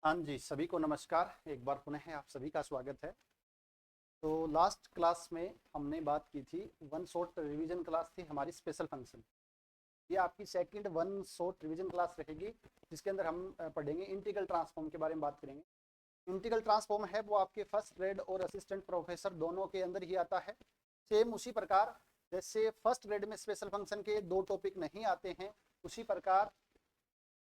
हाँ जी, सभी को नमस्कार। एक बार पुनः आप सभी का स्वागत है। तो लास्ट क्लास में हमने बात की थी, वन शॉट रिवीजन क्लास थी हमारी स्पेशल फंक्शन। ये आपकी second one shot revision class रहेगी, जिसके अंदर हम पढ़ेंगे इंटीग्रल ट्रांसफॉर्म के बारे में बात करेंगे। इंटीग्रल ट्रांसफॉर्म है वो आपके फर्स्ट ग्रेड और असिस्टेंट प्रोफेसर दोनों के अंदर ही आता है। सेम उसी प्रकार जैसे फर्स्ट ग्रेड में स्पेशल फंक्शन के दो टॉपिक नहीं आते हैं, उसी प्रकार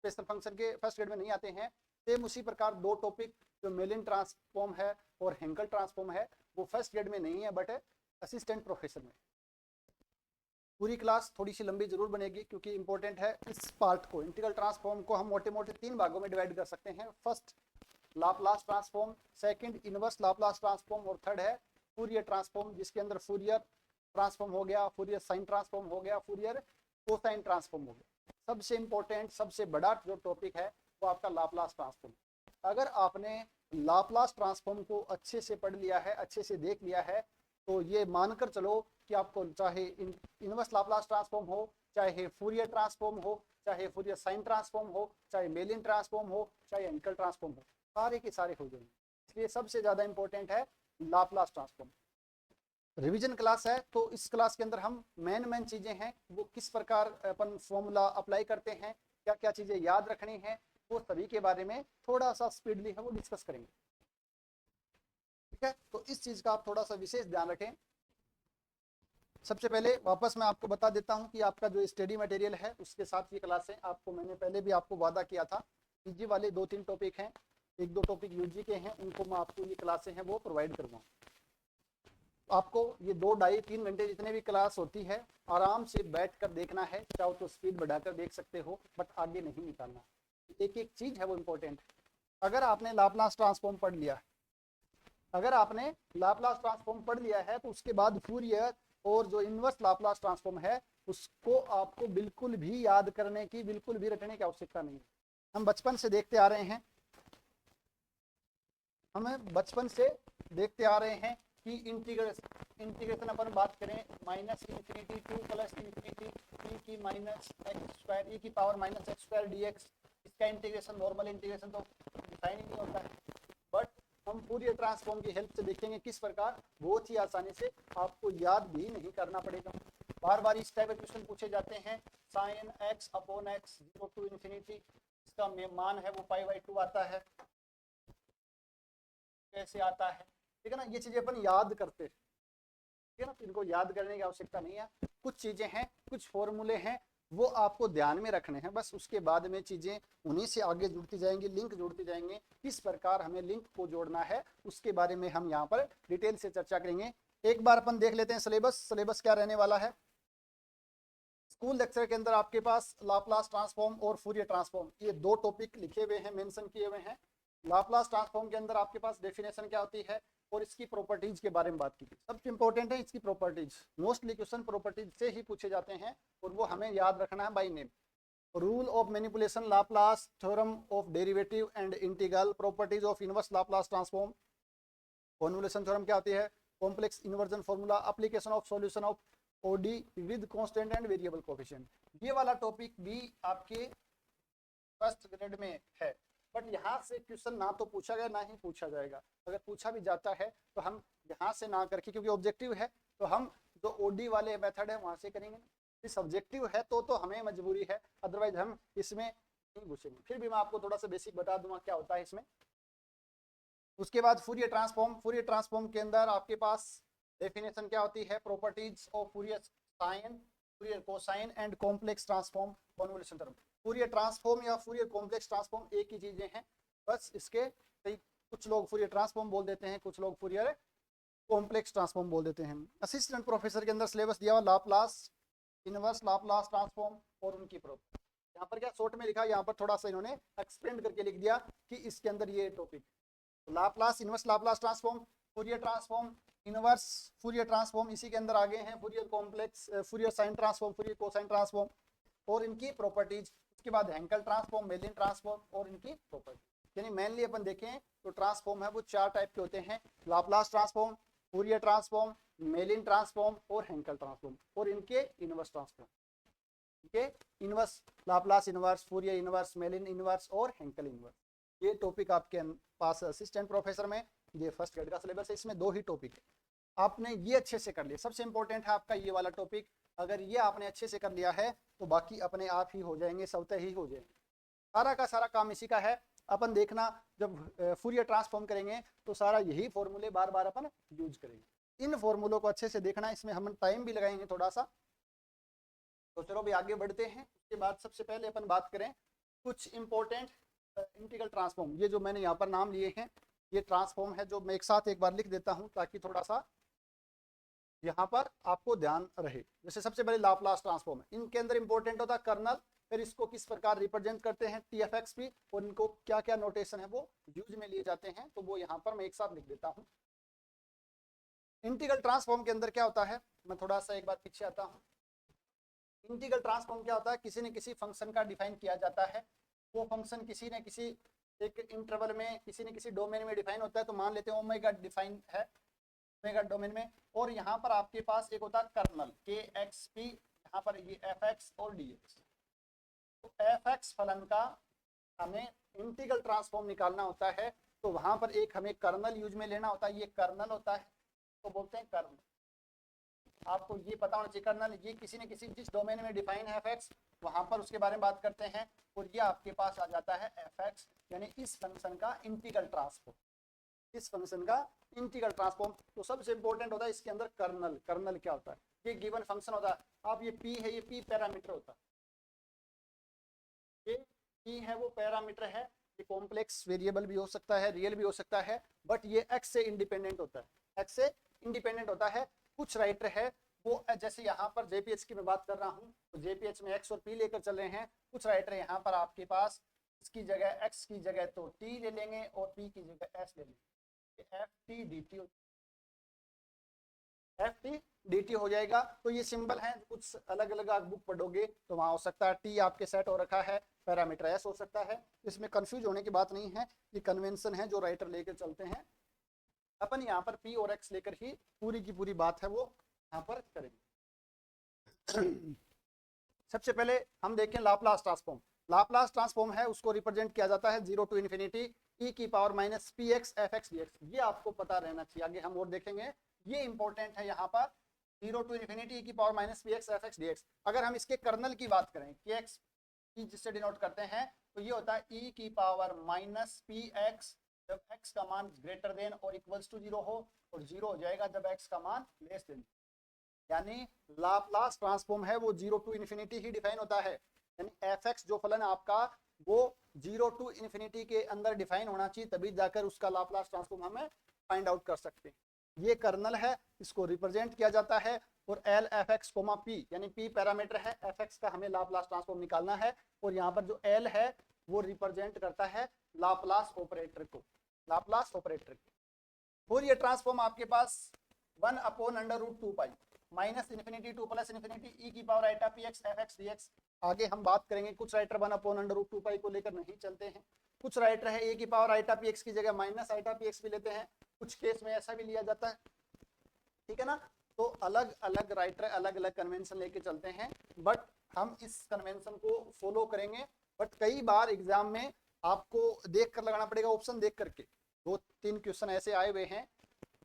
स्पेशल फंक्शन के फर्स्ट ग्रेड में नहीं आते हैं। सेम उसी प्रकार दो टॉपिक जो मेलिन ट्रांसफॉर्म है और हेंकल ट्रांसफॉर्म है वो फर्स्ट ग्रेड में नहीं है बट असिस्टेंट प्रोफेसर में। पूरी क्लास थोड़ी सी लंबी जरूर बनेगी क्योंकि इंपॉर्टेंट है। इस पार्ट को इंटीग्रल ट्रांसफॉर्म को हम मोटे मोटे तीन भागों में डिवाइड कर सकते हैं। First Laplace transform, second inverse Laplace transform और थर्ड है फूरियर ट्रांसफॉर्म, जिसके अंदर फूरियर ट्रांसफॉर्म हो गया, फूरियर साइन ट्रांसफॉर्म हो गया, फूरियर कोसाइन ट्रांसफॉर्म हो गया। सबसे इंपॉर्टेंट सबसे बड़ा जो टॉपिक है वो आपका लाप्लास ट्रांसफॉर्म। अगर आपने लाप्लास ट्रांसफॉर्म को अच्छे से पढ़ लिया है, अच्छे से देख लिया है, तो ये मानकर चलो कि आपको चाहे इनवर्स लाप्लास ट्रांसफॉर्म हो, चाहे फूरियर ट्रांसफॉर्म हो, चाहे फूरियर साइन ट्रांसफॉर्म हो, चाहे मेलिन ट्रांसफॉर्म हो, चाहे हेंकल ट्रांसफॉर्म हो, सारे के सारे हो जाएंगे। इसलिए सबसे ज्यादा इंपॉर्टेंट है लाप्लास ट्रांसफॉर्म। रिवीजन क्लास है तो इस क्लास के अंदर हम मेन चीजें हैं वो किस प्रकार अपन फॉर्मूला अप्लाई करते हैं, क्या क्या चीजें याद रखनी है, वो सभी के बारे में थोड़ा सा स्पीडली है वो डिस्कस करेंगे। ठीक है, तो इस चीज का आप थोड़ा सा विशेष ध्यान रखें। सबसे पहले वापस मैं आपको बता देता हूं कि आपका जो स्टडी मटेरियल है उसके साथ ये क्लास है। आपको मैंने पहले भी आपको वादा किया था, पीजी वाले दो तीन टॉपिक हैं, एक दो टॉपिक यूजी के हैं, उनको मैं आपको ये क्लासें हैं वो प्रोवाइड करूँगा। आपको ये 2 ढाई 3 घंटे जितने भी क्लास होती है आराम से बैठ कर देखना है। चाहो तो स्पीड बढ़ाकर देख सकते हो बट आगे नहीं निकालना। एक एक चीज है वो इम्पोर्टेंट। अगर आपने लाप्लास ट्रांसफॉर्म पढ़ लिया है, अगर आपने लाप्लास ट्रांसफॉर्म पढ़ लिया है तो उसके बाद फूरियर और जो इनवर्स लाप्लास ट्रांसफॉर्म है उसको आपको बिल्कुल भी याद करने की, बिल्कुल भी रटने की आवश्यकता नहीं है। हम बचपन से देखते आ रहे हैं, हमें बचपन से देखते आ रहे हैं कि इंटीग्रेशन अपन बात करें minus infinity to plus infinity e की माइनस एक्स स्क्वायर ई की power minus x square d x, इसका इंटीग्रेशन नॉर्मल इंटीग्रेशन तो डिफाइन ही नहीं होता है। बट हम फूरियर ट्रांसफॉर्म की हेल्प से देखेंगे किस प्रकार बहुत ही आसानी से आपको याद भी नहीं करना पड़ेगा। बार बार इस टाइप के क्वेश्चन पूछे जाते हैं। Sine x upon x 0 to infinity, इसका मान है वो π/2 आता है, कैसे आता है, ठीक है ना। ये चीजें अपन याद करते हैं, ठीक है ना, इनको याद करने की आवश्यकता नहीं है। कुछ चीजें हैं, कुछ फॉर्मूले हैं वो आपको ध्यान में रखने हैं बस। उसके बाद में चीजें उन्हीं से आगे जुड़ती जाएंगी, लिंक जुड़ती जाएंगे। किस प्रकार हमें लिंक को जोड़ना है उसके बारे में हम यहाँ पर डिटेल से चर्चा करेंगे। एक बार अपन देख लेते हैं सिलेबस क्या रहने वाला है। स्कूल लेक्चर के अंदर आपके पास लाप्लास ट्रांसफॉर्म और फूरियर ट्रांसफॉर्म ये दो टॉपिक लिखे हुए हैं, मेंशन किए हुए हैं। लाप्लास ट्रांसफॉर्म के अंदर आपके पास डेफिनेशन क्या होती है और इसकी प्रॉपर्टीज के बारे में बात की थी। सबसे इंपॉर्टेंट है इसकी प्रॉपर्टीज। मोस्टली क्वेश्चन प्रॉपर्टीज से ही पूछे जाते हैं और वो हमें याद रखना है by name. Rule of manipulation, Laplace theorem of derivative and integral, properties of inverse Laplace transform, convolution theorem क्या होती है, complex inversion formula, application of solution of OD with constant and variable coefficient. ये वाला topic भी आपके first grade में है but यहाँ से क्वेश्चन ना तो पूछा गया ना ही पूछा जाएगा। अगर पूछा भी जाता है तो हम यहाँ से ना करके, क्योंकि ऑब्जेक्टिव है तो हम जो ओडी वाले मेथड है वहां से करेंगे। इस सब्जेक्टिव है तो हमें मजबूरी है, अदरवाइज हम इसमें नहीं घुसेंगे। फिर भी मैं आपको थोड़ा सा बेसिक बता दूंगा क्या होता है इसमें। उसके बाद फूरियर ट्रांसफॉर्म। फूरियर ट्रांसफॉर्म के अंदर आपके पास डेफिनेशन क्या होती है, properties of Fourier sine, Fourier cosine and complex transform, convolution theorem. Fourier transform या फूरियर कॉम्प्लेक्स ट्रांसफॉर्म एक ही चीजें हैं बस। इसके कई कुछ लोग फूरियर ट्रांसफॉर्म बोल देते हैं, कुछ लोग फूरियर कॉम्प्लेक्स ट्रांसफॉर्म बोल देते हैं। असिस्टेंट प्रोफेसर के अंदर सिलेबस दिया हुआ लाप्लास, इनवर्स लाप्लास ट्रांसफॉर्म और उनकी प्रॉपर्टी। यहाँ पर क्या शॉर्ट में लिखा, यहाँ पर थोड़ा सा इन्होंने एक्सप्लेन करके लिख दिया कि इसके अंदर ये topic Laplace, inverse Laplace transform, Fourier transform, inverse Fourier transform, इसी के अंदर आगे हैं Fourier complex, Fourier sign transform, Fourier cosine transform और इनकी प्रॉपर्टीज। उसके बाद हेंकल ट्रांसफॉर्म, मेलिन ट्रांसफॉर्म और इनकी प्रॉपर्टी। यानी मेनली अपन देखें तो ट्रांसफॉर्म है वो 4 टाइप के होते हैं, Laplace transform, Fourier transform, Mellin transform और हेंकल ट्रांसफॉर्म और इनके इनवर्स ट्रांसफॉर्म। इनके inverse, Laplace inverse, Fourier inverse, Mellin inverse और हेंकल इनवर्स। ये टॉपिक आपके पास असिस्टेंट प्रोफेसर में, ये फर्स्ट ग्रेड का सिलेबस है, इसमें 2 ही टॉपिक है। आपने ये अच्छे से कर लिया, सबसे इंपॉर्टेंट है आपका ये वाला टॉपिक। अगर ये आपने अच्छे से कर लिया है तो बाकी अपने आप ही हो जाएंगे, स्वतः ही हो जाएंगे। सारा का सारा काम इसी का है। अपन देखना जब फूरियर ट्रांसफॉर्म करेंगे तो सारा यही फॉर्मूले बार बार अपन यूज करेंगे। इन फॉर्मूलों को अच्छे से देखना, इसमें हम टाइम भी लगाएंगे थोड़ा सा। तो चलो भी आगे बढ़ते हैं। उसके बाद सबसे पहले अपन बात करें कुछ इंपॉर्टेंट इंटीग्रल ट्रांसफॉर्म। ये जो मैंने यहाँ पर नाम लिए हैं ये ट्रांसफॉर्म है, जो मैं एक साथ एक बार लिख देता हूँ ताकि थोड़ा सा यहाँ पर आपको ध्यान रहे। जैसे सबसे पहले लाप्लास ट्रांसफॉर्म है, इनके अंदर इंपॉर्टेंट होता है कर्नल, फिर इसको किस प्रकार रिप्रेजेंट करते हैं TFX भी, और इनको क्या क्या नोटेशन है वो यूज में लिए जाते हैं, तो वो यहाँ पर मैं एक साथ लिख देता हूँ। इंटीग्रल ट्रांसफॉर्म के अंदर क्या होता है, मैं थोड़ा सा एक बार पीछे आता हूँ। इंटीग्रल ट्रांसफॉर्म क्या होता है, किसी न किसी फंक्शन का डिफाइन किया जाता है। वो फंक्शन किसी न किसी एक इंटरवल में, किसी न किसी डोमेन में डिफाइन होता है। तो मान लेते हैं ओमेगा डिफाइन है, ओमेगा डोमेन में, और यहाँ पर आपके पास एक होता है कर्नल KXP, यहाँ पर ये FX और DX। तो FX फलन का हमें इंटीग्रल ट्रांसफॉर्म निकालना होता है, तो वहां पर एक हमें कर्नल यूज में लेना होता है। ये कर्नल होता है, तो बोलते हैं कर्नल। आपको ये पता होना चाहिए कर्नल ये किसी न किसी जिस डोमेन में डिफाइन है FX, वहां पर उसके बारे में बात करते हैं। और ये आपके पास आ जाता है FX, यानी इस फंक्शन का इंटीग्रल ट्रांसफॉर्म, इस फंक्शन का इंटीग्रल ट्रांसफॉर्म। तो सबसे इंपॉर्टेंट होता है इसके अंदर कर्नल। कर्नल क्या होता है, ये गिवन फंक्शन होता है। आप ये P है, ये P पैरामीटर होता है, ये P है वो पैरामीटर है। ये कॉम्प्लेक्स वेरिएबल भी हो सकता है, रियल भी हो सकता है, बट ये X से इंडिपेंडेंट होता है, X से इंडिपेंडेंट होता है। कुछ राइटर है वो, जैसे यहाँ पर JPH की मैं बात कर रहा हूँ, तो JPH में X और P लेकर चल रहे हैं। कुछ राइटर यहाँ पर आपके पास इसकी जगह X की जगह तो T ले लेंगे और P की जगह S ले लेंगे, FT हो जाएगा। तो ये सिंबल है, कुछ अलग अलग आप बुक पढ़ोगे तो वहाँ हो सकता है T आपके सेट हो रखा है, पैरामीटर S हो सकता है। इसमें कंफ्यूज होने की बात नहीं है, ये कन्वेंशन है जो राइटर लेकर चलते हैं। अपन यहाँ पर P और X लेकर ही पूरी की पूरी बात है वो यहाँ पर करेंगे। सबसे पहले हम देखें लाप्लास ट्रांसफॉर्म। लाप्लास ट्रांसफॉर्म है उसको रिप्रेजेंट किया जाता है 0 to ∞ e⁻ px fx dx। ये आपको पता रहना चाहिए, आगे हम और देखेंगे, ये इंपॉर्टेंट है यहाँ पर 0 to ∞ e⁻ px fx dx। अगर हम इसके कर्नल की बात करें kx जिससे डिनोट करते हैं, तो ये होता है e⁻ जब x का मान ग्रेटर देन और इक्वल्स टू 0 हो, और 0 हो जाएगा जब x का मान लेस देन। यानी लाप्लास ट्रांसफॉर्म है वो 0 to ∞ ही डिफाइन होता है। यानी fx जो फलन आपका वो 0 to ∞ के अंदर डिफाइन होना चाहिए, तभी जाकर उसका लाप्लास ट्रांसफॉर्म हमें फाइंड आउट कर सकते हैं। ये कर्नल है, इसको रिप्रेजेंट किया जाता है। और LFX, P यानी P पैरामीटर है, FX का हमें लाप्लास ट्रांसफॉर्म निकालना है। और यहाँ पर जो L है वो रिप्रेजेंट करता है लाप्लास ऑपरेटर को, लाप्लास ऑपरेटर को। और ये ट्रांसफॉर्म आपके पास 1/√2π -∞ to +∞ e⁻πx fx dx। आगे हम बात करेंगे, कुछ राइटर 1/√2π को लेकर नहीं चलते हैं, कुछ राइटर है e⁻πx की जगह -πx भी लेते हैं, कुछ केस में ऐसा भी लिया जाता है, ठीक है ना। तो अलग अलग राइटर अलग अलग कन्वेंशन लेके चलते हैं, बट हम इस कन्वेंशन को फॉलो करेंगे। बट कई बार एग्जाम में आपको देख कर लगाना पड़ेगा, ऑप्शन देख करके। 2-3 क्वेश्चन ऐसे आए हुए हैं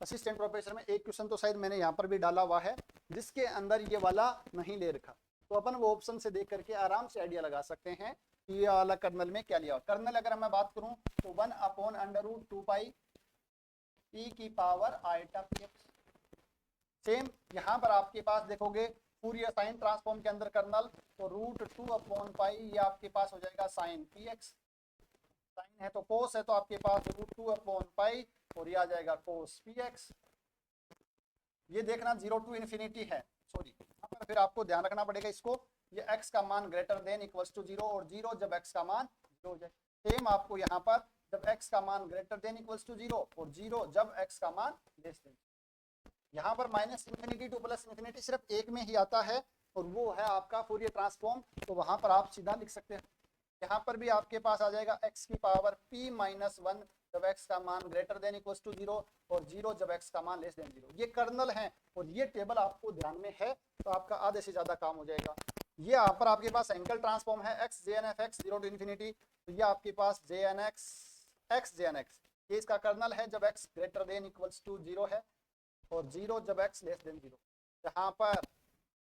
असिस्टेंट प्रोफेसर में, एक क्वेश्चन तो शायद मैंने यहाँ पर भी डाला हुआ है जिसके अंदर ये वाला नहीं ले रखा, तो अपन वो ऑप्शन से देख करके आराम से आइडिया लगा सकते हैं कि ये वाला कर्नल में क्या लिया। कर्नल अगर मैं बात करूं तो 1/√2π e⁻πx। सेम यहाँ पर आपके पास देखोगे फूरियर साइन ट्रांसफॉर्म के अंदर कर्नल, तो √2/π ये आपके पास हो जाएगा sin px। साइन है तो कोस है, तो आपके पास √2/π और ये आ जाएगा cos px। ये देखना 0 to ∞ है, सॉरी यहाँ पर फिर आपको ध्यान रखना पड़ेगा इसको, ये x का मान ग्रेटर देन इक्वल्स टू 0 और 0 जब x का मान 0 हो जाए। सेम आपको यहाँ पर जब x का मान ग्रेटर देन इक्वल्स टू 0 और 0 जब x का मान लेस देन। यहाँ पर -∞ to +∞ सिर्फ एक में ही आता है और वो है आपका फूरियर ट्रांसफॉर्म, तो वहां पर आप सीधा लिख सकते हैं। यहाँ पर भी आपके पास आ जाएगा x⁻p−1 जब x का मान ग्रेटर देन इक्वल्स टू 0 और 0 जब x का मान लेस देन 0। ये कर्नल है और ये टेबल आपको ध्यान में है तो आपका आधे से ज्यादा काम हो जाएगा। ये यहाँ पर आपके पास एंगल ट्रांसफॉर्म है x jn f x 0 to ∞, तो ये आपके पास jn x x J n x, ये इसका कर्नल है जब x greater than equals to 0 है और 0 जब एक्स लेस देन 0। जहाँ पर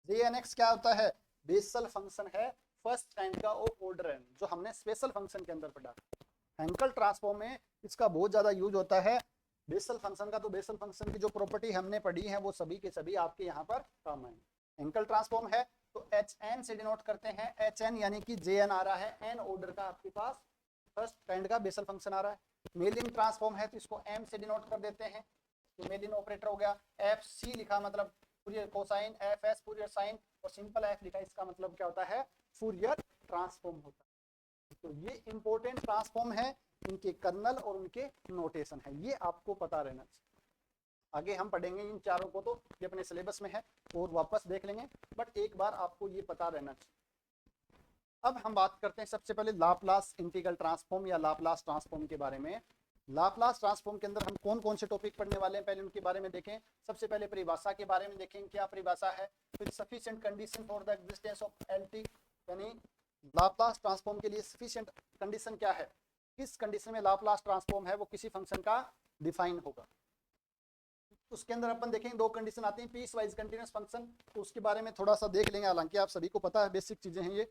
जे एन एक्स क्या होता है, बेसल फंक्शन है फर्स्ट काइंड का ऑर्डर एन, जो हमने स्पेशल फंक्शन के अंदर पढ़ा। हैंकल ट्रांसफॉर्म में इसका बहुत ज्यादा यूज होता है बेसल फंक्शन का। तो बेसल फंक्शन की जो प्रॉपर्टी हमने पढ़ी है वो सभी के सभी आपके यहाँ पर काम आएंगे। हैंकल ट्रांसफॉर्म है तो एच एन से डिनोट करते हैं, एच एन यानी कि जे एन आ रहा है, एन ऑर्डर का आपके पास फर्स्ट काइंड का बेसल फंक्शन आ रहा है। मेलिन ट्रांसफॉर्म है तो इसको एम से डिनोट कर देते हैं, तो मेलिन ऑपरेटर हो गया। एफ सी लिखा मतलब Fourier cosine, F S Fourier sine, और सिंपल एफ लिखा इसका मतलब क्या होता है, फूरियर ट्रांसफॉर्म होता है। तो ये इंपॉर्टेंट ट्रांसफॉर्म है, इनके कर्नल और उनके नोटेशन है, ये आपको पता रहना चाहिए। आगे हम पढ़ेंगे इन चारों को, तो ये अपने सिलेबस में है और वापस देख लेंगे, बट एक बार आपको ये पता रहना चाहिए। अब हम बात करते हैं सबसे पहले लाप्लास इंटीग्रल ट्रांसफॉर्म या लाप्लास ट्रांसफॉर्म के बारे में। लाप्लास ट्रांसफॉर्म के अंदर हम कौन कौन से टॉपिक पढ़ने वाले हैं, पहले उनके बारे में देखें। सबसे पहले परिभाषा के बारे में देखें, क्या परिभाषा है। फिर sufficient condition for the existence of LT, यानी लाप्लास ट्रांसफॉर्म के लिए सफिशिएंट कंडीशन क्या है, किस कंडीशन में लाप्लास ट्रांसफॉर्म है वो किसी फंक्शन का डिफाइन होगा। उसके अंदर अपन देखेंगे दो कंडीशन आती हैं, पीस वाइज कंटीन्यूअस फंक्शन, तो उसके बारे में थोड़ा सा देख लेंगे, हालांकि आप सभी को पता है बेसिक चीजें हैं ये,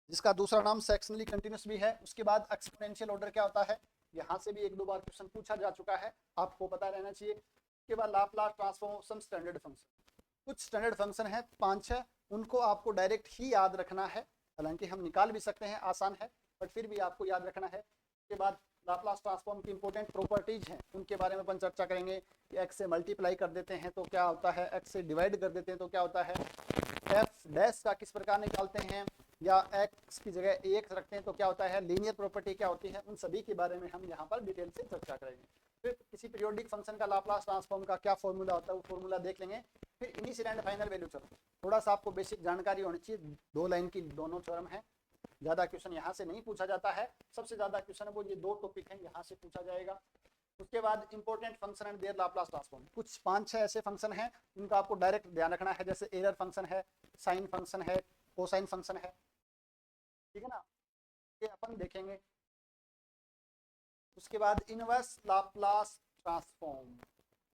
जिसका दूसरा नाम सेक्शनली कंटीन्यूअस भी है। उसके बाद एक्सपोनेंशियल ऑर्डर क्या होता है, यहाँ से भी एक दो बार क्वेश्चन पूछा जा चुका है, आपको पता रहना चाहिए। उसके बाद लाप्लास ट्रांसफॉर्म स्टैंडर्ड फंक्शन, कुछ स्टैंडर्ड फंक्शन है 5-6, उनको आपको डायरेक्ट ही याद रखना है, हालांकि हम निकाल भी सकते हैं, आसान है, बट फिर भी आपको याद रखना है। उसके बाद लाप्लास ट्रांसफॉर्म की इंपॉर्टेंट प्रॉपर्टीज हैं, उनके बारे में अपन चर्चा करेंगे कि एक्स से मल्टीप्लाई कर देते हैं तो क्या होता है, एक्स से डिवाइड कर देते हैं तो क्या होता है, एफ डैश का किस प्रकार निकालते हैं, या एक्स की जगह एक्स रखते हैं तो क्या होता है, लीनियर प्रॉपर्टी क्या होती है, उन सभी के बारे में हम यहाँ पर डिटेल से चर्चा करेंगे। फिर किसी पीरियोडिक फंक्शन का लाप्लास ट्रांसफॉर्म का क्या फॉर्मूला होता है वो फॉर्मूला देख लेंगे। फिर initial and final value theorem, थोड़ा सा आपको बेसिक जानकारी होनी चाहिए, 2 लाइन की दोनों थ्योरम है, ज्यादा क्वेश्चन यहाँ से नहीं पूछा जाता है, सबसे ज्यादा क्वेश्चन है वो ये 2 टॉपिक हैं, यहाँ से पूछा जाएगा। उसके बाद important function and there Laplace transform, कुछ 5-6 ऐसे फंक्शन हैं उनका आपको डायरेक्ट ध्यान रखना है, जैसे एरर फंक्शन है, साइन फंक्शन है, कोसाइन फंक्शन है, ठीक है ना, ये अपन देखेंगे। उसके बाद इनवर्स लाप्लास ट्रांसफॉर्म,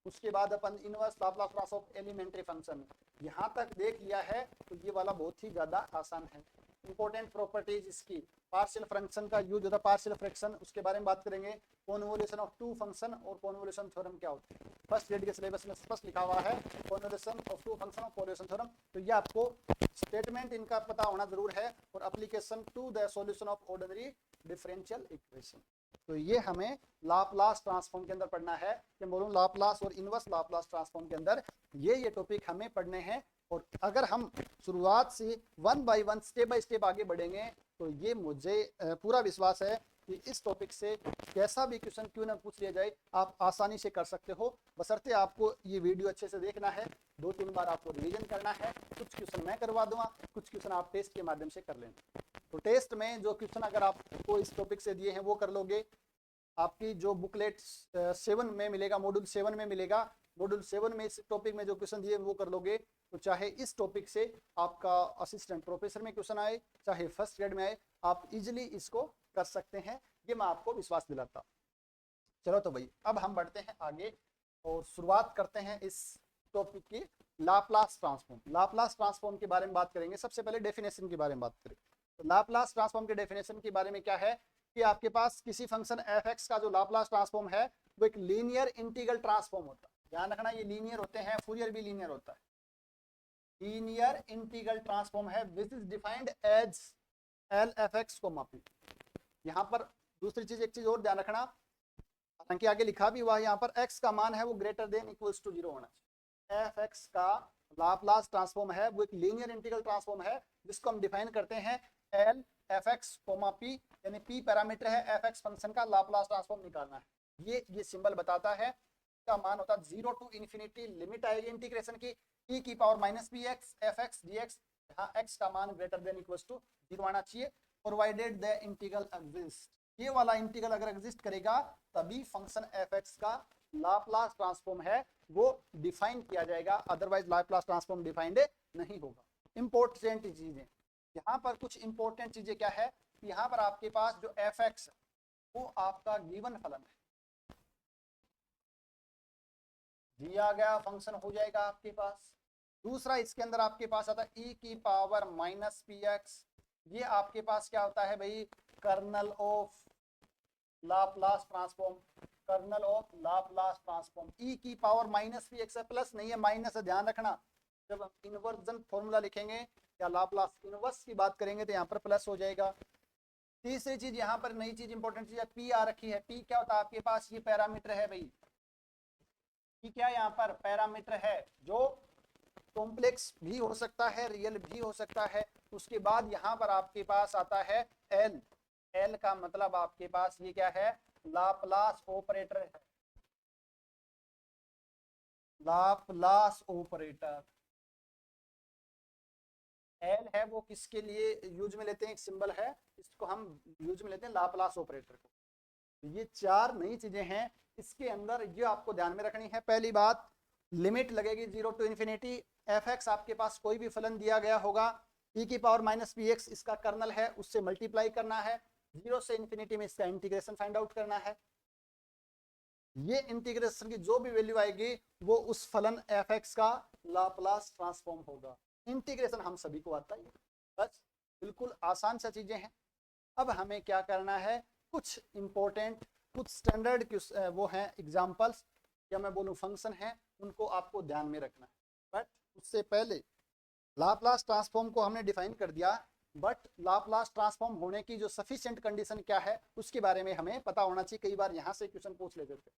उसके बाद अपन inverse Laplace transform elementary function, यहाँ तक देख लिया है तो ये वाला बहुत ही ज्यादा आसान है। इंपॉर्टेंट प्रॉपर्टीज इसकी, पार्शियल फ्रैक्शन का यूज होता है, पार्शियल फ्रैक्शन उसके बारे में बात करेंगे। कॉन्वोल्यूशन ऑफ टू फंक्शन और कॉन्वोल्यूशन थ्योरम क्या होती है, फर्स्ट ग्रेड के सिलेबस में स्पष्ट लिखा हुआ है कॉन्वोल्यूशन ऑफ टू फंक्शन और कॉन्वोल्यूशन थ्योरम, तो ये आपको स्टेटमेंट इनका पता होना जरूर है, और application to the solution of ordinary differential equation, तो ये हमें लाप्लास ट्रांसफॉर्म के अंदर पढ़ना है। कि बोलूं लाप्लास और इनवर्स लाप्लास ट्रांसफॉर्म के अंदर ये टॉपिक हमें पढ़ने हैं, और अगर हम शुरुआत से 1 बाय 1 स्टेप बाय स्टेप आगे बढ़ेंगे तो ये मुझे पूरा विश्वास है कि इस टॉपिक से कैसा भी क्वेश्चन क्यों ना पूछ लिया जाए आप आसानी से कर सकते हो, बशर्ते आपको ये वीडियो अच्छे से देखना है, 2-3 बार आपको रिवीजन करना है, कुछ क्वेश्चन मैं करवा दूंगा, कुछ क्वेश्चन आप टेस्ट के माध्यम से कर लेना। तो टेस्ट में जो क्वेश्चन अगर आपको इस टॉपिक से दिए हैं वो कर लोगे, आपकी जो बुकलेट 7 में मिलेगा, मॉड्यूल 7 में मिलेगा, मॉड्यूल 7 में इस टॉपिक में जो क्वेश्चन दिए वो कर लोगे, तो चाहे इस टॉपिक से आपका असिस्टेंट प्रोफेसर में क्वेश्चन आए, चाहे फर्स्ट ग्रेड में आए, आप इजीली इसको कर सकते हैं, ये मैं आपको विश्वास दिलाता। चलो तो भाई अब हम बढ़ते हैं आगे और शुरुआत करते हैं इस टॉपिक की, लाप्लास ट्रांसफॉर्म। लाप्लास ट्रांसफॉर्म के बारे में बात करेंगे, सबसे पहले डेफिनेशन के बारे में बात करें। तो लाप्लास ट्रांसफॉर्म के डेफिनेशन के बारे में क्या है कि आपके पास किसी फंक्शन एफ एक्स का जो लाप्लास ट्रांसफॉर्म है वो एक लीनियर इंटीग्रल ट्रांसफॉर्म होता है, ध्यान रखना ये लीनियर होते हैं, फूरियर भी लीनियर होता है, लीनियर इंटीग्रल ट्रांसफॉर्म है which is defined as L f x comma p. यहाँ पर दूसरी चीज, एक चीज और ध्यान रखना, हालांकि आगे लिखा भी हुआ है यहाँ पर, x का मान है वो ग्रेटर देन इक्वल्स टू 0 होना चाहिए। एफ एक्स का लाप्लास ट्रांसफॉर्म है वो एक लीनियर इंटीग्रल ट्रांसफॉर्म है जिसको हम डिफाइन करते हैं L f x comma p, यानी पी पैरामीटर है एफ एक्स फंक्शन का लाप्लास ट्रांसफॉर्म निकालना है। ये सिंबल बताता है, का मान होता है 0 टू इन्फिनिटी, लिमिट आएगी इंटीग्रेशन की e की power minus p x f x D x, जहाँ x का मान ग्रेटर देन इक्वल्स टू 0 आना चाहिए, प्रोवाइडेड द इंटीग्रल एग्जिस्ट, ये वाला इंटीग्रल अगर एग्जिस्ट करेगा तभी फंक्शन एफ एक्स का लाप्लास ट्रांसफॉर्म है वो डिफाइन किया जाएगा, अदरवाइज लाप्लास ट्रांसफॉर्म डिफाइंड नहीं होगा। इंपॉर्टेंट चीजें यहाँ पर, कुछ इंपॉर्टेंट चीजें क्या है, यहाँ पर आपके पास जो एफ एक्स वो आपका गिवन फलन है, दिया गया फंक्शन हो जाएगा आपके पास। दूसरा इसके अंदर आपके पास आता है e की पावर माइनस पी एक्स, ये आपके पास क्या होता है भाई, kernel of Laplace transform, kernel of Laplace transform. e की पावर माइनस पी एक्स है, प्लस नहीं है माइनस है, ध्यान रखना। जब हम इन्वर्जन फॉर्मूला लिखेंगे या लाप्लास इनवर्स की बात करेंगे तो यहाँ पर प्लस हो जाएगा। तीसरी चीज यहाँ पर नई चीज इंपॉर्टेंट चीज है, पी आ रखी है। पी क्या होता है आपके पास, ये पैरामीटर है भाई, पी क्या यहाँ पर पैरामीटर है, जो कॉम्प्लेक्स भी हो सकता है, रियल भी हो सकता है। उसके बाद यहाँ पर आपके पास आता है एल, एल का मतलब आपके पास ये क्या है, लाप्लास ऑपरेटर है, लाप्लास ऑपरेटर। एल है वो किसके लिए यूज में लेते हैं, एक सिंबल है, इसको हम यूज में लेते हैं लाप्लास ऑपरेटर को। ये चार नई चीजें हैं इसके अंदर, ये आपको ध्यान में रखनी है। पहली बात, लिमिट लगेगी 0 टू इन्फिनिटी। एफ एक्स आपके पास कोई भी फलन दिया गया होगा, e की पावर माइनस पी एक्स इसका कर्नल है, उससे मल्टीप्लाई करना है, 0 से इन्फिनिटी में इसका इंटीग्रेशन फाइंड आउट करना है। ये इंटीग्रेशन की जो भी वैल्यू आएगी वो उस फलन एफ एक्स का लाप्लास ट्रांसफॉर्म होगा। इंटीग्रेशन हम सभी को आता है, बस बिल्कुल आसान सा चीजें हैं। अब हमें क्या करना है, कुछ इंपॉर्टेंट कुछ स्टैंडर्ड वो हैं एग्जांपल्स, या मैं बोलूं फंक्शन है, उनको आपको ध्यान में रखना है। बट उससे पहले लाप्लास ट्रांसफॉर्म को हमने डिफाइन कर दिया, बट लाप्लास ट्रांसफॉर्म होने की जो सफिशिएंट कंडीशन क्या है उसके बारे में हमें पता होना चाहिए। कई बार यहाँ से क्वेश्चन पूछ लेते थे,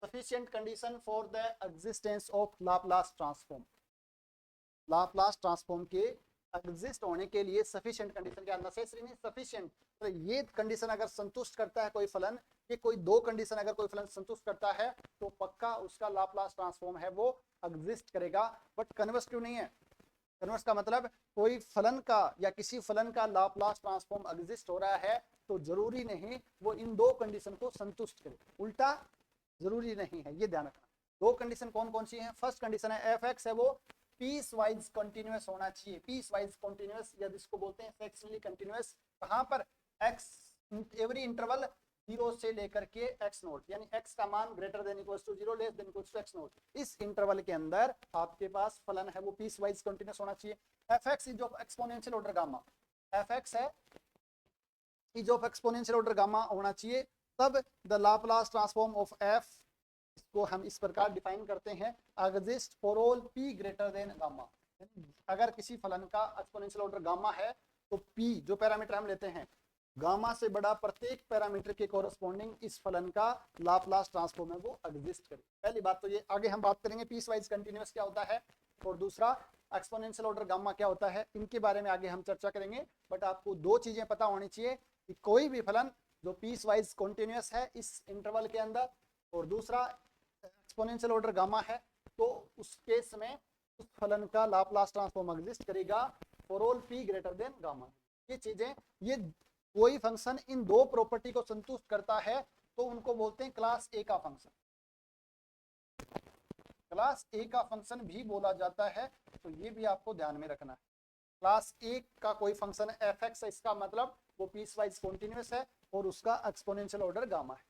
sufficient condition for the existence of Laplace transform. Laplace transform के एग्जिस्ट होने के लिए सफिशिएंट कंडीशन क्या, नेसेसरी नहीं सफिशिएंट। तो ये कंडीशन अगर संतुष्ट करता है कोई फलन, ये कोई दो कंडीशन अगर कोई फलन संतुष्ट करता है तो पक्का उसका लाप्लास ट्रांसफॉर्म है वो एग्जिस्ट करेगा। बट कन्वर्स क्यों नहीं है, कन्वर्स का मतलब कोई फलन का या किसी फलन का लाप्लास ट्रांसफॉर्म एग्जिस्ट हो रहा है तो जरूरी नहीं वो इन दो कंडीशन को संतुष्ट करे, उल्टा जरूरी नहीं है, ये ध्यान रखना। दो कंडीशन कौन कौन सी हैं, फर्स्ट कंडीशन है एफ एक्स है वो पीस वाइज कंटिन्यूअस होना चाहिए, पीस वाइज कंटिन्यूअस या जिसको बोलते हैं सेक्शनली कंटिन्यूअस। कहां पर, एक्स एवरी इंटरवल 0 से लेकर के एक्स नोट, यानी एक्स का मान greater than equals to 0 less than equals to x naught, इस इंटरवल के अंदर आपके पास फलन है वो पीस वाइज कंटिन्यूअस होना चाहिए। F x is of exponential order gamma, f x है is of exponential order gamma होना चाहिए, तब the Laplace transform of f, इसको हम इस प्रकार डिफाइन करते हैं, exist for all p greater than gamma. अगर किसी फलन का एक्सपोनेंशियल ऑर्डर गामा है तो p जो पैरामीटर हम लेते हैं, गामा से बड़ा प्रत्येक पैरामीटर के कोरस्पॉन्डिंग इस फलन का लाप्लास ट्रांसफॉर्म है वो एग्जिस्ट करे। पहली बात तो ये, आगे हम बात करेंगे पीस वाइज कंटिन्यूअस क्या होता है, और दूसरा एक्सपोनेंशियल ऑर्डर गामा क्या होता है, इनके बारे में आगे हम चर्चा करेंगे। बट आपको दो चीजें पता होनी चाहिए कि कोई भी फलन जो पीस वाइज कंटिन्यूअस है इस इंटरवल के अंदर, और दूसरा एक्सपोनेंशियल ऑर्डर गामा है, तो उस केस में उस फलन का लाप्लास ट्रांसफॉर्म एग्जिस्ट करेगा for all p greater than gamma. ये चीजें, ये कोई फंक्शन इन दो प्रॉपर्टी को संतुष्ट करता है तो उनको बोलते हैं क्लास ए का फंक्शन, क्लास ए का फंक्शन भी बोला जाता है, तो ये भी आपको ध्यान में रखना है। क्लास ए का कोई फंक्शन एफ एक्स है, इसका मतलब वो पीस वाइज कॉन्टिन्यूअस है और उसका एक्सपोनेंशियल ऑर्डर गामा है।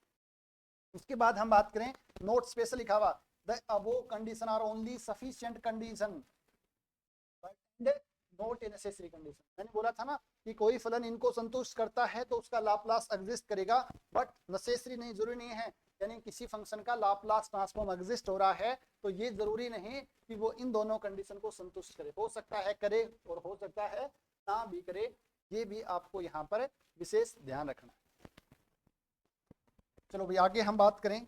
उसके बाद हम बात करें, नोट स्पेशल लिखा हुआ, the above condition are only sufficient condition but not a necessary condition. मैंने बोला था ना कि कोई फलन इनको संतुष्ट करता है तो उसका लाप्लास एग्जिस्ट करेगा, बट नेसेसरी नहीं, जरूरी नहीं है। यानी किसी फंक्शन का लाप्लास ट्रांसफॉर्म एग्जिस्ट हो रहा है तो ये जरूरी नहीं कि वो इन दोनों कंडीशन को संतुष्ट करे, हो सकता है करे और हो सकता है ना भी करे, ये भी आपको यहाँ पर विशेष ध्यान रखना। चलो भाई आगे हम बात करें,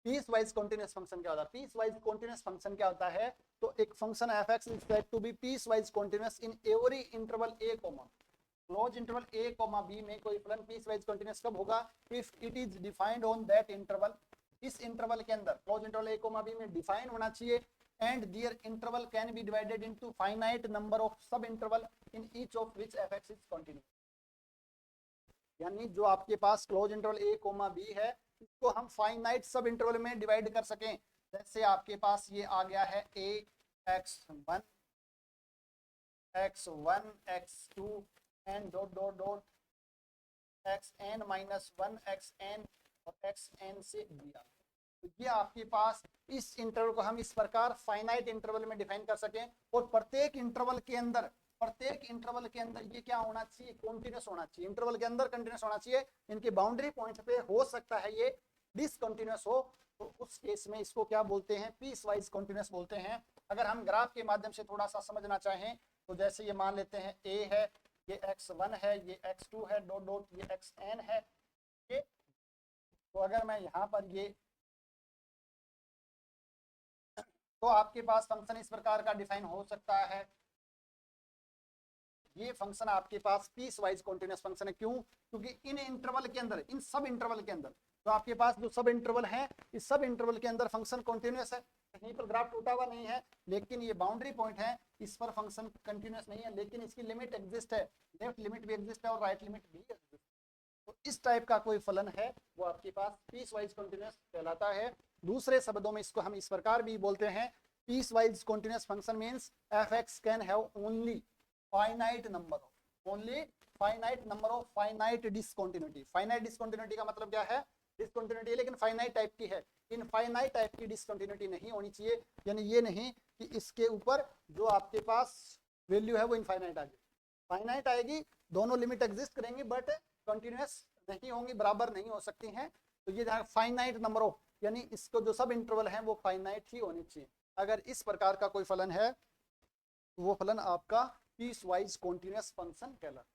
पीस वाइज कॉन्टिन्यूअस फंक्शन क्या होता है। पीस वाइज कॉन्टिन्यूअस फंक्शन क्या होता है, तो एक function f x is said to be piecewise continuous in every interval a comma, close interval a comma b में कोई फलन पीस वाइज कॉन्टिन्यूअस कब होगा, if it is defined on that interval, इस इंटरवल के अंदर close interval a comma b में define होना चाहिए, and there interval can be divided into finite number of subinterval in each of which f x is continuous. यानी जो आपके पास close interval a comma B है इसको हम finite सब इंटरवल में डिवाइड कर सकें। जैसे आपके पास ये आ गया है a x1 x1 x2 n dot dot dot xn minus 1 xn और xn से दिया। तो ये आपके पास इस इंटरवल को हम इस प्रकार फाइनाइट इंटरवल में डिफाइन कर सकें, और प्रत्येक इंटरवल के अंदर ये क्या होना चाहिए, कॉन्टिन्यूस होना चाहिए, इंटरवल के अंदर कंटिन्यूस होना चाहिए। इनके बाउंड्री पॉइंट पे हो सकता है ये डिसकंटिन्यूस हो, तो उस केस में इसको क्या बोलते हैं, पीस वाइज कॉन्टिन्यूस बोलते हैं। अगर हम ग्राफ के माध्यम से थोड़ा सा समझना चाहें तो जैसे ये मान लेते हैं ए है, ये x1 है, ये x2 है, डॉट डॉट ये xn है, ये तो अगर मैं यहाँ पर ये, तो आपके पास फंक्शन इस प्रकार का डिफाइन हो सकता है। ये फंक्शन आपके पास पीस वाइज कॉन्टिन्यूस फंक्शन है। क्यों? क्योंकि इन इंटरवल के अंदर, इन सब इंटरवल के अंदर, तो आपके पास जो सब इंटरवल है, इस सब इंटरवल के अंदर फंक्शन कॉन्टिन्यूस है। कहीं पर ग्राफ टूटा हुआ नहीं है, लेकिन ये बाउंड्री पॉइंट है, इस पर फंक्शन कंटिन्यूस नहीं है, लेकिन इसकी लिमिट एग्जिस्ट है, लेफ्ट लिमिट भी एग्जिस्ट है और राइट लिमिट भी एग्जिस्ट। तो इस टाइप का कोई फलन है वो आपके पास पीस वाइज कॉन्टिन्यूस कहलाता है। दूसरे शब्दों में इसको हम इस प्रकार भी बोलते हैं, piecewise continuous function means f x can have only finite number of finite discontinuity. Finite discontinuity का मतलब क्या है, डिसकंटिन्यूटी है लेकिन फाइनाइट टाइप की है। इनफाइनाइट टाइप की डिसकंटिन्यूटी नहीं होनी चाहिए, यानी ये नहीं कि इसके ऊपर जो आपके पास वैल्यू है वो इनफाइनाइट आ जाए, फाइनाइट आएगी, दोनों लिमिट एग्जिस्ट करेंगी बट कंटिन्यूस नहीं होंगी, बराबर नहीं हो सकती हैं। तो ये फाइनाइट नंबर ऑफ, यानी इसको जो सब इंटरवल है वो फाइनाइट ही होनी चाहिए। अगर इस प्रकार का कोई फलन है तो वो फलन आपका पीस वाइज कॉन्टिन्यूस फंक्शन कहलाता है।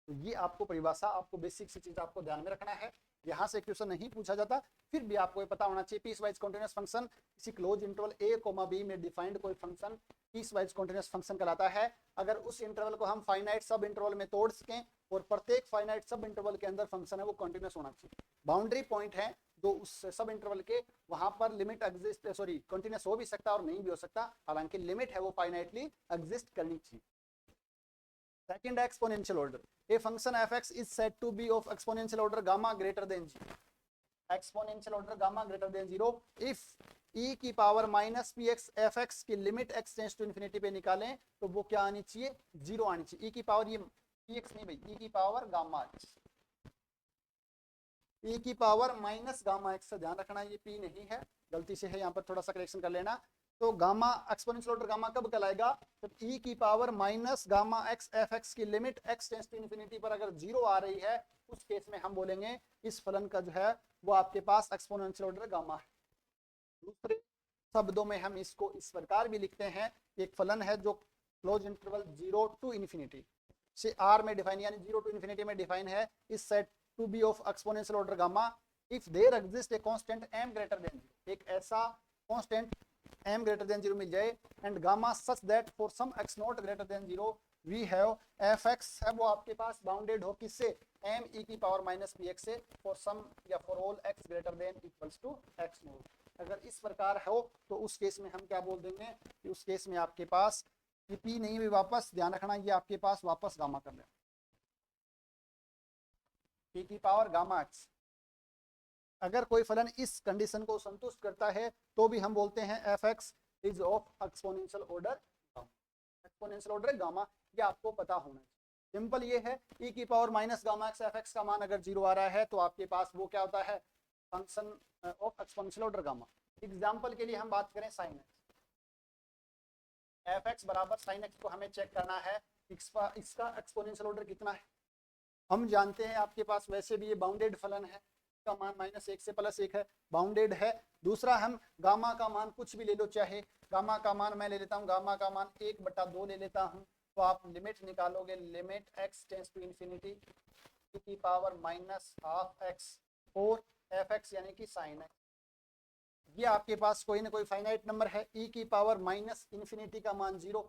तो ये आपको परिभाषा, आपको बेसिक सी चीज आपको ध्यान में रखना है। यहाँ से क्वेश्चन नहीं पूछा जाता, फिर भी आपको ये पता होना चाहिए पीस वाइज कॉन्टिन्यूस फंक्शन किसी क्लोज इंटरवल a, b में डिफाइंड कोई function piecewise continuous function कहलाता है। अगर उस इंटरवल को हम फाइनाइट सब इंटरवल में तोड़ सकें और प्रत्येक फाइनाइट सब इंटरवल के अंदर फंक्शन है वो कॉन्टिन्यूस होना चाहिए। बाउंड्री पॉइंट है तो उस सब इंटरवल के वहां पर लिमिट एग्जिस्ट, सॉरी कंटिन्यूस हो भी सकता है और नहीं भी हो सकता, हालांकि लिमिट है वो फाइनाइटली एग्जिस्ट करनी चाहिए। Second, exponential order. A function f(x) is said to be of exponential order gamma greater than 0. Exponential order gamma greater than 0 if e की power minus p x f x की limit x tends to infinity पे निकालें तो वो क्या आनी चाहिए, 0 आनी चाहिए। e की पावर, ये पी एक्स नहीं भाई, e की पावर गामा एक्स, e की पावर माइनस गामा एक्स से ध्यान रखना, ये p नहीं है, गलती से है, यहाँ पर थोड़ा सा करेक्शन कर लेना। तो गामा एक्सपोनेंशियल ऑर्डर गामा कब कहलाएगा, तो e की power minus gamma x f x की limit x tends to infinity पर अगर 0 आ रही है, उस केस में हम बोलेंगे इस फलन का जो है वो आपके पास एक्सपोनेंशियल ऑर्डर गामा है। दूसरे शब्दों में हम इसको इस प्रकार भी लिखते हैं, एक फलन है जो क्लोज इंटरवल 0 टू इन्फिनिटी से r में डिफाइन, यानी 0 टू इन्फिनिटी में डिफाइन है, is said to be of exponential order gamma if there exist a constant m greater than 0, एक ऐसा कांस्टेंट m greater than 0 मिल जाए and gamma such that for some x naught greater than 0 we have fx है वो आपके पास bounded हो किससे, m e की पावर माइनस पी एक्स से, फॉर सम या for all x greater than equals to x naught. अगर इस प्रकार हो तो उस केस में हम क्या बोल देंगे कि उस केस में आपके पास ये p नहीं भी, वापस ध्यान रखना ये आपके पास वापस गामा कर लें, p की पावर गामा x। अगर कोई फलन इस कंडीशन को संतुष्ट करता है तो भी हम बोलते हैं F x is of exponential order gamma, exponential order gamma, ये आपको पता होना चाहिए। सिंपल ये है, e की power minus gamma x f x का मान अगर 0 आ रहा है तो आपके पास वो क्या होता है, function of exponential order gamma. Example के लिए हम बात करें साइन एक्स, एफ एक्स बराबर साइन एक्स को हमें चेक करना है इसका एक्सपोनेंशियल ऑर्डर कितना है। हम जानते हैं आपके पास वैसे भी ये बाउंडेड फलन है, का मान -1 से +1 है, बाउंडेड है। दूसरा हम गामा का मान कुछ भी ले लो, चाहे गामा का मान मैं ले लेता हूँ, गामा का मान 1/2 ले लेता हूँ, तो आप लिमिट निकालोगे, limit x tends to infinity e की पावर -12x और fx यानी कि sin x। ये आपके पास कोई ना कोई फाइनाइट नंबर है, e की पावर माइनस इन्फिनिटी का मान 0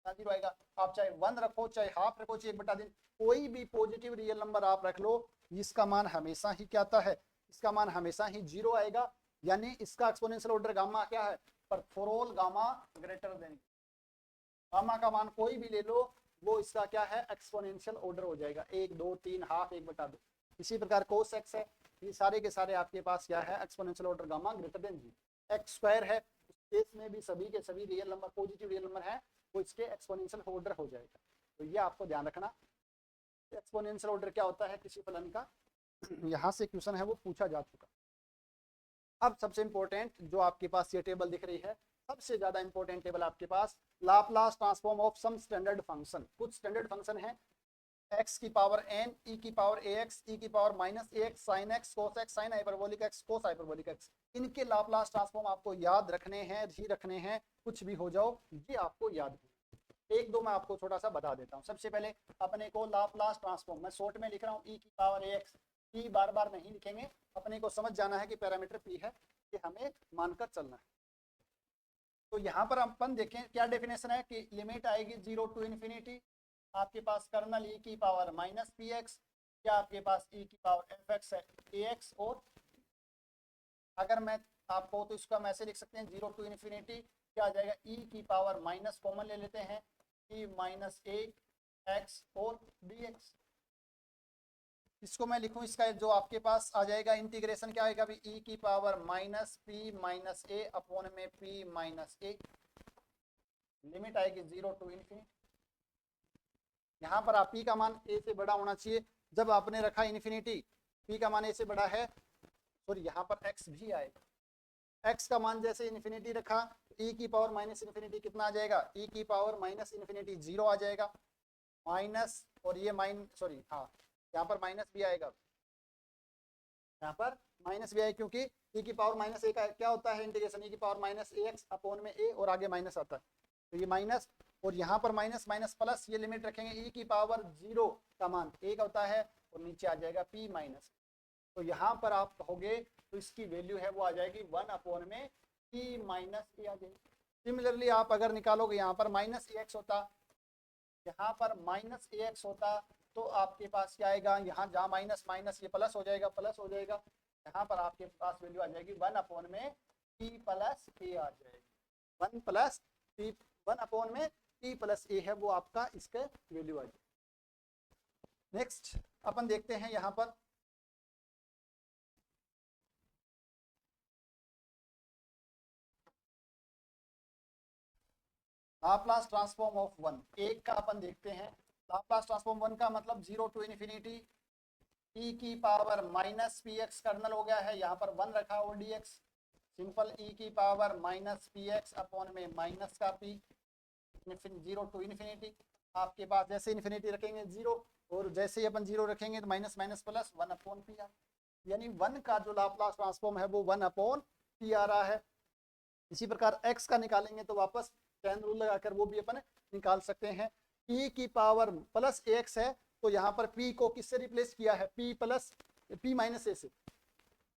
आएगा, आप चाहे 1 रखो, चाहे हाफ रखो, चाहे 1/3, कोई भी पॉजिटिव रियल नंबर आप रख लो, इसका मान हमेशा ही क्या आता है, इसका मान हमेशा ही 0 आएगा, यानी इसका एक्सपोनेंशियल ऑर्डर गामा क्या है, पर for all gamma greater than, gamma का मान कोई भी ले लो वो इसका क्या है, एक्सपोनेंशियल ऑर्डर हो जाएगा, 1 2 3 हाफ 1/2। इसी प्रकार कोस एक्स है, ये सारे के सारे आपके पास क्या है, exponential order gamma greater than 0। X square है, उस केस में भी सभी के सभी real number, positive real number है, वो इसके एक्सपोनेंशियल ऑर्डर हो जाएगा। तो ये आपको ध्यान रखना, एक्सपोनेंशियल ऑर्डर क्या होता है किसी फलन का, यहाँ से क्वेश्चन है वो पूछा जा चुका। अब सबसे इंपॉर्टेंट जो आपके पास ये टेबल दिख रही है, सबसे ज्यादा इंपॉर्टेंट टेबल आपके पास, Laplace transform of some standard function. कुछ स्टैंडर्ड फंक्शन है, x की पावर n, e की पावर ax, e की power minus ax, sin x, cos x, sin hyperbolic x, cos hyperbolic x, इनके लाप्लास ट्रांसफॉर्म आपको याद रखने हैं ही रखने हैं, कुछ भी हो जाओ ये आपको याद है। एक दो मैं आपको छोटा सा बता देता हूँ। सबसे पहले अपने को लाप्लास ट्रांसफॉर्म, मैं शॉर्ट में लिख रहा हूँ e की पावर ax, p बार बार नहीं लिखेंगे, अपने को समझ जाना है कि पैरामीटर p है, कि हमें मानकर चलना है। तो यहाँ पर अपन देखें क्या डेफिनेशन है कि लिमिट आएगी 0 टू इन्फिनिटी, आपके पास कर्नल e की पावर माइनस पी एक्स, या आपके पास e की पावर एफ एक्स है ax, और अगर मैं आपको तो इसका मैं ऐसे लिख सकते हैं 0 टू इन्फिनिटी क्या आ जाएगा, e की पावर माइनस कॉमन ले लेते हैं, e माइनस ए एक्स और dx। इसको मैं लिखूं, इसका जो आपके पास आ जाएगा इंटीग्रेशन क्या आएगा, अभी e की पावर माइनस पी माइनस ए अपॉन में p माइनस ए, लिमिट आएगी 0 टू इन्फिनिटी। यहाँ पर आप p का मान a से बड़ा होना चाहिए, जब आपने रखा इन्फिनिटी p का मान a से बड़ा है, और यहाँ पर x भी आएगा, x का मान जैसे इन्फिनिटी रखा, e की पावर माइनस इन्फिनिटी कितना आ जाएगा, e की पावर माइनस इन्फिनिटी 0 आ जाएगा, माइनस और ये सॉरी हाँ यहाँ पर माइनस भी आएगा, यहाँ पर माइनस भी आएगा, क्योंकि e की पावर माइनस ए का क्या होता है इंटीग्रेशन, e की power minus a x upon में a, और आगे माइनस आता है, तो ये माइनस, और यहाँ पर माइनस माइनस प्लस, ये लिमिट रखेंगे e की पावर 0 का मान a का होता है, और नीचे आ जाएगा p माइनस। तो यहाँ पर आप कहोगे तो इसकी वैल्यू है वो आ जाएगी 1 अपॉन में p माइनस ए आ जाएगी। सिमिलरली आप अगर निकालोगे, यहाँ पर माइनस ए एक्स होता, यहाँ पर माइनस ए एक्स होता, तो आपके पास क्या आएगा, यहाँ जहाँ माइनस माइनस ये प्लस हो जाएगा, प्लस हो जाएगा, यहाँ पर आपके पास वैल्यू आ जाएगी 1 अपॉन में p प्लस ए आ जाएगी, 1 प्लस p, 1 अपॉन में p प्लस ए है वो आपका इसका वैल्यू आ जाएगी। नेक्स्ट अपन देखते हैं यहाँ पर लाप्लास ट्रांसफॉर्म ऑफ 1, एक का अपन देखते हैं। लाप्लास ट्रांसफॉर्म 1 का मतलब 0 टू इन्फिनिटी e की power minus p x kernel हो गया है, यहाँ पर 1 रखा और dx, सिंपल e की power minus p x upon में माइनस का p, 0 टू इन्फिनिटी, आपके पास जैसे इन्फिनिटी रखेंगे 0, और जैसे ही अपन 0 रखेंगे तो minus minus plus 1 upon P, यानी 1 का जो लाप्लास ट्रांसफॉर्म है वो 1 अपॉन पी आ रहा है। इसी प्रकार x का निकालेंगे तो वापस चैन रूल लगाकर वो भी अपन निकाल सकते हैं, e की पावर प्लस एक्स है, तो यहाँ पर p को किससे रिप्लेस किया है, p प्लस p माइनस ए से,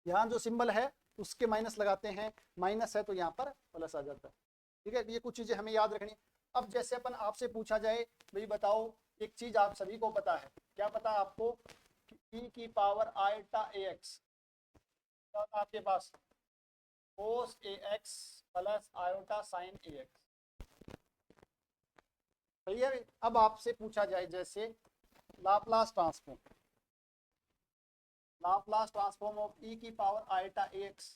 यहाँ जो सिंबल है उसके माइनस लगाते हैं, माइनस है तो यहाँ पर प्लस आ जाता है। ठीक है, ये कुछ चीजें हमें याद रखनी। अब जैसे अपन आपसे पूछा जाए, भाई बताओ एक चीज आप सभी को पता है, क्या पता आपको, e की पावर आयटा ax, आपके पास cos ax plus iota sine ax, सही है। अब आपसे पूछा जाए जैसे Laplace transform, Laplace transform of e की पावर आयटा ax,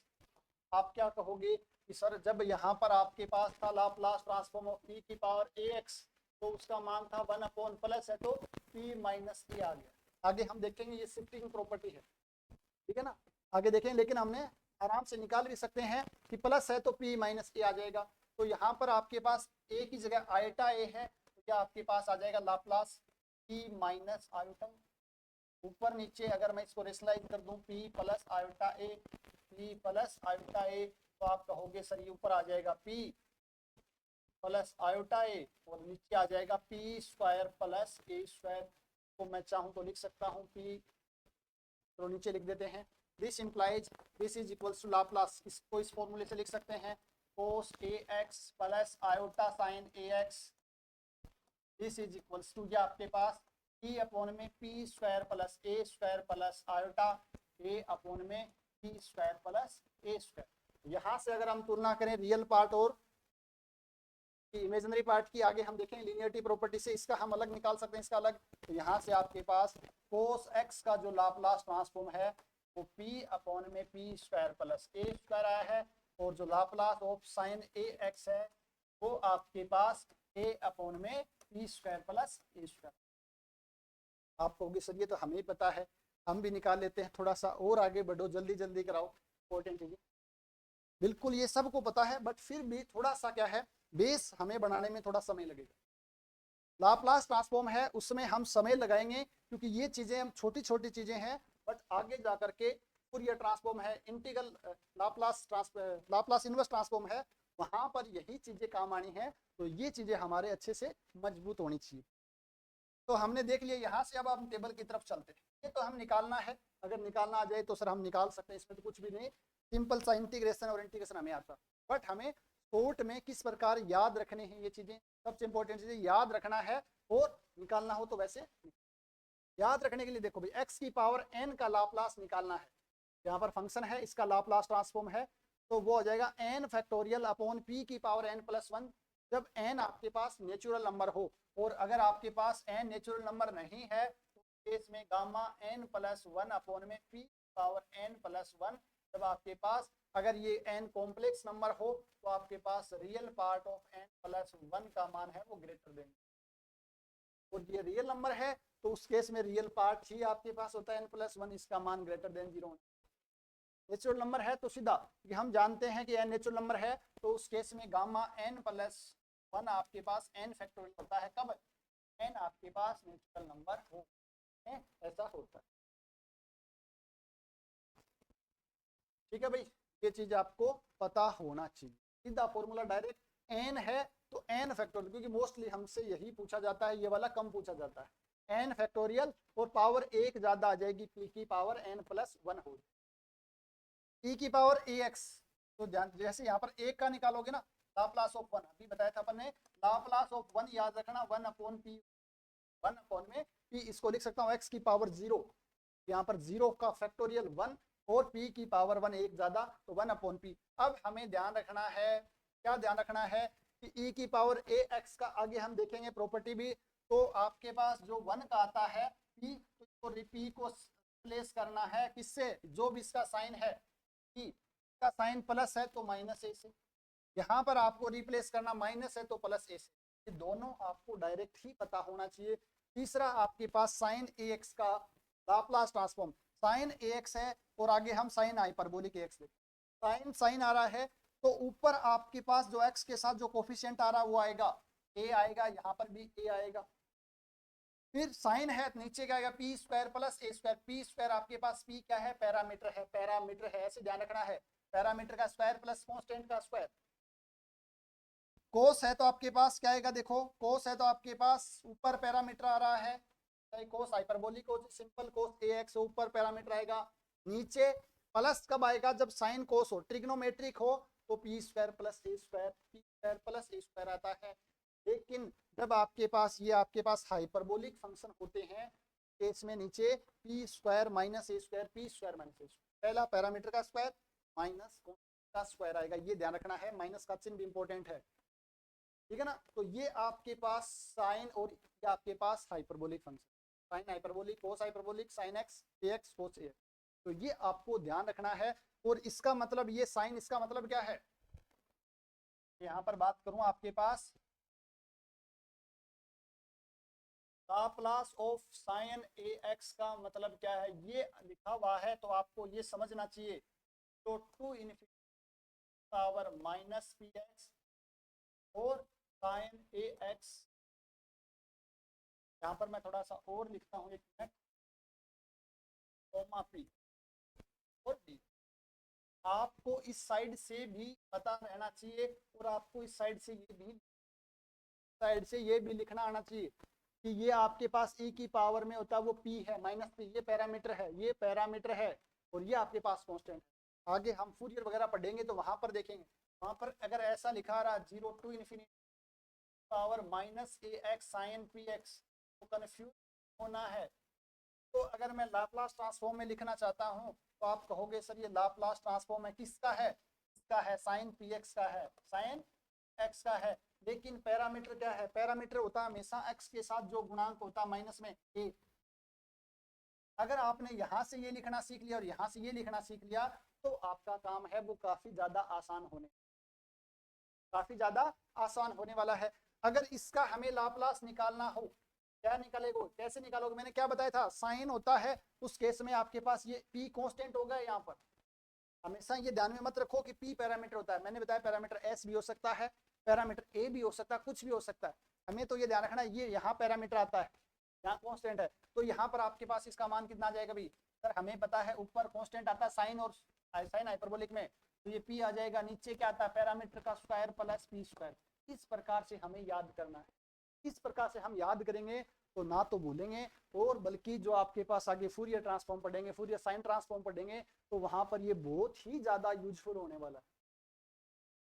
आप क्या कहोगे कि सर जब यहाँ पर आपके पास था लाप्लास ट्रांसफॉर्म ऑफ e की पावर ax, तो उसका मान था 1 अपॉन प्लस है, तो p माइनस ए आ गया। आगे हम देखेंगे, ये शिफ्टिंग प्रॉपर्टी है, ठीक है ना, आगे देखेंगे, लेकिन हमने आराम से निकाल भी सकते हैं कि प्लस है तो p माइनस ए आ जाएगा। तो यहाँ पर आपके पास a की जगह आयटा a है, तो क्या आपके पास आ जाएगा लाप्लास p माइनस आयोटा, ऊपर नीचे अगर मैं इसको रेशनलाइज कर दूं p plus iota a, p plus iota a, तो आप कहोगे सर ये ऊपर आ जाएगा p प्लस आयोटा a, और नीचे आ जाएगा p square plus a square, तो मैं चाहूँ तो लिख सकता हूँ p, तो नीचे लिख देते हैं, this implies this is equals to Laplace, इसको इस फॉर्मूले से लिख सकते हैं, cos ax plus iota sine ax, this is equals to, ये आपके पास e अपॉन में p square plus a square plus iota a upon में p square plus a square. यहाँ से अगर हम तुलना करें रियल पार्ट और इमेजिनरी पार्ट की, आगे हम देखेंगे लीनियरिटी प्रॉपर्टी से इसका हम अलग निकाल सकते हैं, इसका अलग। तो यहाँ से आपके पास cos x का जो लाप्लास ट्रांसफॉर्म है वो p अपॉन में p square plus a square आया है, और जो लाप्लास ऑफ साइन ax है वो आपके पास ए अपॉन में p square plus a square. आप कहोगे सर ये तो हमें ही पता है, हम भी निकाल लेते हैं, थोड़ा सा और आगे बढ़ो, जल्दी जल्दी कराओ, इंपॉर्टेंट चीजें। बिल्कुल ये सबको पता है, बट फिर भी थोड़ा सा क्या है, बेस हमें बनाने में थोड़ा समय लगेगा। लाप्लास ट्रांसफॉर्म है उसमें हम समय लगाएंगे, क्योंकि ये चीजें हम छोटी छोटी चीजें हैं, बट आगे जाकर के फूरियर ट्रांसफॉर्म है, इंटीग्रल लाप्लास इनवर्स ट्रांसफॉर्म है, वहां पर यही चीजें काम आनी है। तो ये चीजें हमारे अच्छे से मजबूत होनी चाहिए। तो हमने देख लिया, यहाँ से अब हम टेबल की तरफ चलते हैं। ये तो हम निकालना है, अगर निकालना आ जाए तो सर हम निकाल सकते हैं, इसमें तो कुछ भी नहीं, सिंपल सा इंटीग्रेशन और इंटीग्रेशन हमें आता। बट हमें शॉर्ट में किस प्रकार याद रखने हैं ये चीजें, सबसे इंपॉर्टेंट चीजें याद रखना है, और निकालना हो तो वैसे याद रखने के लिए देखो भाई, x की पावर n का लाप्लास निकालना है। यहाँ पर फंक्शन है, इसका लाप्लास ट्रांसफॉर्म है, तो वो हो जाएगा n फैक्टोरियल अपॉन p की पावर n प्लस 1। जब n आपके पास नेचुरल नंबर हो, और अगर आपके पास n नेचुरल नंबर नहीं है तो केस में गामा n प्लस 1 अपॉन में p पावर n प्लस 1। जब आपके पास अगर ये n कॉम्प्लेक्स नंबर हो तो आपके पास real part of n plus 1 का मान है वो ग्रेटर देन, और ये रियल नंबर है तो उस केस में रियल पार्ट ही आपके पास होता है n प्लस 1, इसका मान ग्रेटर देन 0। नेचुरल नंबर है तो सीधा कि हम जानते हैं कि n नेचुरल नंबर है, तो उस केस में गामा n प्लस 1 आपके पास n फैक्टोरियल होता है, कब n आपके पास नेचुरल नंबर हो, ऐसा होता है। ठीक है भाई, ये चीज आपको पता होना चाहिए। सीधा फॉर्मूला डायरेक्ट, n है तो n फैक्टोरियल, क्योंकि मोस्टली हमसे यही पूछा जाता है, ये वाला कम पूछा जाता है, n फैक्टोरियल और पावर एक ज्यादा आ जाएगी, p की पावर n प्लस 1 हो जाएगी, e की पावर ax। तो जैसे यहाँ पर एक का निकालोगे ना, लाप्लास ऑफ 1 अभी बताया था अपन ने, लाप्लास ऑफ 1 याद रखना 1 अपॉन p, 1 अपॉन में p, इसको लिख सकता हूँ x की पावर 0, यहाँ पर 0 का फैक्टोरियल 1 और p की पावर 1 एक ज्यादा, तो 1 अपॉन p। अब हमें ध्यान रखना है, क्या ध्यान रखना है कि e की पावर ax का आगे हम देखेंगे प्रॉपर्टी भी, तो आपके पास जो 1 का आता है p, तो p को प्लेस करना है किससे, जो भी इसका साइन है, p का साइन प्लस है तो माइनस a से, यहाँ पर आपको रिप्लेस करना माइनस है तो प्लस a से, ये दोनों आपको डायरेक्ट ही पता होना चाहिए। तीसरा आपके पास साइन ax का लाप्लास ट्रांसफॉर्म, साइन ax है और आगे हम साइन हाइपरबोलिक ax देखें, साइन साइन आ रहा है तो ऊपर आपके पास जो x के साथ जो कोफिशिएंट आ रहा है वो आएगा a आएगा, यहाँ पर भी a आएगा। फिर साइन है, नीचे क्या आएगा p square plus a square, p square आपके पास p क्या है, पैरामीटर है, पैरामीटर है, ऐसे ध्यान रखना है, पैरामीटर का स्क्वायर प्लस कांस्टेंट का स्क्वायर। कोस है तो आपके पास क्या आएगा, देखो कोस है तो आपके पास ऊपर पैरामीटर आ रहा है, कोस हाइपरबोलिक हो, सिंपल कोस ax ऊपर पैरामीटर आएगा, नीचे प्लस कब आएगा, जब साइन कोस हो, ट्रिग्नोमेट्रिक हो, तो P square plus a square, p square plus a square आता है। लेकिन जब आपके पास ये आपके पास हाइपरबोलिक फंक्शन होते हैं, केस में नीचे पी स्क्वायर माइनस ए स्क्वायर, पी स्क्वायर माइनस ए स्क्वायर, पहला पैरामीटर का स्क्वायर माइनस का स्क्वायर आएगा, ये ध्यान रखना है, माइनस का चिन्ह भी इंपॉर्टेंट है, ठीक है ना। तो ये आपके पास साइन और ये आपके पास hyperbolic function, sine hyperbolic, cos hyperbolic, sine x, ए एक्स, कोस ए, तो ये आपको ध्यान रखना है। और इसका मतलब ये साइन, इसका मतलब क्या है, यहाँ पर बात करूं आपके पास Laplace of sine a x का मतलब क्या है, ये लिखा हुआ है तो आपको ये समझना चाहिए, तो 2 infinity power minus p x और साइन ए एक्स, यहाँ पर मैं थोड़ा सा और लिखता हूँ, एक मिनट, कोमा पी और डी। आपको इस साइड से भी पता रहना चाहिए और आपको इस साइड से ये भी लिखना आना चाहिए कि ये आपके पास e की पावर में होता है वो p है माइनस p, ये पैरामीटर है, ये पैरामीटर है, और ये आपके पास कांस्टेंट है। आगे हम फूरियर वगैरह पढ़ेंगे तो वहां पर देखेंगे, वहां पर अगर ऐसा लिखा रहा 0 to infinity power minus a x sine p x, तो कन्फ्यूज होना है। तो अगर मैं लाप्लास ट्रांसफॉर्म में लिखना चाहता हूँ तो आप कहोगे सर ये लाप्लास ट्रांसफॉर्म है किसका है, इसका है, साइन पी एक्स का है, साइन एक्स का है, लेकिन पैरामीटर क्या है, पैरामीटर होता है हमेशा एक्स के साथ जो गुणांक होता है माइनस में ए। अगर आपने यहाँ से ये लिखना सीख लिया और यहाँ से ये लिखना सीख लिया तो आपका काम है वो काफी ज्यादा आसान होने वाला है। अगर इसका हमें लाप्लास निकालना हो, क्या निकालेगा, कैसे निकालोगे, मैंने क्या बताया था, साइन होता है, उस केस में आपके पास ये p कांस्टेंट होगा। यहाँ पर हमेशा ये ध्यान में मत रखो कि p पैरामीटर होता है, मैंने बताया पैरामीटर s भी हो सकता है, पैरामीटर a भी हो सकता है, कुछ भी हो सकता है। हमें तो ये ध्यान रखना है, ये यहाँ पैरामीटर आता है, यहाँ कांस्टेंट है, तो यहाँ पर आपके पास इसका मान कितना आ जाएगा भाई, सर हमें पता है ऊपर कांस्टेंट आता है साइन और साइन हाइपरबोलिक में, तो ये p आ जाएगा, नीचे क्या आता है पैरामीटर का स्क्वायर प्लस p स्क्वायर। इस प्रकार से हमें याद करना है, इस प्रकार से हम याद करेंगे तो ना तो भूलेंगे, और बल्कि जो आपके पास आगे फूरियर ट्रांसफॉर्म पढ़ेंगे, फूरियर साइन ट्रांसफॉर्म पढ़ेंगे, तो वहां पर ये बहुत ही ज्यादा यूजफुल होने वाला है।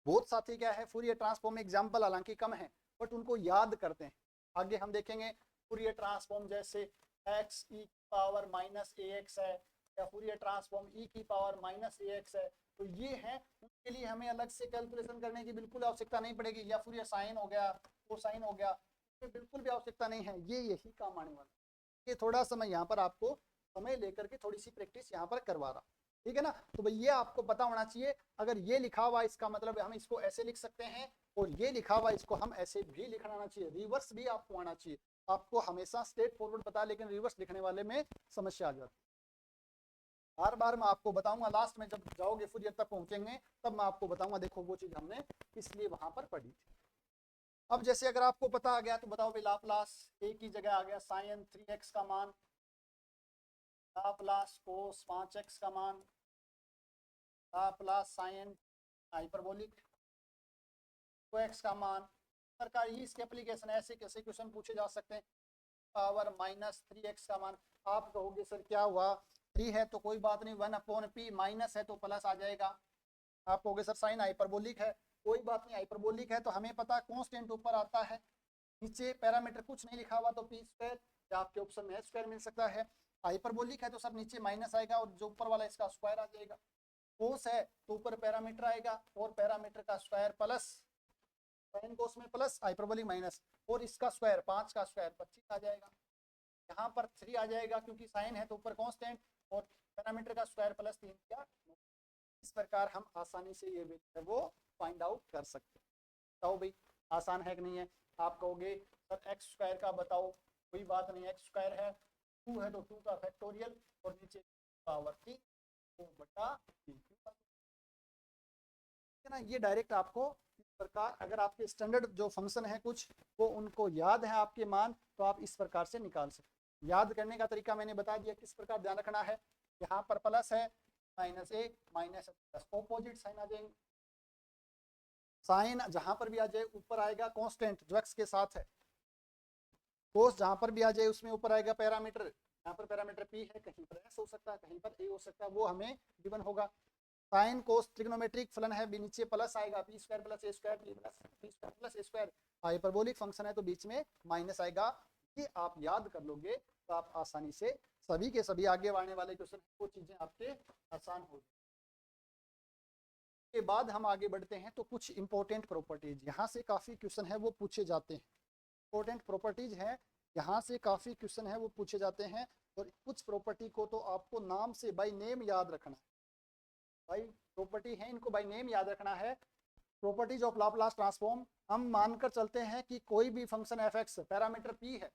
बहुत साथी क्या है, फूरियर ट्रांसफॉर्म एग्जाम्पल हालांकि कम है बट उनको याद करते हैं। आगे हम देखेंगे फूरियर ट्रांसफॉर्म जैसे x E power minus a x है, या फूरियर ट्रांसफॉर्म ई की पावर माइनस ए एक्स है, तो ये है, उनके लिए हमें अलग से कैलकुलेशन करने की बिल्कुल आवश्यकता नहीं पड़ेगी। या फूरियर साइन हो गया, कोसाइन हो गया, बिल्कुल भी आवश्यकता नहीं है, ये यही काम आने वाला है। ये थोड़ा समय यहाँ पर आपको समय लेकर के थोड़ी सी प्रैक्टिस यहाँ पर करवा रहा, ठीक है ना। तो भाई ये आपको पता होना चाहिए, अगर ये लिखा हुआ इसका मतलब हम इसको ऐसे लिख सकते हैं, और ये लिखा हुआ इसको हम ऐसे भी लिखना आना चाहिए, रिवर्स भी आपको आना चाहिए। आपको हमेशा स्ट्रेट फॉरवर्ड पता है, लेकिन रिवर्स लिखने वाले में समस्या आ जाती है। हर बार मैं आपको बताऊंगा, लास्ट में जब जाओगे फूरियर तक पहुंचेंगे तब मैं आपको बताऊंगा, देखो वो चीज हमने इसलिए वहां पर पढ़ी थी। अब जैसे अगर आपको पता आ गया तो बताओ भाई लाप्लास, एक ही जगह आ गया साइन 3x का मान, लाप्लास कोस 5x का मान, लाप्लास साइन हाइपरबोलिक 2x का मान। सरकार इसके एप्लीकेशन ऐसे कैसे क्वेश्चन पूछे जा सकते हैं, पावर माइनस 3x का मान। आप कहोगे सर क्या हुआ, 3 है तो कोई बात नहीं, 1/p, माइनस है तो प्लस आ जाएगा। आप कहोगे सर साइन हाइपरबोलिक है, कोई बात नहीं, हाइपरबोलिक है तो हमें पता कांस्टेंट ऊपर आता है, नीचे पैरामीटर कुछ नहीं लिखा हुआ तो p स्क्वायर, या आपके ऑप्शन में स्क्वायर मिल सकता है। हाइपरबोलिक है तो सर नीचे माइनस आएगा और जो ऊपर वाला इसका स्क्वायर आ जाएगा। कोस है तो ऊपर पैरामीटर आएगा और पैरामीटर का स्क्वायर प्लस, साइन कोस में प्लस, हाइपरबोलिक माइनस, और इसका स्क्वायर 5 का स्क्वायर 25 आ जाएगा। यहाँ पर 3 आ जाएगा क्योंकि साइन है तो ऊपर कांस्टेंट, और पैरामीटर का स्क्वायर प्लस 3 क्या। इस प्रकार हम आसानी से ये है वो फाइंड आउट कर सकते हैं। बताओ भाई आसान है कि नहीं है। आप कहोगे सर एक्स स्क्वायर का बताओ, कोई बात नहीं, एक्स स्क्वायर है 2 है तो 2 का फैक्टोरियल, और नीचे पावर 3 बटा 3 है ना। ये डायरेक्ट आपको इस प्रकार, अगर आपके स्टैंडर्ड जो फंक्शन है कुछ वो उनको याद है आपके मान, तो आप इस प्रकार से निकाल सकते। याद करने का तरीका मैंने बता दिया, किस प्रकार ध्यान रखना है। यहाँ पर प्लस है, माइनस ए माइनस प्लस, ऑपोजिट साइन आ जाएंगे। साइन जहां पर भी आ जाए ऊपर आएगा कांस्टेंट जो एक्स के साथ है, कोस जहां पर भी आ जाए उसमें ऊपर आएगा पैरामीटर। यहाँ पर पैरामीटर p है, कहीं पर s हो सकता है, कहीं पर a हो सकता है, वो हमें गिवन होगा। साइन कोस ट्रिग्नोमेट्रिक फलन है, भी नीचे प्लस आएगा, p square plus a square plus a square. Hyperbolic function है तो बीच में माइनस आएगा। ये आप याद कर लोगे तो आप आसानी से सभी के सभी आगे आने वाले क्वेश्चन वो चीजें आपके आसान हो जाएंगी। के बाद हम आगे बढ़ते हैं तो कुछ इंपॉर्टेंट प्रॉपर्टीज यहाँ से काफी क्वेश्चन है वो पूछे जाते हैं। इंपॉर्टेंट प्रॉपर्टीज है, यहाँ से काफी क्वेश्चन है वो पूछे जाते हैं, और कुछ प्रॉपर्टी को तो आपको नाम से बाय नेम याद रखना है। भाई प्रॉपर्टी है इनको बाय नेम याद रखना है। प्रॉपर्टीज ऑफ लाप्लास ट्रांसफॉर्म, हम मानकर चलते हैं कि कोई भी function f x parameter p है,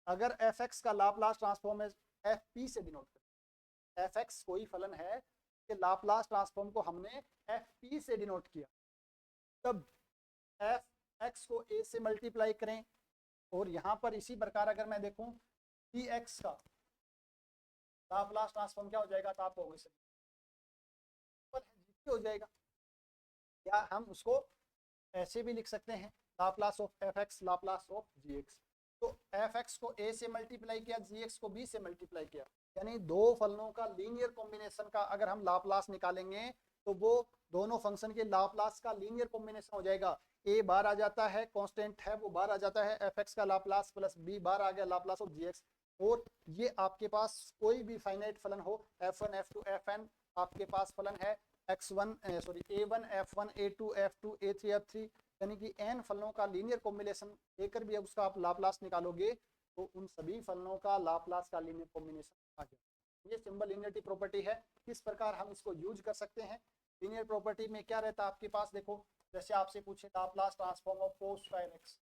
अगर एफ एक्स का लाप्लास ट्रांसफॉर्म एफ पी से डिनोट करते हैं। एफ एक्स कोई फलन है कि लाप्लास ट्रांसफॉर्म को हमने एफ पी से डिनोट किया, तब एफ एक्स को a से मल्टीप्लाई करें, और यहाँ पर इसी प्रकार अगर मैं देखूं पी एक्स का लाप्लास ट्रांसफॉर्म क्या हो जाएगा, तो आप हो जाएगा। या हम उसको ऐसे भी लिख सकते हैं, Laplace of f x Laplace of g x. तो एफ एक्स को a से मल्टीप्लाई किया, जी एक्स को b से मल्टीप्लाई किया, यानी दो फलनों का लीनियर कॉम्बिनेशन का अगर हम लाप्लास निकालेंगे तो वो दोनों फंक्शन के लाप्लास का लीनियर कॉम्बिनेशन हो जाएगा। a बार आ जाता है, कांस्टेंट है वो बार आ जाता है, एफ एक्स का लाप्लास प्लस b बार आ गया लाप्लास ऑफ जी एक्स। और ये आपके पास कोई भी फाइनाइट फलन हो, f1 f2 fn, आपके पास फलन है x1 sorry a1 f1 a2 f2 a3 f3, यानी कि n फलनों का लीनियर कॉम्बिनेशन लेकर भी अब उसका आप लाप्लास निकालोगे तो उन सभी फलनों का लाप्लास का लीनियर कॉम्बिनेशन आ जाएगा। ये सिंबल लीनियरिटी प्रॉपर्टी है, किस प्रकार हम इसको यूज कर सकते हैं। लीनियर प्रॉपर्टी में क्या रहता है आपके पास, देखो जैसे आपसे पूछे Laplace transform of cos square x,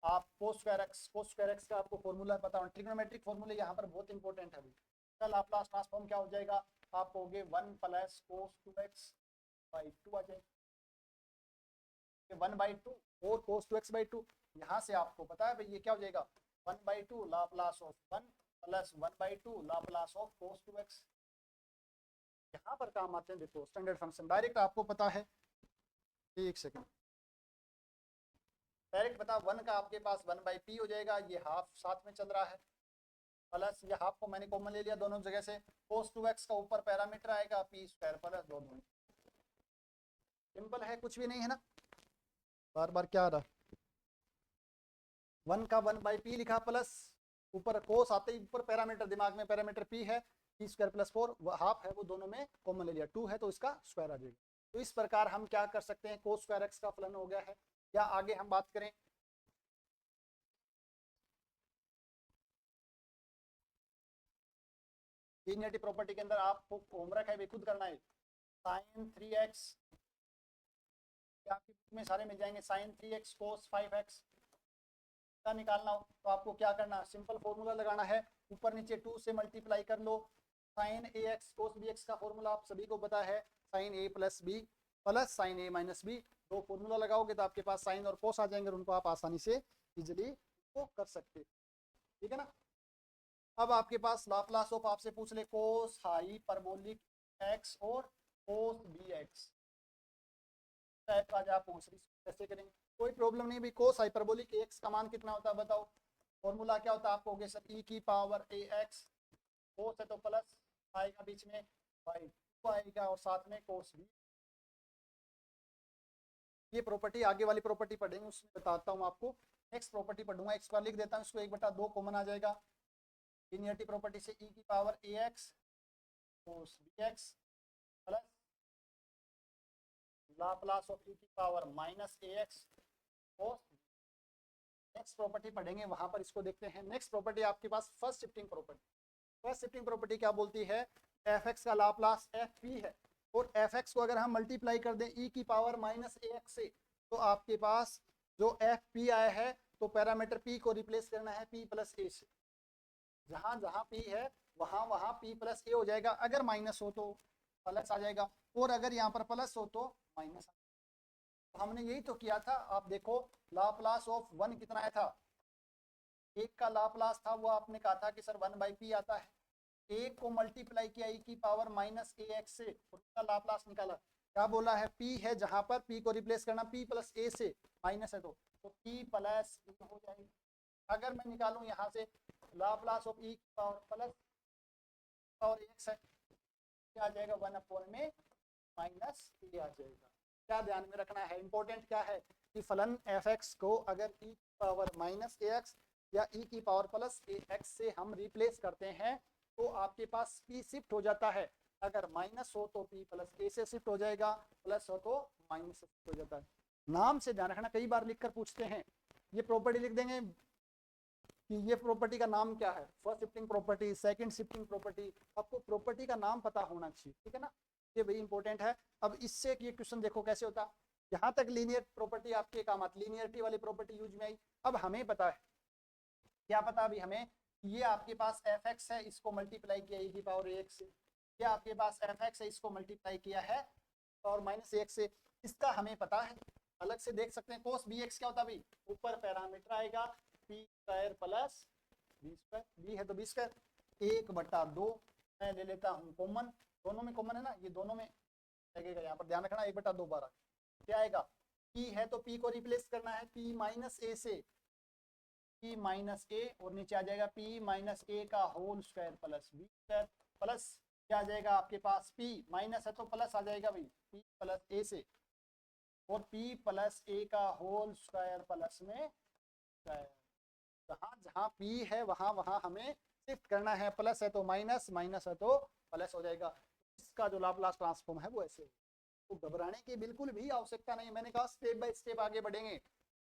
आप कोस स्क्वायर एक्स का आपको फॉर्मूला पता हो, ट्रिग्नोमेट्रिक फॉर्मूले यहाँ पर बहुत इंपॉर्टेंट है। इसका लाप्लास ट्रांसफॉर्म क्या हो जाएगा, आप कहोगे 1 प्लस कोस 2x बाई 2 आ जाएगा, 1/2 और कोस 2x/2। यहाँ से आपको पता है भाई ये क्या हो जाएगा, 1/2 Laplace of 1 plus 1/2 Laplace of cos 2x। यहाँ पर काम आते हैं, देखो स्टैंडर्ड फंक्शन डायरेक्ट आपको पता है, एक सेकंड, डायरेक्ट बता 1 का आपके पास 1/p हो जाएगा, ये हाफ साथ में चल रहा है, प्लस ये हाफ को मैंने कॉमन ले लिया दोनों जगह से, cos 2x का ऊपर पैरामीटर आएगा p स्क्वायर प्लस 2। सिंपल है, कुछ भी नहीं है ना, बार बार क्या आ रहा, 1 का 1/p लिखा प्लस ऊपर कोस आते ही ऊपर पैरामीटर, दिमाग में पैरामीटर p है, p स्क्वायर प्लस 4 हाफ है वो दोनों में कॉमन ले लिया, 2 है तो इसका स्क्वायर आ जाएगा। तो इस प्रकार हम क्या कर सकते हैं, कोस स्क्वायर एक्स का फलन हो गया है। या आगे हम बात करें, लीनियरिटी प्रॉपर्टी के अंदर आपको होमवर्क है, खुद करना है, sin 3x आपकी बुक में सारे मिल जाएंगे, sin 3x cos 5x का निकालना हो तो आपको क्या करना है, सिंपल फॉर्मूला लगाना है, ऊपर नीचे 2 से मल्टीप्लाई कर लो, sin ax cos bx का फॉर्मूला आप सभी को पता है, sin a plus b plus sin a minus b. दो फॉर्मूला लगाओगे तो आपके पास साइन और कोस आ जाएंगे और उनको आप आसानी से इजिली वो कर सकते, ठीक है ना। अब आपके पास लाप्लास ऑफ आपसे पूछ ले कोस हाइपरबोलिक एक्स और कोस बी एक्स टाइप का, आप पूछ रही कैसे करेंगे, कोई प्रॉब्लम नहीं भाई। कोस हाइपरबोलिक एक्स का मान कितना होता है बताओ, फॉर्मूला क्या होता है, आप कहोगे सर e की पावर ए एक्स, कोस है तो प्लस आएगा बीच में बाई 2 आएगा और साथ में कोस बी। ये प्रॉपर्टी आगे वाली प्रॉपर्टी पढ़ेंगे उसमें बताता हूँ आपको, नेक्स्ट प्रॉपर्टी पढ़ूंगा, एक बार लिख देता हूँ इसको, 1/2 कॉमन आ जाएगा, लीनियरिटी प्रॉपर्टी से e की power a x cos b x plus Laplace of e की power minus a x cos. Next property पढ़ेंगे वहां पर इसको देखते हैं। नेक्स्ट प्रॉपर्टी आपके पास first shifting property, first shifting property क्या बोलती है, एफ एक्स का लाप्लास एफ पी है और एफ एक्स को अगर हम मल्टीप्लाई कर दें ई की पावर माइनस ए एक्स से तो आपके पास जो एफ पी आया है तो पैरामीटर पी को रिप्लेस करना है पी प्लस ए से, जहां जहां पी है वहां वहां पी प्लस ए हो जाएगा, अगर माइनस हो तो प्लस आ जाएगा और अगर यहाँ पर प्लस हो तो माइनस। हमने यही तो किया था, आप देखो लाप्लास ऑफ 1 कितना आया था, एक का लाप्लास था वो आपने कहा था कि सर 1/p आता है, एक को मल्टीप्लाई किया e की पावर माइनस ए एक्स से उसका लाप्लास निकाला, क्या बोला है p है, जहां पर p को रिप्लेस करना p प्लस ए से, माइनस है तो p प्लस ए हो जाएगा। अगर मैं निकालूं यहाँ से लाप्लास ऑफ e की पावर प्लस पावर एक्स है, क्या आ जाएगा 1 में माइनस ए आ जाएगा। क्या ध्यान में रखना है, इंपॉर्टेंट क्या है कि फलन एफ एक्स को अगर e की पावर माइनस ए एक्स या e की पावर प्लस ए एक्स से हम रिप्लेस करते हैं तो आपके पास p शिफ्ट हो जाता है, अगर माइनस हो तो p प्लस ए से शिफ्ट हो जाएगा, प्लस हो तो माइनस से शिफ्ट हो जाता है। नाम से ध्यान रखना, कई बार लिखकर पूछते हैं, ये प्रॉपर्टी लिख देंगे कि ये प्रॉपर्टी का नाम क्या है, first shifting property, second shifting property, आपको प्रॉपर्टी का नाम पता होना चाहिए, ठीक है ना, ये वही इंपॉर्टेंट है। अब इससे ये क्वेश्चन देखो कैसे होता, यहाँ तक लीनियर प्रॉपर्टी आपके काम आती, लीनियरिटी वाली प्रॉपर्टी यूज में आई। अब हमें पता है, क्या पता अभी हमें, ये आपके पास एफ एक्स है, इसको मल्टीप्लाई किया e की पावर ए एक्स से, ये आपके पास एफ एक्स है, इसको मल्टीप्लाई किया है और माइनस ए एक्स से, इसका हमें पता है, अलग से देख सकते हैं। कोस बी एक्स क्या होता है भाई, ऊपर पैरामीटर आएगा p square plus b square, b है तो बी स्क्वायर, 1/2 मैं ले लेता हूँ कॉमन, दोनों में कॉमन है ना, ये दोनों में लगेगा, यहाँ पर ध्यान रखना 1/2 बार क्या आएगा, p है तो p को रिप्लेस करना है p माइनस ए से, p माइनस ए और नीचे आ जाएगा p माइनस ए का whole square plus b square, plus क्या आ जाएगा आपके पास, p माइनस है तो प्लस आ जाएगा भाई p प्लस ए से और p प्लस ए का होल स्क्वायर प्लस में स्क्वायर, जहाँ जहाँ p है वहाँ वहाँ हमें शिफ्ट करना है, प्लस है तो माइनस, माइनस है तो प्लस हो जाएगा। इसका जो लाप्लास ट्रांसफॉर्म है वो ऐसे, तो घबराने की बिल्कुल भी आवश्यकता नहीं, मैंने कहा स्टेप बाय स्टेप आगे बढ़ेंगे।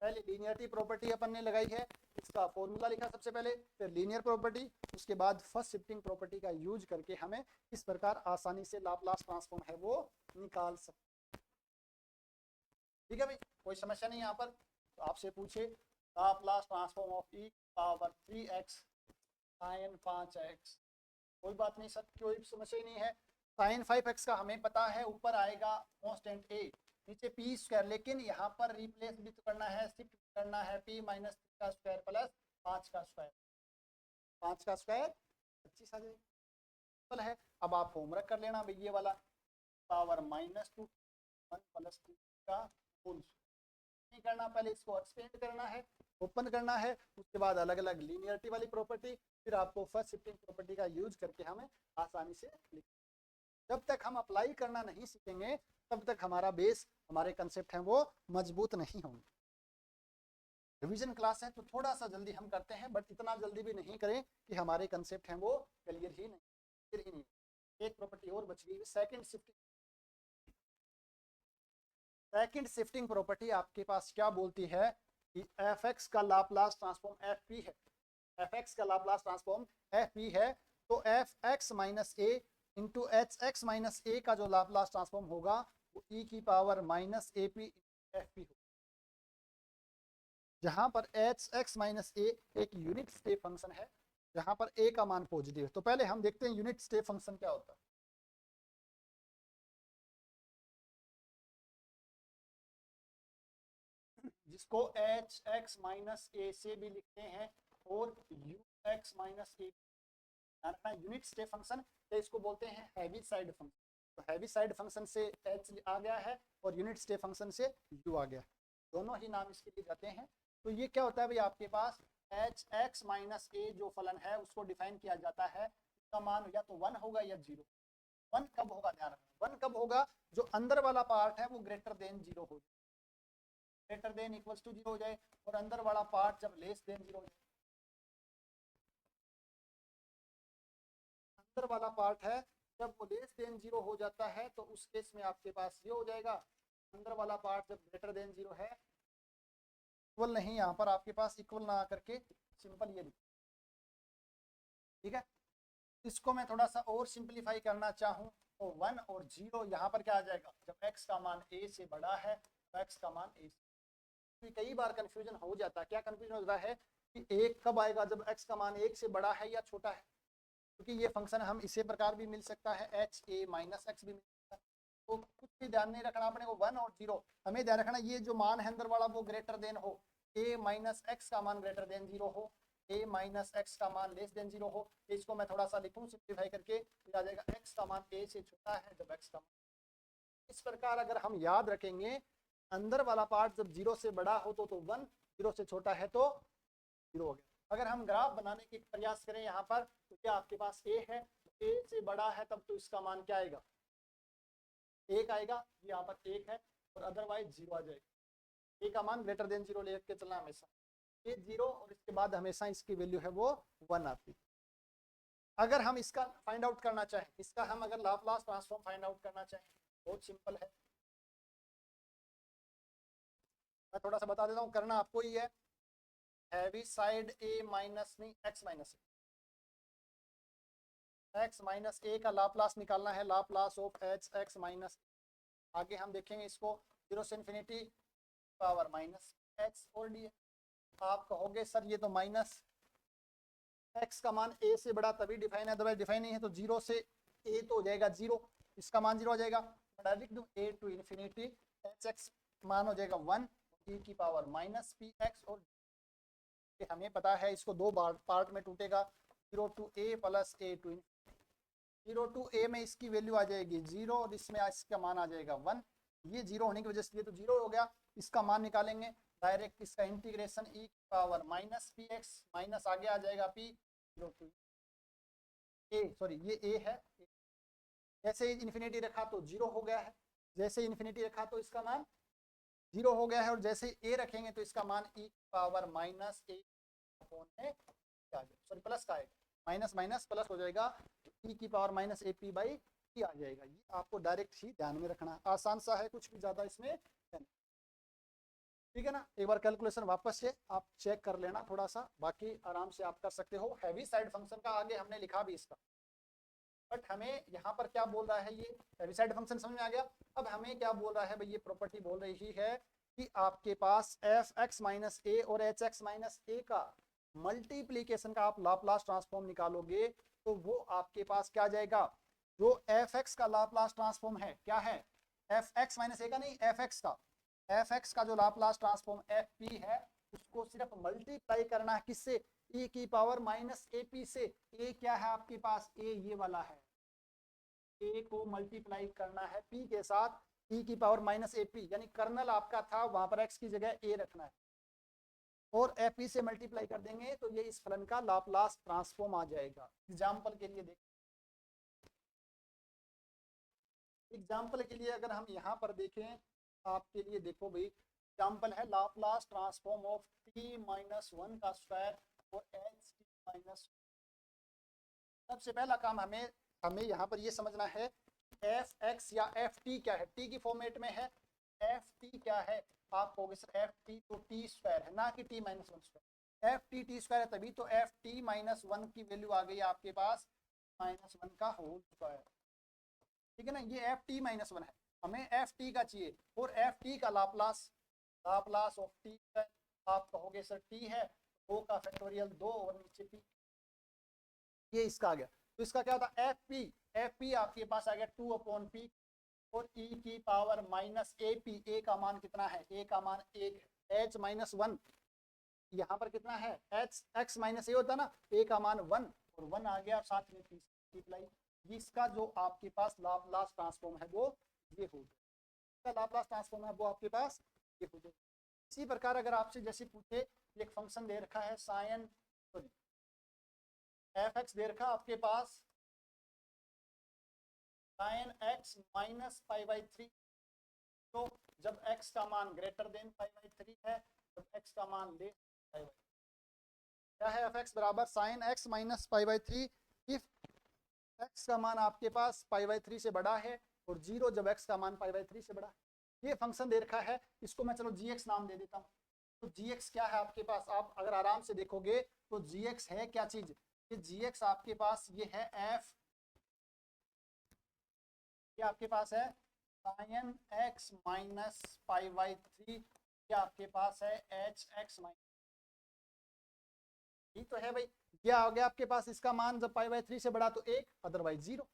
पहले लीनियरिटी प्रॉपर्टी अपन ने लगाई है, इसका फॉर्मूला लिखा सबसे पहले, फिर लीनियर प्रॉपर्टी, उसके बाद फर्स्ट शिफ्टिंग प्रॉपर्टी का यूज करके हमें इस प्रकार आसानी से लाप्लास ट्रांसफॉर्म है वो निकाल सकते, ठीक है भाई, कोई समस्या नहीं यहाँ पर। तो आपसे पूछे Laplace transform of E power 3x sin 5x। कोई बात नहीं सर, कोई समस्या ही नहीं है। sin 5x का हमें पता है, ऊपर आएगा कांस्टेंट a, नीचे p स्क्वायर, लेकिन यहाँ पर रिप्लेस भी तो करना है, शिफ्ट करना है p माइनस 3 का स्क्वायर प्लस 5 का स्क्वायर, 5 का स्क्वायर 25 आ जाएगा है। अब आप होमवर्क कर लेना भाई, ये वाला पावर -2 1 प्लस 2 का होल नहीं करना, पहले इसको एक्सपेंड करना है, ओपन करना है, उसके बाद अलग अलग लीनियरिटी वाली प्रॉपर्टी, फिर आपको फर्स्ट शिफ्टिंग प्रॉपर्टी का यूज करके हमें आसानी से लिख। जब तक हम अप्लाई करना नहीं सीखेंगे तब तक हमारा बेस, हमारे कंसेप्ट हैं वो मजबूत नहीं होंगे। रिवीजन क्लास है तो थोड़ा सा जल्दी हम करते हैं, बट इतना जल्दी भी नहीं करें कि हमारे कंसेप्ट हैं वो क्लियर ही नहीं। एक प्रॉपर्टी और बच गई, second shifting. Second shifting property आपके पास क्या बोलती है कि fx का लाप्लास ट्रांसफॉर्म fp है, fx का लाप्लास ट्रांसफॉर्म fp है, तो fx minus A into hx minus a का जो लाप्लास ट्रांसफॉर्म होगा वो e की power minus a P F P होगा, जहां पर hx माइनस ए एक यूनिट स्टेप फंक्शन है, जहां पर a का मान पॉजिटिव है। तो पहले हम देखते हैं यूनिट स्टेप फंक्शन क्या होता है। जिसको एच एक्स माइनस ए से भी लिखते हैं और you x minus A, unit step function, तो इसको बोलते हैं हैवी साइड फंक्शन। तो हैवी साइड फंक्शन से एच आ गया है और यूनिट स्टेप फंक्शन से यू आ गया, दोनों ही नाम इसके लिए जाते हैं। तो ये क्या होता है भाई, आपके पास एच एक्स माइनस ए जो फलन है उसको डिफाइन किया जाता है, इसका मान या तो 1 होगा या 0। 1 कब होगा, ध्यान रखना, 1 कब होगा, जो अंदर वाला पार्ट है वो ग्रेटर देन 0 हो, ग्रेटर देन इक्वल्स टू 0 हो जाए, और अंदर वाला पार्ट जब लेस देन 0 हो जाए। अंदर वाला पार्ट है जब वो लेस देन 0 हो जाता है तो उस केस में आपके पास ये हो जाएगा। अंदर वाला पार्ट जब ग्रेटर देन 0 है, इक्वल नहीं, यहाँ पर आपके पास इक्वल ना करके सिंपल ये, ठीक है। इसको मैं थोड़ा सा और सिंपलीफाई करना चाहूँ तो 1 और 0 यहाँ पर क्या आ जाएगा, जब x का मान a से बड़ा है तो x का मान a से, कई बार कंफ्यूजन हो जाता है। क्या कंफ्यूजन होता है कि 1 कब आएगा, जब x का मान 1 से बड़ा है या छोटा है, क्योंकि ये फंक्शन हम इसी प्रकार भी मिल सकता है, एच ए माइनस एक्स भी मिल सकता है। तो कुछ भी ध्यान नहीं रखना अपने को, 1 और 0 हमें ध्यान रखना, ये जो मान है अंदर वाला वो ग्रेटर देन हो, ए माइनस एक्स का मान ग्रेटर देन 0 हो, ए माइनस एक्स का मान लेस देन 0 हो। इसको मैं थोड़ा सा लिखूं सिंप्लीफाई करके, फिर आ जाएगा एक्स का मान ए से छोटा है जब एक्स का मान, इस प्रकार अगर हम याद रखेंगे, अंदर वाला पार्ट जब 0 से बड़ा हो तो 1, 0 से छोटा है तो 0 हो गया। अगर हम ग्राफ बनाने के प्रयास करें यहाँ पर, तो क्या आपके पास a है, a से बड़ा है तब तो इसका मान क्या आएगा, 1 आएगा, यहाँ पर 1 है, और अदरवाइज 0 आ जाएगा। a का मान ग्रेटर देन 0 लेके चलना हमेशा, ये 0 और इसके बाद हमेशा इसकी वैल्यू है वो 1 आती। अगर हम इसका फाइंड आउट करना चाहें, इसका हम अगर लाप्लास ट्रांसफॉर्म फाइंड आउट करना चाहें, बहुत सिंपल है, मैं थोड़ा सा बता देता हूँ, करना आपको ही है। हैवी साइड a माइनस नहीं x minus x minus a का लाप्लास निकालना है, Laplace of H x minus, आगे हम देखेंगे इसको 0 से इन्फिनिटी पावर माइनस एक्स और डी। आप कहोगे सर ये तो माइनस एक्स का मान a से बड़ा तभी डिफाइन है, अदरवाइज डिफाइन नहीं है, तो 0 से a तो हो जाएगा 0, इसका मान 0 हो जाएगा, डायरेक्ट लिख दूं a to infinity h x मान हो जाएगा 1 e की पावर माइनस पी एक्स, और हमें पता है इसको दो पार्ट में टूटेगा, 0 to a plus a to 0 to a में इसकी वैल्यू आ जाएगी 0 और इसमें इसका मान आ जाएगा 1। ये 0 होने की वजह से ये तो 0 हो गया, इसका मान निकालेंगे डायरेक्ट, इसका इंटीग्रेशन e की power minus p x, minus आगे आ जाएगा p, 0 टू a, सॉरी ये a है, जैसे ही इन्फिनिटी रखा तो 0 हो गया है, जैसे इन्फिनिटी रखा तो इसका मान 0 हो गया है, और जैसे a रखेंगे तो इसका मान e की power minus a sorry plus का आएगा, माइनस माइनस प्लस हो जाएगा, e की power minus a p by e आ जाएगा। ये आपको डायरेक्ट ही ध्यान में रखना, आसान सा है, कुछ भी ज़्यादा इसमें है, ठीक है ना। एक बार कैलकुलेशन वापस से आप चेक कर लेना थोड़ा सा, बाकी आराम से आप कर सकते हो। हैवी साइड फंक्शन का आगे हमने लिखा भी इसका, बट हमें यहाँ पर क्या बोल रहा है, ये हैवी साइड फंक्शन समझ में आ गया। अब हमें क्या बोल रहा है भाई, ये प्रॉपर्टी बोल रही है कि आपके पास एफ एक्स माइनस ए और एच एक्स माइनस ए का मल्टीप्लीकेशन का आप लाप्लास ट्रांसफॉर्म निकालोगे तो वो आपके पास क्या जाएगा, जो एफ एक्स का लाप्लास ट्रांसफॉर्म है क्या है, एफ एक्स माइनस ए का नहीं, एफ एक्स का, एफ एक्स का जो लाप्लास ट्रांसफॉर्म एफ पी है उसको सिर्फ मल्टीप्लाई करना है किससे, e की पावर माइनस ए पी से। ए क्या है आपके पास, ए ये वाला है, ए को मल्टीप्लाई करना है पी के साथ, e की पावर माइनस ए पी, यानी कर्नल आपका था वहां पर x की जगह ए रखना है और एफ पी से मल्टीप्लाई कर देंगे तो ये इस फलन का लाप्लास ट्रांसफॉर्म आ जाएगा। एग्जाम्पल के लिए देख, एग्जाम्पल के लिए अगर हम यहाँ पर देखें आपके लिए, देखो भाई एग्जाम्पल है Laplace transform of T minus one का स्क्वायर और एच टी माइनस। सबसे पहला काम हमें हमें यहाँ पर ये समझना है एफ एक्स या एफ टी क्या है, टी की फॉर्मेट में है, एफ टी क्या है, आप कहोगे सर एफ टी तो टी स्क्वायर है ना कि T minus one square, F T T square है तभी तो एफ टी माइनस वन की वैल्यू आ गई आपके पास माइनस वन का होल स्क्वायर, ठीक है ना, ये एफ टी माइनस वन है, हमें एफ टी का चाहिए और एफ टी का लाप्लास, लाप्लास ऑफ टी है, आप कहोगे सर टी है, दो का फैक्टोरियल दो और नीचे पी, ये इसका आ गया, तो इसका क्या होता है एफ पी आपके पास आ गया टू अपॉन पी और e की पावर माइनस ए पी, ए का मान कितना है, ए का मान एक है, h माइनस वन, यहाँ पर कितना है एच एक्स माइनस ए होता ना, ए का मान वन और वन आ गया साथ में पी मल्टीप्लाई, इसका जो आपके पास लाप्लास ट्रांसफॉर्म है वो ये हो गया, लाप्लास ट्रांसफॉर्म है वो आपके पास ये हो गया। इसी प्रकार अगर आपसे जैसे पूछे एक फंक्शन दे रखा है साइन सॉरी एफ एक्स दे रखा आपके पास sine x minus pi by three, तो जब x का मान greater than pi by three है, जब x का मान लेस पाई बाई, क्या है एफ एक्स बराबर sign x minus pi by three, if x का मान आपके पास पाई बाई थ्री से बड़ा है और जीरो जब x का मान पाई बाई थ्री से बड़ा है। ये फंक्शन दे रखा है, इसको मैं चलो gx नाम दे देता हूँ, तो gx क्या है आपके पास, आप अगर आराम से देखोगे तो gx है क्या चीज, ये gx आपके पास ये है f, ये आपके पास है sign x minus pi by three, ये आपके पास है एच एक्स माइनस, ठीक तो है भाई, ये आ गया आपके पास, इसका मान जब पाई बाई थ्री से बड़ा तो एक अदरवाइज जीरो।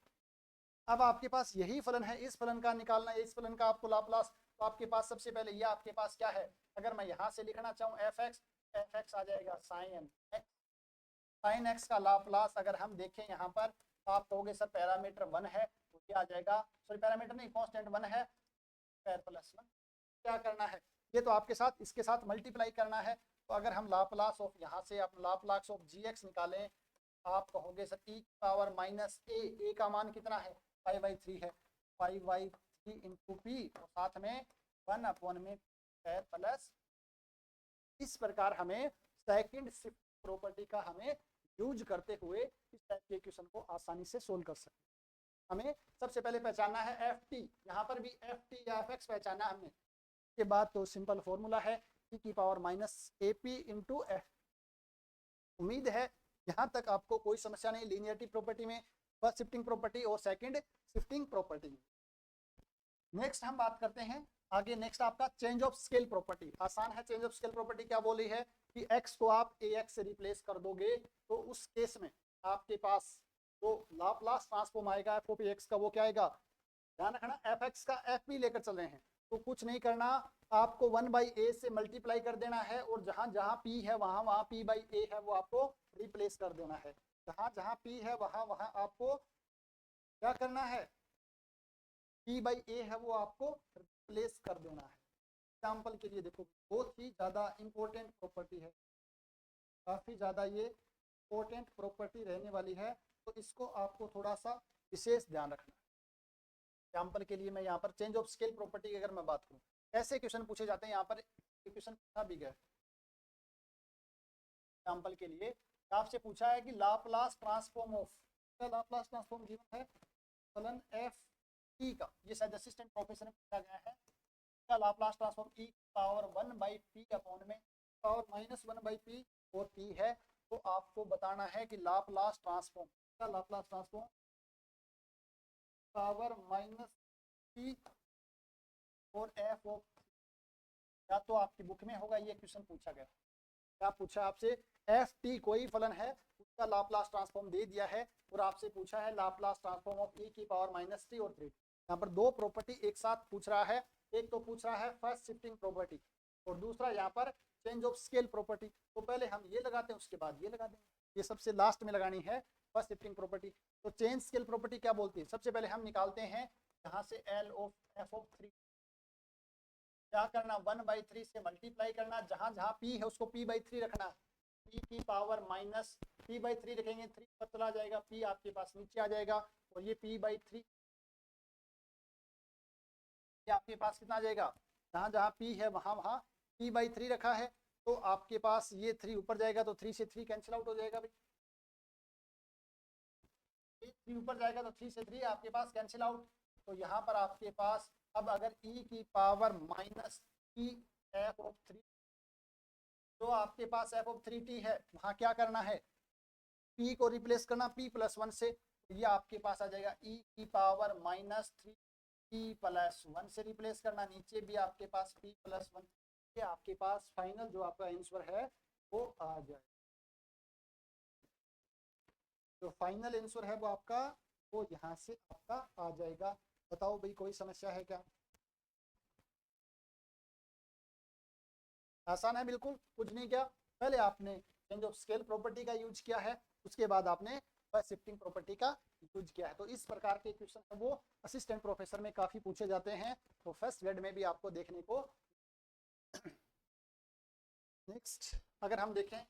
अब आपके पास यही फलन है, इस फलन का निकालना है, इस फलन का आपको लाप्लास, तो आपके पास सबसे पहले ये आपके पास क्या है, अगर मैं यहाँ से लिखना चाहूँ एफ एक्स आ जाएगा साइन एक्स, साइन एक्स का लाप्लास अगर हम देखें यहाँ पर तो आप कहोगे सर पैरामीटर वन है तो ये आ जाएगा, सॉरी पैरामीटर नहीं कांस्टेंट वन है स्क्वायर प्लस वन, क्या करना है ये तो आपके साथ इसके साथ मल्टीप्लाई करना है, तो अगर हम लाप्लास ऑफ यहाँ से आप लाप्लास ऑफ जी एक्स निकालें, आप कहोगे sir E power minus a का मान कितना है फाइव बाई थ्री है, five by three into P और साथ में वन अपॉन में स्क्वायर प्लस, इस प्रकार हमें सेकंड शिफ्ट प्रॉपर्टी का हमें यूज करते हुए इस टाइप के इक्वेशन को आसानी से सोल्व कर सकते हैं। हमें सबसे पहले पहचानना है एफ टी, यहाँ पर भी एफ टी या एफ एक्स पहचाना हमने, के बाद तो सिंपल फॉर्मूला है e की power minus a P into F. उम्मीद है यहाँ तक आपको कोई समस्या नहीं, लीनियरिटी प्रॉपर्टी में, फर्स्ट शिफ्टिंग प्रॉपर्टी और सेकंड शिफ्टिंग प्रॉपर्टी में। नेक्स्ट हम बात करते हैं आगे, नेक्स्ट आपका चेंज ऑफ स्केल प्रॉपर्टी, आसान है। चेंज ऑफ स्केल प्रॉपर्टी क्या बोली है कि x को आप ax से रिप्लेस कर दोगे तो उस केस में आपके पास जो लाप्लास ट्रांसफॉर्म आएगा एफ ऑफ एक्स का वो क्या आएगा, ध्यान रखना एफ एक्स का एफ पी लेकर चल रहे हैं तो कुछ नहीं करना, आपको वन बाई ए से मल्टीप्लाई कर देना है और जहां जहां पी है वहां वहां पी बाई ए है वो आपको रिप्लेस कर देना है, जहां जहां पी है वहां वहां आपको क्या करना है, पी बाई ए है वो आपको रिप्लेस कर देना है। एग्जाम्पल के लिए देखो बहुत ही ज़्यादा इंपॉर्टेंट प्रॉपर्टी है, काफ़ी ज़्यादा ये इंपॉर्टेंट प्रॉपर्टी रहने वाली है, तो इसको आपको थोड़ा सा विशेष ध्यान रखना है। एग्जाम्पल के लिए मैं यहाँ पर चेंज ऑफ स्केल प्रॉपर्टी की अगर मैं बात करूँ, ऐसे क्वेश्चन पूछे जाते हैं, यहाँ पर क्वेश्चन पूछा भी गया। एग्जाम्पल के लिए आपसे पूछा है कि Laplace transform of, Laplace transform given है फलन एफ टी का, ये शायद असिस्टेंट प्रोफेसर में पूछा गया है, का Laplace transform e power one by p upon में power minus one by p और पी है, तो आपको बताना है कि लाप्लास ट्रांसफॉर्म का Laplace transform power minus p और एफ ऑफ या तो आपकी बुक में होगा, ये क्वेश्चन पूछा गया। क्या पूछा आपसे, एफ टी कोई फलन है, उसका लाप्लास ट्रांसफॉर्म दे दिया है और आपसे पूछा है लाप्लास ट्रांसफॉर्म ऑफ e की पावर -3 और 3। यहाँ पर दो प्रॉपर्टी एक साथ पूछ रहा है, एक तो पूछ रहा है फर्स्ट शिफ्टिंग प्रॉपर्टी और दूसरा यहाँ पर चेंज ऑफ स्केल प्रॉपर्टी। तो पहले हम ये लगाते हैं, उसके बाद ये लगा देंगे, ये सबसे लास्ट में लगानी है फर्स्ट शिफ्टिंग प्रॉपर्टी। तो चेंज स्केल प्रॉपर्टी क्या बोलती है, सबसे पहले हम निकालते हैं यहाँ से एल ऑफ एफ ऑफ 3। क्या करना, 1/3 से मल्टीप्लाई करना, जहां जहां p है उसको p/3 रखना, p की पावर माइनस p/3 रखेंगे, 3 पर चला जाएगा, p आपके पास नीचे आ जाएगा और ये p/3 आपके पास कितना आ जाएगा, जहां जहां p है वहां वहां p/3 रखा है, तो आपके पास ये 3 ऊपर जाएगा तो 3 से 3 कैंसिल आउट हो जाएगा भाई, 3 ऊपर जाएगा तो 3 से 3 आपके पास कैंसिल आउट। तो यहाँ पर आपके पास अब अगर e की power minus e F of 3, तो आपके पास एफ ऑफ 3t है, वहां क्या करना है, p को रिप्लेस करना p+1 से, तो ये आपके पास आ जाएगा e की पावर -3 p+1 से रिप्लेस करना, नीचे भी आपके पास p+1, ये आपके पास फाइनल जो आपका आंसर है वो आ जाए। जो फाइनल आंसर है वो आपका वो यहाँ से आपका आ जाएगा। बताओ भाई कोई समस्या है क्या, आसान है बिल्कुल, कुछ नहीं किया, पहले आपने चेंज ऑफ स्केल प्रॉपर्टी का यूज किया है, उसके बाद आपने फर्स्ट शिफ्टिंग प्रॉपर्टी का यूज किया है। तो इस प्रकार के क्वेश्चन है वो असिस्टेंट प्रोफेसर में काफी पूछे जाते हैं, तो फर्स्ट ग्रेड में भी आपको देखने को। नेक्स्ट अगर हम देखें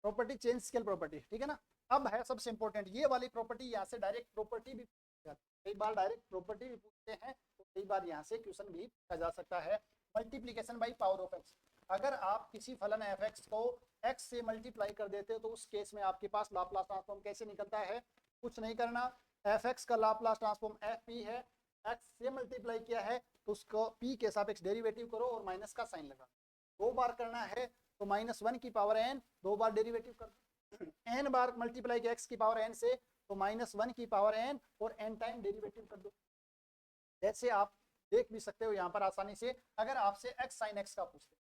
प्रॉपर्टी चेंज स्केल प्रॉपर्टी, ठीक है ना, अब है सबसे इंपॉर्टेंट ये वाली प्रॉपर्टी, यहाँ से डायरेक्ट प्रॉपर्टी भी कई बार डायरेक्ट प्रॉपर्टी भी पूछते हैं, तो कई बार यहाँ से क्वेश्चन भी पूछा जा सकता है। Multiplication by power of x, अगर आप किसी फलन एफ एक्स को एक्स से मल्टीप्लाई कर देते हो तो उस केस में आपके पास लाप्लास ट्रांसफॉर्म कैसे निकलता है, कुछ नहीं करना, एफ एक्स का लाप्लास ट्रांसफॉर्म एफ पी है, एक्स से मल्टीप्लाई किया है तो उसको पी के सापेक्ष डेरिवेटिव करो और माइनस का साइन लगा, 2 बार करना है तो -1 की पावर n 2 बार डेरिवेटिव कर दो, n बार मल्टीप्लाई किया x की पावर n से तो -1 की पावर n और n टाइम डेरिवेटिव कर दो। जैसे आप देख भी सकते हो यहाँ पर आसानी से, अगर आपसे x साइन x का पूछते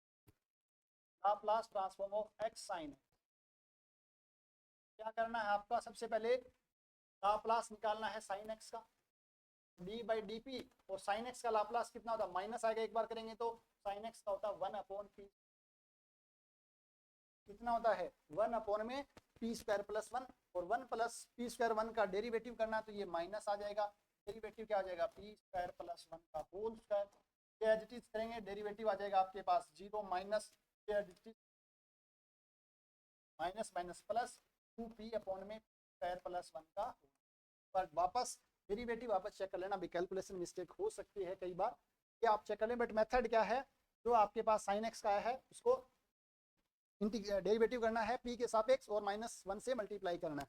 Laplace transform of x sine x, क्या करना है आपका, सबसे पहले लाप्लास निकालना है साइन x का d/dp, और साइन x का लाप्लास कितना होता है, माइनस आएगा, एक बार करेंगे तो साइन x का होता है 1/p, कितना होता है 1 में p² + 1 और 1 + p² 1 का डेरिवेटिव करना तो ये माइनस आ जाएगा, डेरिवेटिव क्या आ जाएगा p² + 1 का whole square, as it is करेंगे डेरिवेटिव आ जाएगा आपके पास 0 minus as it is minus minus plus 2p में p² + 1 का, पर वापस डेरिवेटिव वापस चेक कर लेना, भी कैलकुलेशन मिस्टेक हो सकती है कई बार, ये आप चेक कर लें, बट मेथड क्या है, जो आपके पास साइन x का है उसको डेरिवेटिव करना है p के सापेक्ष और -1 से मल्टीप्लाई करना है।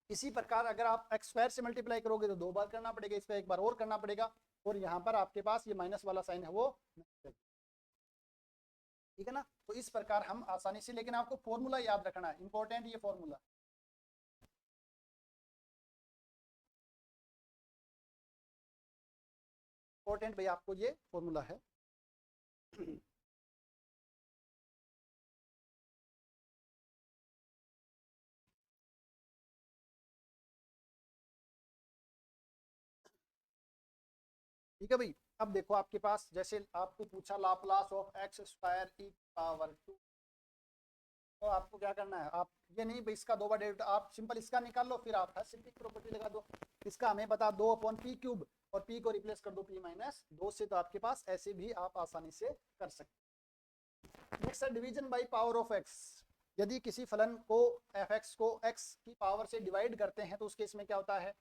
इसी प्रकार अगर आप x² से मल्टीप्लाई करोगे तो 2 बार करना पड़ेगा, इस पर 1 बार और करना पड़ेगा, और यहाँ पर आपके पास ये माइनस वाला साइन है वो, ठीक है ना। तो इस प्रकार हम आसानी से, लेकिन आपको फॉर्मूला याद रखना है, इंपॉर्टेंट ये फॉर्मूला, इंपॉर्टेंट भाई आपको ये फॉर्मूला है। ठीक है भाई, अब देखो आपके पास जैसे आपको पूछा Laplace of x² e power 2, तो आपको क्या करना है, आप ये नहीं भाई इसका 2 बार डेरिवेटिव, आप सिंपल इसका निकाल लो, फिर आप फर्स्ट शिफ्टिंग प्रॉपर्टी लगा दो, इसका हमें बता 2/p³ और p को रिप्लेस कर दो p-2 से, तो आपके पास ऐसे भी आप आसानी से कर सकते। नेक्स्ट है division by power of x, यदि किसी फलन को f(x) को x की पावर से डिवाइड करते हैं तो उस केस में क्या होता है,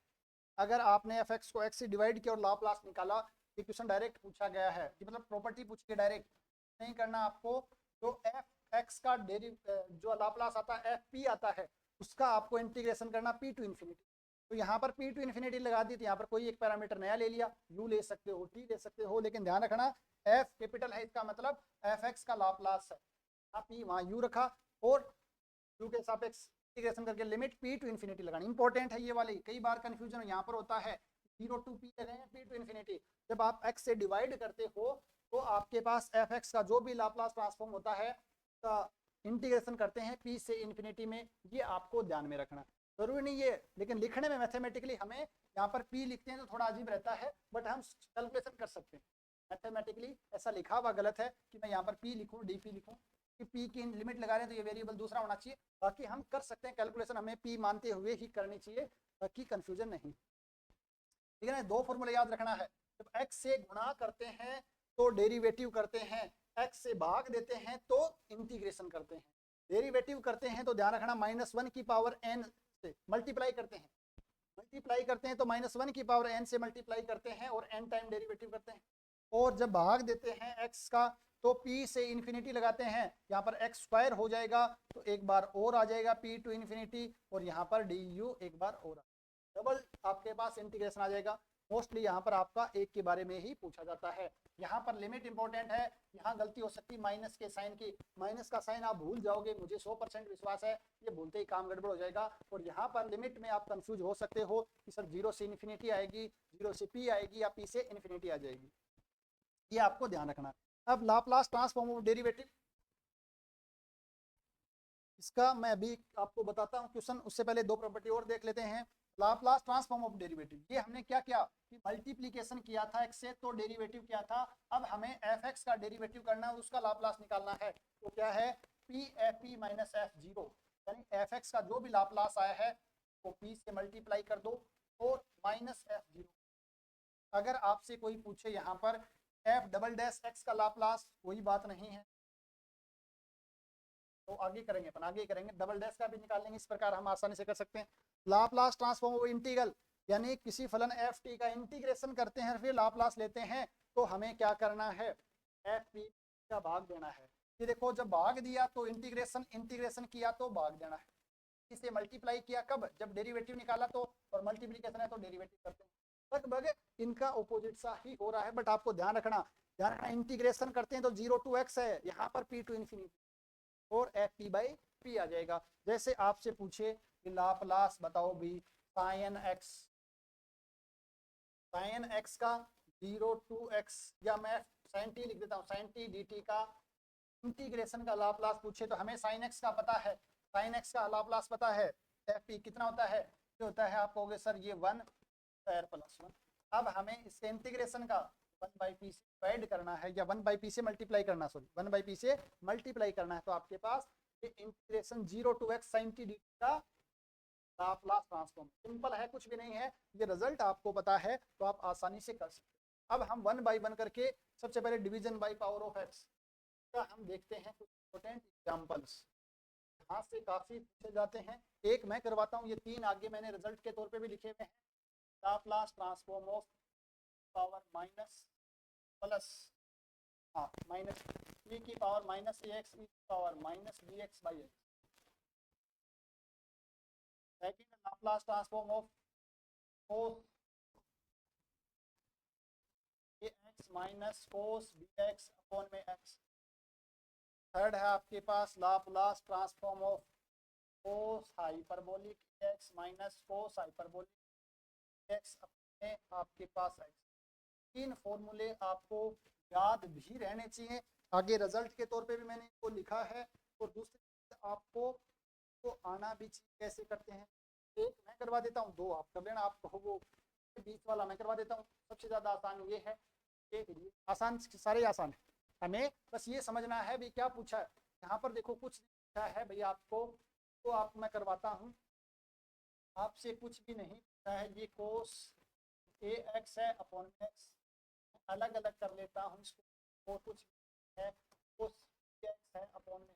अगर आपने f(x) को x से डिवाइड किया और लाप्लास निकाला, ये क्वेश्चन डायरेक्ट पूछा गया है कि मतलब प्रॉपर्टी पूछ के डायरेक्ट नहीं करना आपको, जो f(x) का जो लाप्लास आता है fp आता है उसका आपको इंटीग्रेशन करना p to इंफिनिटी, तो यहाँ पर p to इंफिनिटी लगा दी, तो यहाँ पर कोई एक पैरामीटर नया ले लिया, u ले सकते हो t ले सकते हो, लेकिन ध्यान रखना f कैपिटल है, इसका मतलब f(x) का लाप्लास है, p वहाँ u रखा और u के सापेक्ष इंटीग्रेशन करके लिमिट p to इंफिनिटी लगानी, इंपॉर्टेंट है ये वाली, कई बार कंफ्यूजन यहाँ पर होता है 0 टू p लगाएं, p टू इन्फिनिटी। जब आप x से डिवाइड करते हो तो आपके पास fx का जो भी लाप्लास ट्रांसफॉर्म होता है का इंटीग्रेशन करते हैं p से इन्फिनिटी में। ये आपको ध्यान में रखना, जरूरी नहीं है लेकिन लिखने में मैथमेटिकली हमें यहाँ पर p लिखते हैं तो थोड़ा अजीब रहता है, बट हम कैलकुलेशन कर सकते हैं। मैथमेटिकली ऐसा लिखा हुआ गलत है कि मैं यहाँ पर p लिखूँ dp लिखूँ, कि p की लिमिट लगा रहे हैं तो ये वेरिएबल दूसरा होना चाहिए। बाकी हम कर सकते हैं कैलकुलेशन, हमें p मानते हुए ही करनी चाहिए ताकि कंफ्यूजन नहीं। ठीक है ना, दो फॉर्मूले याद रखना है। जब x से गुणा करते हैं तो डेरिवेटिव करते हैं, x से भाग देते हैं तो इंटीग्रेशन करते हैं। डेरिवेटिव करते हैं तो ध्यान रखना -1 की पावर n से मल्टीप्लाई करते हैं, तो -1 की पावर n से मल्टीप्लाई करते हैं और n टाइम डेरिवेटिव करते हैं। और जब भाग देते हैं x का तो p से इन्फिनिटी लगाते हैं, यहाँ पर x स्क्वायर हो जाएगा तो एक बार और आ जाएगा p टू इन्फिनिटी, और यहाँ पर du एक बार और डबल आपके पास इंटीग्रेशन आ जाएगा। मोस्टली यहाँ पर आपका एक के बारे में ही पूछा जाता है। यहाँ पर लिमिट इंपॉर्टेंट है, यहाँ गलती हो सकती है माइनस के साइन की, माइनस का साइन आप भूल जाओगे, मुझे 100% विश्वास है ये भूलते ही काम गड़बड़ हो जाएगा। और यहाँ पर लिमिट में आप कंफ्यूज हो सकते हो कि सर 0 से इन्फिनिटी आएगी, 0 से p आएगी या p से इन्फिनिटी आ जाएगी, ये आपको ध्यान रखना। अब लाप्लास ट्रांसफॉर्म ऑफ डेरिवेटिव, इसका मैं अभी आपको बताता हूँ क्वेश्चन, उससे पहले दो प्रॉपर्टी और देख लेते हैं। लाप्लास ट्रांसफॉर्म ऑफ डेरिवेटिव, ये हमने क्या किया कि मल्टीप्लिकेशन किया था x से तो डेरिवेटिव क्या था, अब हमें fx का डेरिवेटिव करना है और उसका लाप्लास निकालना है। तो क्या है p f माइनस f0, यानी fx का जो भी लाप्लास आया है वो p से मल्टीप्लाई कर दो और माइनस f0। अगर आपसे कोई पूछे यहाँ पर f डबल डैश x का लाप्लास, कोई बात नहीं है तो आगे करेंगे, अपन आगे करेंगे, डबल डैश का भी निकाल लेंगे, इस प्रकार हम आसानी से कर सकते हैं। लाप्लास ट्रांसफॉर्म ऑफ इंटीग्रल, यानी किसी फलन एफ टी का इंटीग्रेशन करते हैं फिर लाप्लास लेते हैं, तो हमें क्या करना है, एफ टी का भाग देना है। ये देखो जब भाग दिया तो इंटीग्रेशन किया तो भाग देना है, इसे मल्टीप्लाई किया कब, जब डेरिवेटिव निकाला तो, और मल्टीप्लिकेशन है तो डेरिवेटिव करते हैं। लगभग इनका अपोजिट सा ही हो रहा है, बट आपको ध्यान रखना इंटीग्रेशन करते हैं तो 0 टू x है, यहाँ पर p टू इन्फिनिटी और एफ पी बाई पी आ जाएगा। जैसे आपसे पूछे कि लाप्लास बताओ भी साइन एक्स का 0 टू x, या मैं साइन टी लिख देता हूँ, साइन टी डी टी का इंटीग्रेशन का लाप्लास पूछे तो हमें साइन एक्स का पता है, साइन एक्स का लाप्लास पता है, एफ पी कितना होता है, जो होता है आप कहोगे सर ये 1 स्क्वायर प्लस 1। अब हमें इसके इंटीग्रेशन का 1/p से डिवाइड करना है या 1/p से मल्टीप्लाई करना, सॉरी 1/p से मल्टीप्लाई करना है, तो आपके पास ये integration 0 to x sin t dt का लाप्लास ट्रांसफॉर्म, सिंपल है, कुछ भी नहीं है, ये रिजल्ट आपको पता है तो आप आसानी से कर सकते हैं। अब हम 1/1 करके सबसे पहले division by power of x का हम देखते हैं कुछ इंपॉर्टेंट एग्जांपल्स, यहाँ से काफी पूछे जाते हैं। एक मैं करवाता हूँ, ये 3 आगे मैंने रिजल्ट के तौर पे भी लिखे हुए हैं। Laplace transform of power minus plus minus e की पावर माइनस ax की power minus bx by x। Second Laplace transform of cos ax minus cos bx upon में x। थर्ड है आपके पास Laplace transform of cos hyperbolic x minus cos hyperbolic x upon में आपके पास x। तीन फॉर्मूले आपको याद भी रहने चाहिए, आगे रिजल्ट के तौर पे भी मैंने इनको लिखा है, और दूसरी आपको तो आना भी चाहिए कैसे करते हैं। एक मैं करवा देता हूँ, दो आप कर लेना, आपको वो बीच वाला मैं करवा देता हूँ। सबसे ज़्यादा आसान ये है, आसान सारे आसान है, हमें बस ये समझना है भी क्या पूछा है। यहाँ पर देखो कुछ पूछा है भैया आपको, तो आपको मैं करवाता हूँ, आपसे कुछ भी नहीं पूछा है, ये कोस ax है अपॉन x, अलग अलग कर लेता हूँ इसको, और कुछ है कोस x है अपॉन में।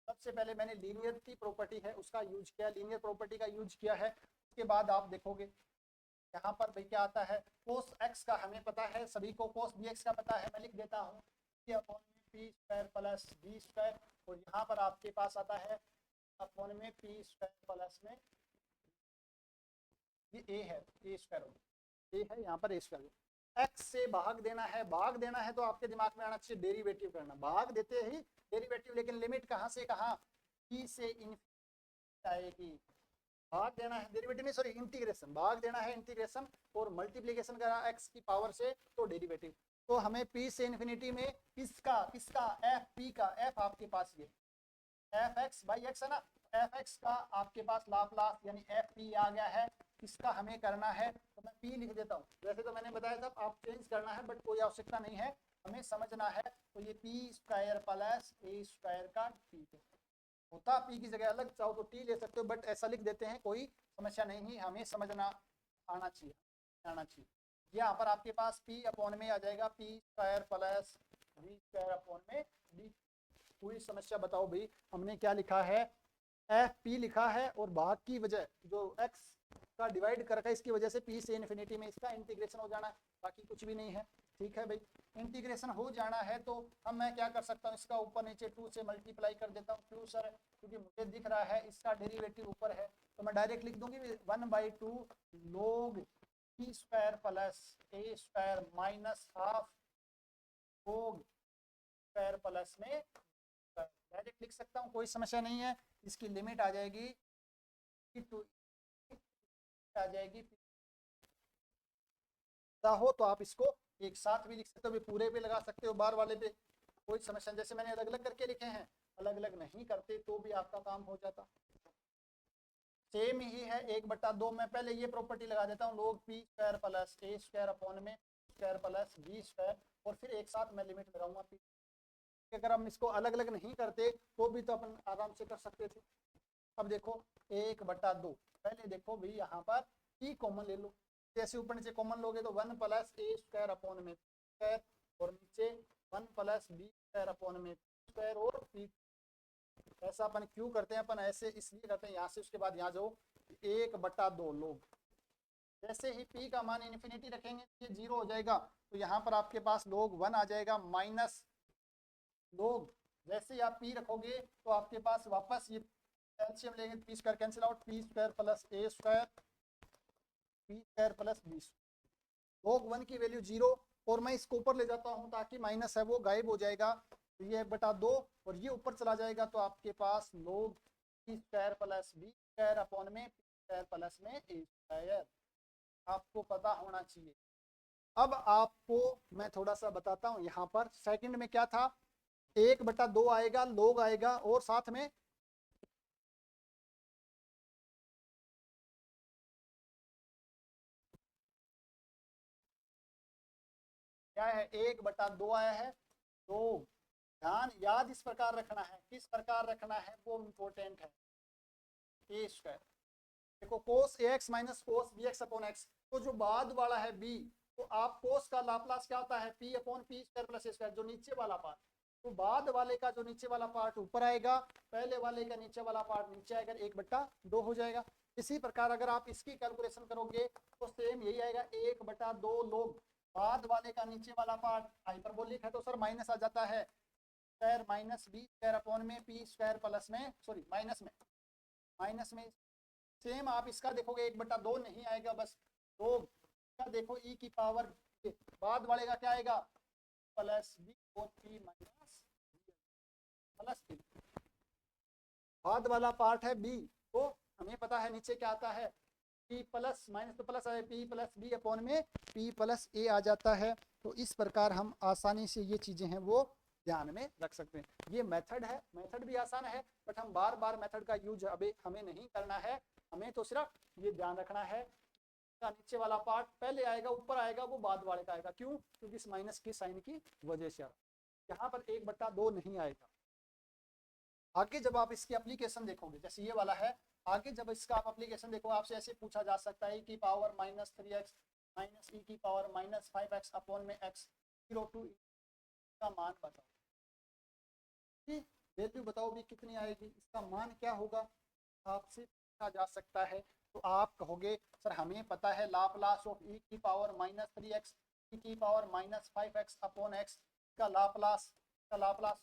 सबसे पहले मैंने लीनियरिटी प्रॉपर्टी है उसका यूज किया, लीनियर प्रॉपर्टी का यूज किया है। उसके बाद आप देखोगे यहाँ पर भाई क्या आता है, कोस x का हमें पता है, सभी को कोस bx का पता है, मैं लिख देता हूँ कि अपॉन में p square plus b square, और यहाँ पर आपके पास आता है अपॉन में p स्क्वायर प्लस में ये a है, a स्क्वायर ए है, यहाँ पर ए स्क्वायर। एक्स से भाग देना है, भाग देना है तो आपके दिमाग में आना चाहिए डेरिवेटिव करना, भाग देते ही डेरिवेटिव, लेकिन लिमिट कहाँ से कहाँ, p से इन्फिनिटी आएगी, भाग देना है, डेरिवेटिव नहीं सॉरी इंटीग्रेशन, भाग देना है इंटीग्रेशन, और मल्टीप्लीकेशन करना एक्स की पावर से तो डेरिवेटिव। तो हमें पी से इन्फिनिटी में किसका किसका एफ पी का, एफ आपके पास ये एफ एक्स बाई एक्स है ना, एफ एक्स का आपके पास लाप्लास यानी एफ पी आ गया है, इसका हमें करना है। तो मैं पी लिख देता हूँ, वैसे तो मैंने बताया था आप चेंज करना है बट कोई आवश्यकता नहीं है, हमें समझना है। तो ये P square plus a square का टी होता, पी की जगह अलग चाहो तो टी ले सकते हो बट ऐसा लिख देते हैं, कोई समस्या नहीं है, हमें समझना आना चाहिए। यहाँ पर आपके पास पी अपॉन में आ जाएगा p square plus b square upon में डी। पूरी समस्या बताओ भाई, हमने क्या लिखा है, एफ पी लिखा है और भाग की वजह जो एक्स का डिवाइड कर रखा है इसकी वजह से पी से इन्फिनिटी में इसका इंटीग्रेशन हो जाना है, बाकी कुछ भी नहीं है। ठीक है भाई, इंटीग्रेशन हो जाना है तो अब मैं क्या कर सकता हूँ, इसका ऊपर नीचे 2 से मल्टीप्लाई कर देता हूँ। क्यों सर, क्योंकि मुझे दिख रहा है इसका डेरिवेटिव ऊपर है, तो मैं डायरेक्ट लिख दूंगी 1/2 log p square plus a square minus half log square plus में डायरेक्ट लिख सकता हूँ, कोई समस्या नहीं है। इसकी लिमिट आ जाएगी हो तो आप इसको एक साथ भी लिख सकते हो, पूरे पे लगा सकते हो, बार वाले पे कोई समस्या। जैसे मैंने अलग अलग करके लिखे हैं, अलग अलग नहीं करते तो भी आपका काम हो जाता, सेम ही है 1/2। मैं पहले ये प्रॉपर्टी लगा देता हूँ, लोग p square plus a square upon में स्क्वायर प्लस बी स्क्वायर, और फिर एक साथ मैं लिमिट लगाऊंगा पी। अगर हम इसको अलग अलग नहीं करते तो भी तो अपन आराम से कर सकते थे। अब देखो 1/2, पहले देखो भाई यहाँ पर पी कॉमन ले लो, जैसे ऊपर नीचे कॉमन लोगे तो 1 प्लस ए स्क्वायर अपॉन में स्क्वायर, और नीचे 1 प्लस बी स्क्वायर अपॉन में स्क्वायर और पी। ऐसा अपन क्यों करते हैं, अपन ऐसे इसलिए करते हैं, यहाँ से उसके बाद यहाँ जो 1/2 लोग, जैसे ही p का मान इन्फिनिटी रखेंगे ये 0 हो जाएगा, तो यहाँ पर आपके पास लोग 1 आ जाएगा माइनस लोग, जैसे ही आप p रखोगे तो आपके पास वापस ये एलसीएम लेंगे, p square cancel out, p square plus a square p square plus b, log 1 की वैल्यू 0, और मैं इसको ऊपर ले जाता हूँ ताकि माइनस है वो गायब हो जाएगा, तो ये 1/2 और ये ऊपर चला जाएगा, तो आपके पास लोग p square plus b square upon में पी स्क्वायर प्लस में ए स्क्वायर, आपको पता होना चाहिए। अब आपको मैं थोड़ा सा बताता हूँ, यहाँ पर सेकंड में क्या था, 1/2 आएगा, लोग आएगा, और साथ में क्या है, 1/2 आया है। तो ध्यान याद इस प्रकार रखना है, किस प्रकार रखना है वो इम्पोर्टेंट है, ए स्क्वायर। देखो cos a x minus cos b x upon x, तो जो बाद वाला है बी, तो आप कोस का लाप्लास क्या होता है, p upon p square plus a square, जो नीचे वाला पार्ट, तो बाद वाले का जो नीचे वाला पार्ट ऊपर आएगा, पहले वाले का नीचे वाला पार्ट नीचे आएगा, 1/2 हो जाएगा। इसी प्रकार अगर आप इसकी कैलकुलेशन करोगे तो सेम यही आएगा, 1/2 लोग बाद वाले का नीचे वाला पार्ट हाइपरबोलिक है तो सर माइनस आ जाता है, square minus b square upon में पी स्क्वायर प्लस में सॉरी माइनस में सेम आप इसका देखोगे 1/2 नहीं आएगा, बस दो का देखो ई की पावर, बाद वाले का क्या आएगा प्लस बी और पी माइनस प्लस बी, बाद वाला पार्ट है बी, तो हमें पता है नीचे क्या आता है, पी प्लस माइनस तो प्लस आए, पी प्लस बी अपॉन में पी प्लस ए आ जाता है। तो इस प्रकार हम आसानी से ये चीजें हैं वो ध्यान में रख सकते हैं। ये मेथड है, मेथड भी आसान है बट हम बार बार मेथड का यूज अभी हमें नहीं करना है, हमें तो सिर्फ ये ध्यान रखना है का नीचे वाला पार्ट पहले आएगा, ऊपर आएगा वो बाद वाले का आएगा, क्यों, क्योंकि इस माइनस की साइन की वजह से यहाँ पर 1/2 नहीं आएगा। आगे जब आप इसकी एप्लीकेशन देखोगे, जैसे ये वाला है, आगे जब इसका आप एप्लीकेशन देखो, आपसे ऐसे पूछा जा सकता है की पावर -3x माइनस ई की पावर -5x अपॉन में x 0 to का मान बताओ, वैल्यू बताओ भी कितनी आएगी, इसका मान क्या होगा, आपसे पूछा जा सकता है। तो आप कहोगे सर हमें पता है लाप्लास ऑफ ई की पावर -3x ई की पावर -5x अपॉन x का लाप्लास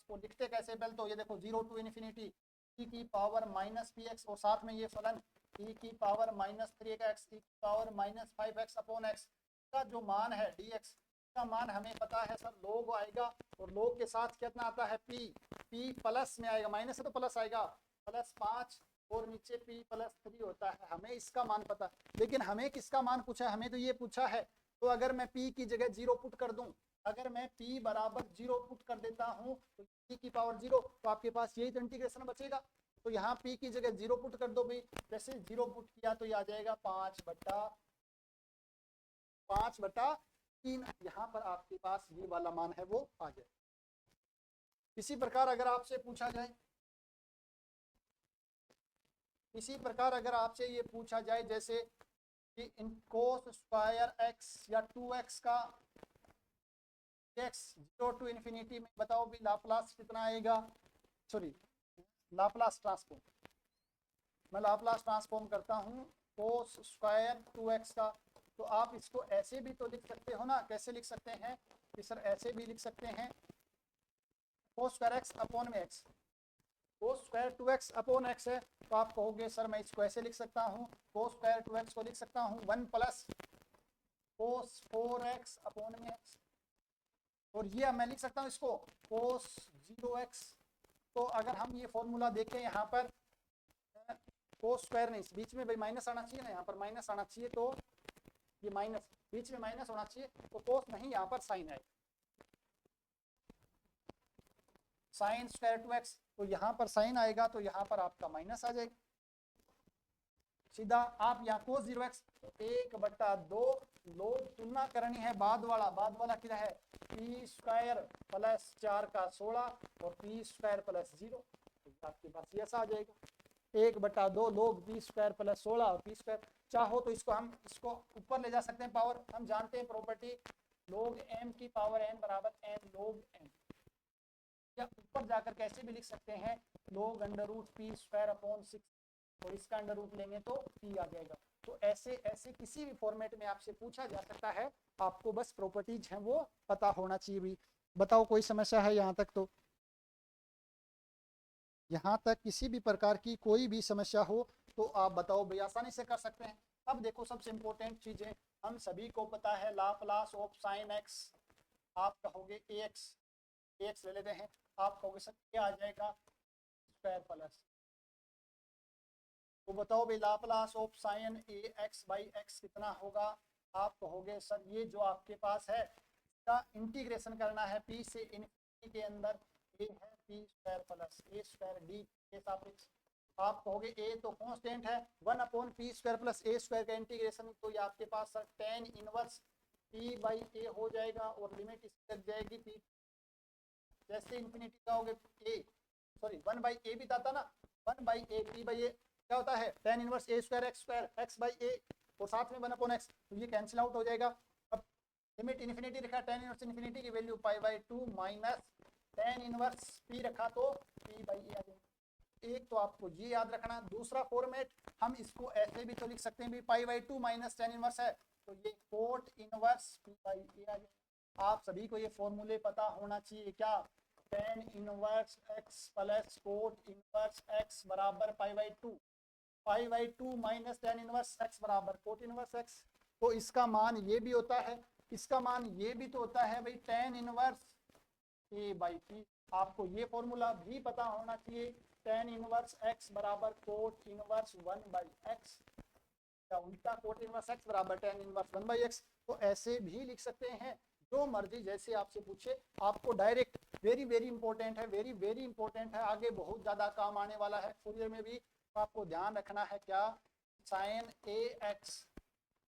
को लिखते कैसे, पहले तो ये देखो 0 to इन्फिनिटी ई की पावर -px, और साथ में ये फलन ई की पावर -3x ई की पावर -5x अपॉन x का जो मान है dx का मान हमें पता है सर लोग आएगा, और लोग के साथ कितना आता है p प्लस में आएगा, माइनस है तो प्लस आएगा, +5 और नीचे p प्लस 3 होता है। हमें इसका मान पता, लेकिन हमें किसका मान पूछा है? हमें तो ये पूछा है। तो अगर मैं p की जगह 0 पुट कर दूं, अगर मैं p बराबर 0 पुट कर देता हूं तो p की पावर 0, तो आपके पास यही तो इंटीग्रेशन बचेगा। तो यहाँ p की जगह 0 पुट कर दो भाई, जैसे 0 पुट किया तो ये आ जाएगा 5/3। यहाँ पर आपके पास ये वाला मान है वो आ जाए। इसी प्रकार अगर आपसे पूछा जाए, इसी प्रकार अगर आपसे ये पूछा जाए जैसे कि इन कोस स्क्वायर x या 2x का x 0 टू इन्फिनिटी में बताओ भी लाप्लास कितना आएगा? सॉरी, लाप्लास ट्रांसफॉर्म, मैं लाप्लास ट्रांसफॉर्म करता हूँ कोस स्क्वायर 2x का। तो आप इसको ऐसे भी तो लिख सकते हो ना, कैसे लिख सकते हैं कि सर ऐसे भी लिख सकते हैं कोस स्क्वायर x अपॉन में x, cos square 2x upon x है। तो आप कहोगे सर मैं इसको ऐसे लिख सकता हूँ, कोस स्क्वायर 2x को लिख सकता हूँ 1 प्लस कोस 4x अपॉन में x, और ये मैं लिख सकता हूँ इसको कोस 0x। तो अगर हम ये फॉर्मूला देखें यहाँ पर कोस स्क्वायर नहीं, बीच में भाई माइनस आना चाहिए ना, यहाँ पर माइनस आना चाहिए, तो ये माइनस, बीच में माइनस होना चाहिए, तो कोस नहीं यहाँ पर साइन है, साइन स्क्वायर 2x, तो यहाँ पर साइन आएगा तो यहाँ पर आपका माइनस आ जाएगा सीधा। आप यहाँ कोस 0x 1/2 लोग तुलना करनी है बाद वाला क्या है p स्क्वायर प्लस 4 का 16 और p स्क्वायर प्लस 0, आपके पास ये ऐसा आ जाएगा 1/2 लोग p स्क्वायर प्लस 16 और p स्क्वायर। चाहो तो इसको हम इसको ऊपर ले जा सकते हैं पावर, हम जानते हैं प्रॉपर्टी लोग m की पावर n बराबर n लोग m, या ऊपर जाकर कैसे भी लिख सकते हैं लोग under root p square upon 6, और इसका अंडर रूट लेंगे तो p आ जाएगा। तो ऐसे ऐसे किसी भी फॉर्मेट में आपसे पूछा जा सकता है, आपको बस प्रॉपर्टीज हैं वो पता होना चाहिए भी। बताओ कोई समस्या है यहाँ तक? तो यहाँ तक किसी भी प्रकार की कोई भी समस्या हो तो आप बताओ भाई, आसानी से कर सकते हैं। अब देखो सबसे इंपॉर्टेंट चीजें हम सभी को पता है, लाप्लास ऑफ साइन एक्स, आप कहोगे एक्स ले लेते हैं, आप कहोगे सर क्या आ जाएगा स्क्वायर प्लस, तो बताओ भाई Laplace of sine a x by x कितना होगा? आप कहोगे सर ये जो आपके पास है इसका इंटीग्रेशन करना है p से इनफिनिटी के अंदर, ए है p square plus a square d के सापेक्ष। आप कहोगे ए तो कांस्टेंट है 1/p square plus a square का इंटीग्रेशन, तो ये आपके पास sir tan inverse p by a हो जाएगा, और लिमिट इसकी लग जाएगी p, जैसे इन्फिनिटी जाओगे ए, सॉरी 1/a भी था ना, 1/a p बाई ए क्या होता है tan inverse a square x by a, और साथ में 1/x, तो ये कैंसिल आउट हो जाएगा। अब लिमिट इन्फिनिटी रखा, tan इनवर्स इन्फिनिटी की value π/2 minus tan inverse p रखा तो p बाई ए आ जाएगा। एक तो आपको ये याद रखना, दूसरा फॉर्मेट हम इसको ऐसे भी तो लिख सकते हैं भी π/2 माइनस tan इनवर्स है, तो ये कोट इनवर्स p बाई ए आ जाएगा। आप सभी को ये फॉर्मूले पता होना चाहिए क्या, tan inverse x plus cot inverse x बराबर π/2 माइनस tan इनवर्स x बराबर कोट इनवर्स x। तो इसका मान ये भी होता है, इसका मान ये भी तो होता है भाई tan inverse a by p। आपको ये फॉर्मूला भी पता होना चाहिए, tan इनवर्स x बराबर कोट इनवर्स 1/x, या उल्टा कोट इनवर्स x बराबर tan इनवर्स 1/x। तो ऐसे भी लिख सकते हैं, जो मर्जी जैसे आपसे पूछे, आपको डायरेक्ट वेरी वेरी इंपॉर्टेंट है, वेरी वेरी इंपॉर्टेंट है, आगे बहुत ज्यादा काम आने वाला है फूरियर में भी। तो आपको ध्यान रखना है क्या, sign a x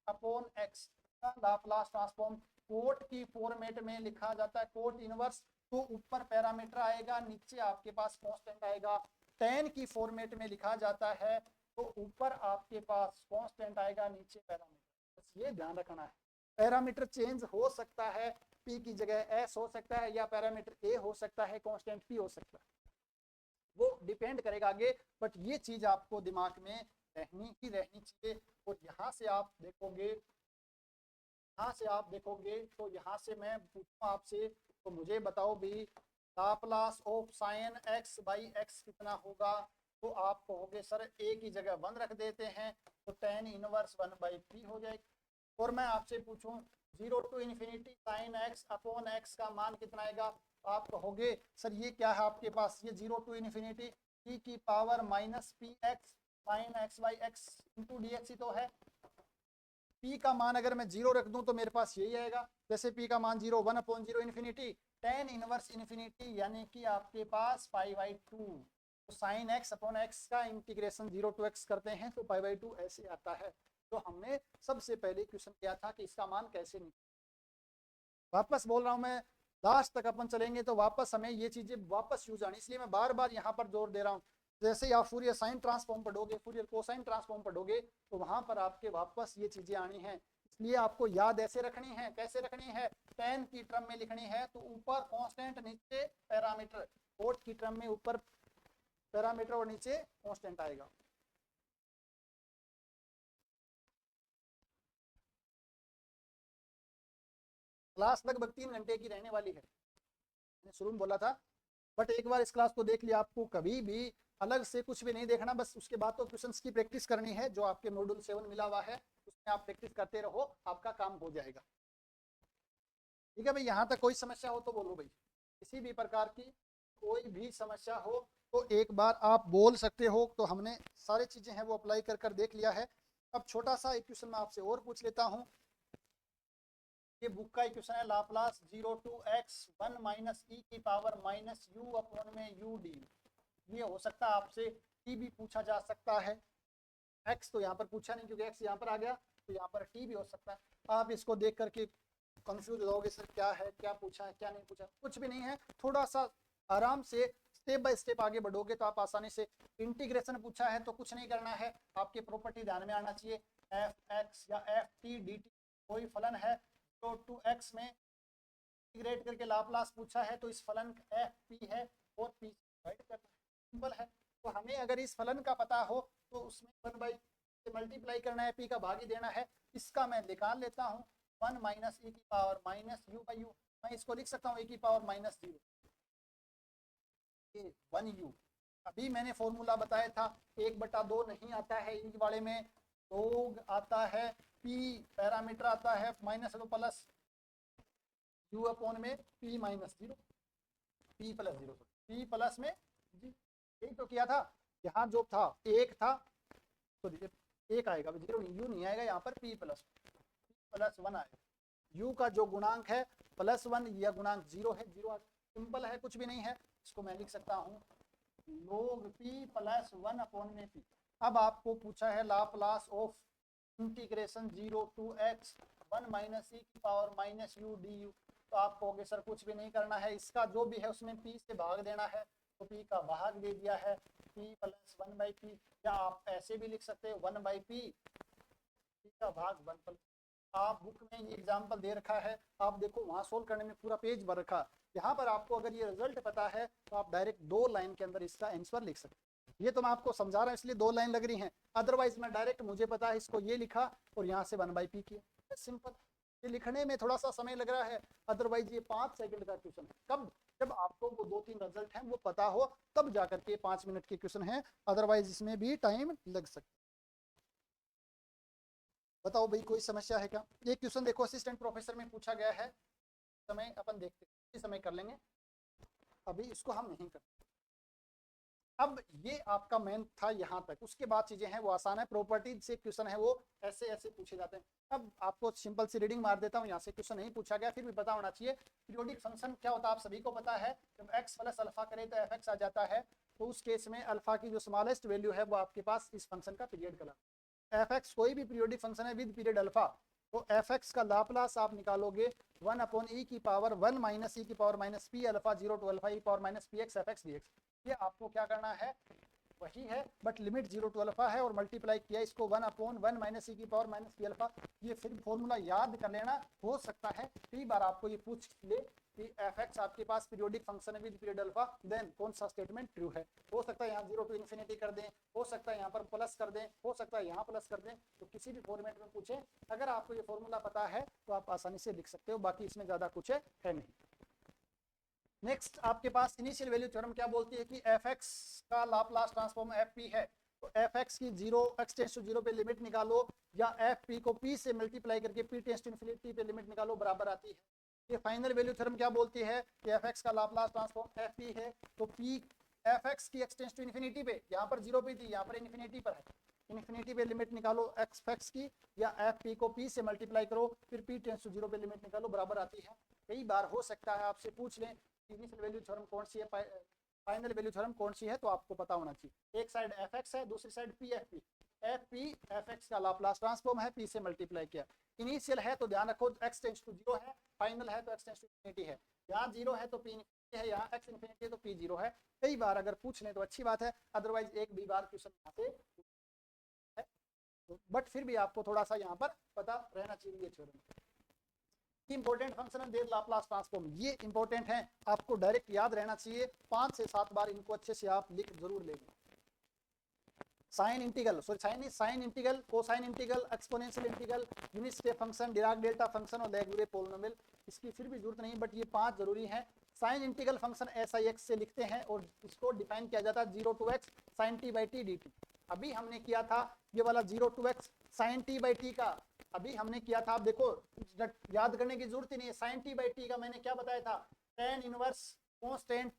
upon x का लाप्लास ट्रांसफॉर्म कोट की फॉर्मेट में लिखा जाता है, कोट इनवर्स, तो ऊपर पैरामीटर आएगा, नीचे आपके पास कांस्टेंट आएगा। tan की फॉर्मेट में लिखा जाता है तो ऊपर आपके पास कांस्टेंट आएगा, नीचे पैरामीटर, बस ये ध्यान रखना है। पैरामीटर चेंज हो सकता है, p की जगह s हो सकता है, या पैरामीटर a हो सकता है, कांस्टेंट p हो सकता है, वो डिपेंड करेगा आगे, बट ये चीज आपको दिमाग में रहनी ही रहनी चाहिए। और यहाँ से आप देखोगे, तो यहाँ से मैं पूछूं आपसे, तो मुझे बताओ भी Laplace of sign x by x कितना होगा? तो आप कहोगे सर a की जगह 1 रख देते हैं, तो tan इनवर्स 1/3 हो जाएगा। और मैं आपसे पूछूं 0 to infinity sine x upon x का मान कितना आएगा? आप कहोगे सर ये क्या है आपके पास, ये 0 टू इन्फिनिटी p की power minus px, sine x by x into d x ही तो है। p का मान अगर मैं 0 रख दूं तो मेरे पास यही आएगा, जैसे p का मान 0, 1/0 इन्फिनिटी tan इनवर्स इन्फिनिटी, यानी कि आपके पास पाई बाई 2। तो साइन एक्स अपॉन एक्स का इंटीग्रेशन 0 to x करते हैं तो पाई बाई 2 ऐसे आता है। तो हमने सबसे पहले क्वेश्चन किया था कि इसका मान कैसे निकालें। वापस बोल रहा हूं मैं, लास्ट तक अपन चलेंगे तो वापस हमें ये चीजें वापस यूज आनी, इसलिए मैं बार बार यहाँ पर जोर दे रहा हूँ। जैसे ही आप फूरियर साइन ट्रांसफॉर्म पढ़ोगे, फूरियर कोसाइन ट्रांसफॉर्म पढ़ोगे, तो वहां पर आपके वापस ये चीजें आनी है। इसलिए आपको याद ऐसे रखनी है, कैसे रखनी है, tan की टर्म में लिखनी है तो ऊपर कांस्टेंट नीचे पैरामीटर, कोट की टर्म में ऊपर पैरामीटर और नीचे कांस्टेंट आएगा। क्लास लगभग 3 घंटे की रहने वाली है, मैंने शुरू में बोला था, बट एक बार इस क्लास को देख लिया, आपको कभी भी अलग से कुछ भी नहीं देखना, बस उसके बाद तो क्वेश्चंस की प्रैक्टिस करनी है जो आपके मॉड्यूल 7 मिला हुआ है, उसमें आप प्रैक्टिस करते रहो, आपका काम हो जाएगा। ठीक है भाई, यहाँ तक कोई समस्या हो तो बोलो भाई, किसी भी प्रकार की कोई भी समस्या हो तो एक बार आप बोल सकते हो। तो हमने सारी चीजें हैं वो अप्लाई कर कर देख लिया है। अब छोटा सा एक क्वेश्चन मैं आपसे और पूछ लेता हूँ। ये बुक का क्वेश्चन है, Laplace 0 to x 1 minus e की पावर माइनस यू अपॉन में यू डी। ये हो सकता है आपसे टी भी पूछा जा सकता है, x तो यहाँ पर पूछा नहीं क्योंकि x यहाँ पर आ गया, तो यहाँ पर टी भी हो सकता है। आप इसको देख करके कंफ्यूज होगे, सर क्या है, क्या पूछा है, क्या नहीं पूछा। कुछ भी नहीं है, थोड़ा सा आराम से स्टेप बाय स्टेप आगे बढ़ोगे तो आप आसानी से। इंटीग्रेशन पूछा है तो कुछ नहीं करना है, आपके प्रॉपर्टी ध्यान में आना चाहिए। एफ एक्स या एफ टी डी टी कोई फलन है तो 2x में इंटीग्रेट करके लाप्लास पूछा है तो इस फलन एफ पी है और पी डिवाइड करना है, सिंपल है। तो हमें अगर इस फलन का पता हो तो उसमें 1 बाई से मल्टीप्लाई करना है, पी का भाग ही देना है। इसका मैं निकाल लेता हूँ, 1 माइनस ई की power minus you by you. मैं इसको लिख सकता हूँ ए की पावर माइनस 0 1u। अभी मैंने फॉर्मूला बताया था 1/2 नहीं आता है ई वाले में, लोग आता है, पी पैरामीटर आता है माइनस तो प्लस यू अपॉन में P minus 0, P plus 0, P plus में जी, यही तो किया था। यहाँ जो था एक था तो एक आएगा, 0 नहीं, यू नहीं आएगा, यहाँ पर पी प्लस 1 आएगा। यू का जो गुणांक है +1 या गुणांक 0 है, 0 सिंपल है, कुछ भी नहीं है। इसको मैं लिख सकता हूँ log p + 1 अपॉन में p। अब आपको पूछा है Laplace of integration 0 to x 1 minus e की power minus u d u. तो आप कहोगे सर कुछ भी नहीं करना है, इसका जो भी है उसमें p से भाग देना है, तो p का भाग दे दिया है, p + 1 बाई पी, या आप ऐसे भी लिख सकते हैं 1 बाई पी, p का भाग 1 + आप बुक में ये एग्जाम्पल दे रखा है, आप देखो वहाँ सोल्व करने में पूरा पेज भर रखा। यहाँ पर आपको अगर ये रिजल्ट पता है तो आप डायरेक्ट 2 लाइन के अंदर इसका आंसर लिख सकते हैं। ये तो मैं आपको समझा रहा हूँ इसलिए 2 लाइन लग रही हैं, अदरवाइज मैं डायरेक्ट मुझे पता है इसको ये लिखा और यहाँ से 1 बाई पी किया, सिंपल। ये लिखने में थोड़ा सा समय लग रहा है, अदरवाइज ये 5 सेकंड का क्वेश्चन है। कब? जब आपको वो 2-3 रिजल्ट हैं वो पता हो तब जाकर के 5 मिनट के क्वेश्चन है, अदरवाइज इसमें भी टाइम लग सकता है। बताओ भाई कोई समस्या है क्या? ये क्वेश्चन देखो असिस्टेंट प्रोफेसर में पूछा गया है, समय अपन देखते हैं, इस समय कर लेंगे, अभी इसको हम नहीं करते। अब ये आपका मेन था यहाँ तक, उसके बाद चीजें हैं वो आसान है, प्रॉपर्टी से क्वेश्चन है वो ऐसे ऐसे पूछे जाते हैं। अब आपको सिंपल सी रीडिंग मार देता हूँ, यहाँ से क्वेश्चन नहीं पूछा गया फिर भी पता होना चाहिए। पीरियोडिक फंक्शन क्या होता है आप सभी को पता है, जब x + अल्फा करे तो f(x) आ जाता है, तो उस केस में अल्फा की जो स्मॉलेस्ट वैल्यू है वो आपके पास इस फंक्शन का पीरियड कहलाता है। f(x) कोई भी पीरियोडिक फंक्शन है विद पीरियड अल्फा, तो f(x) का लाप्लास आप निकालोगे 1 अपॉन ई की पावर 1 माइनस ई की power minus P alpha 0 to alpha E power minus p x f(x) dx। ये आपको क्या करना है वही है, बट लिमिट 0 to अल्फा है और मल्टीप्लाई किया इसको 1 अपॉन 1 माइनस ई की पावर माइनस पी अल्फा। ये फिर फॉर्मूला याद कर लेना, हो सकता है कई बार आपको ये पूछ ले कि f(x) आपके पास पीरियोडिक फंक्शन है विद पीरियड अल्फा, देन कौन सा स्टेटमेंट ट्रू है। हो सकता है यहाँ 0 to इन्फिनिटी कर दें, हो सकता है यहाँ पर प्लस कर दें, हो सकता है यहाँ प्लस कर दें, तो किसी भी फॉर्मेट में पूछे, अगर आपको ये फॉर्मूला पता है तो आप आसानी से लिख सकते हो, बाकी इसमें ज्यादा कुछ है नहीं। नेक्स्ट आपके पास इनिशियल वैल्यू थ्योरम क्या बोलती है कि f(x) का लाप्लास ट्रांसफॉर्म fp है, तो f(x) की 0 x टेंड्स टू 0 पे लिमिट निकालो, या fp को p से मल्टीप्लाई करके p टेंड्स टू इन्फिनिटी पे लिमिट निकालो, बराबर आती है। ये फाइनल वैल्यू थ्योरम क्या बोलती है कि f(x) का लाप्लास ट्रांसफॉर्म fp है, तो p एफ एक्स की एक्स टेंस टू इन्फिनिटी पे, यहाँ पर 0 पे थी, यहाँ पर इन्फिनिटी पर है, इन्फिनिटी पे लिमिट निकालो एक्स एक्स की, या एफ पी को पी से मल्टीप्लाई करो, फिर पी टेंस टू 0 पे लिमिट निकालो, बराबर आती है। कई बार हो सकता है आपसे पूछ लें इनिशियल वैल्यू थ्योरम कौन सी है, फाइनल वैल्यू थ्योरम कौन सी है, तो आपको पता होना चाहिए। एक साइड एफ एक्स है, दूसरी side P F P. F P F x का लाप्लास ट्रांसफॉर्म है, पी से मल्टीप्लाई किया। इनिशियल है तो ध्यान रखो एक्स टेंस टू 0 है, फाइनल है तो एक्स टेंस टू इन्फिनिटी है। यहाँ 0 है तो पी इन्फिनिटी है, यहाँ एक्स इन्फिनिटी है तो पी 0 है। कई बार अगर पूछ लें तो अच्छी बात है, अदरवाइज एक भी बार क्वेश्चन यहाँ से है, बट फिर भी आपको थोड़ा सा यहाँ पर पता रहना चाहिए ये थ्योरम। इंपॉर्टेंट फंक्शन देर लाप्लास ट्रांसफॉर्म, ये इंपॉर्टेंट है, आपको डायरेक्ट याद रहना चाहिए। 5 से 7 बार इनको अच्छे से आप लिख जरूर लेंगे। Sine integral, sorry sine integral, cosine integral, exponential integral, unit step function, Dirac delta function और लेगुरे पोलिनोमियल, इसकी फिर भी जरूरत नहीं, बट ये 5 जरूरी है। साइन इंटीग्रल फंक्शन ऐसा एक्स से लिखते हैं और इसको डिफाइन किया जाता है 0 to x sin t by t dt। अभी हमने किया था ये वाला 0 to x sin t by t का, अभी हमने किया था। आप देखो याद करने की जरूरत ही नहीं है, sin t by t का मैंने क्या बताया था, tan इनवर्स कांस्टेंट,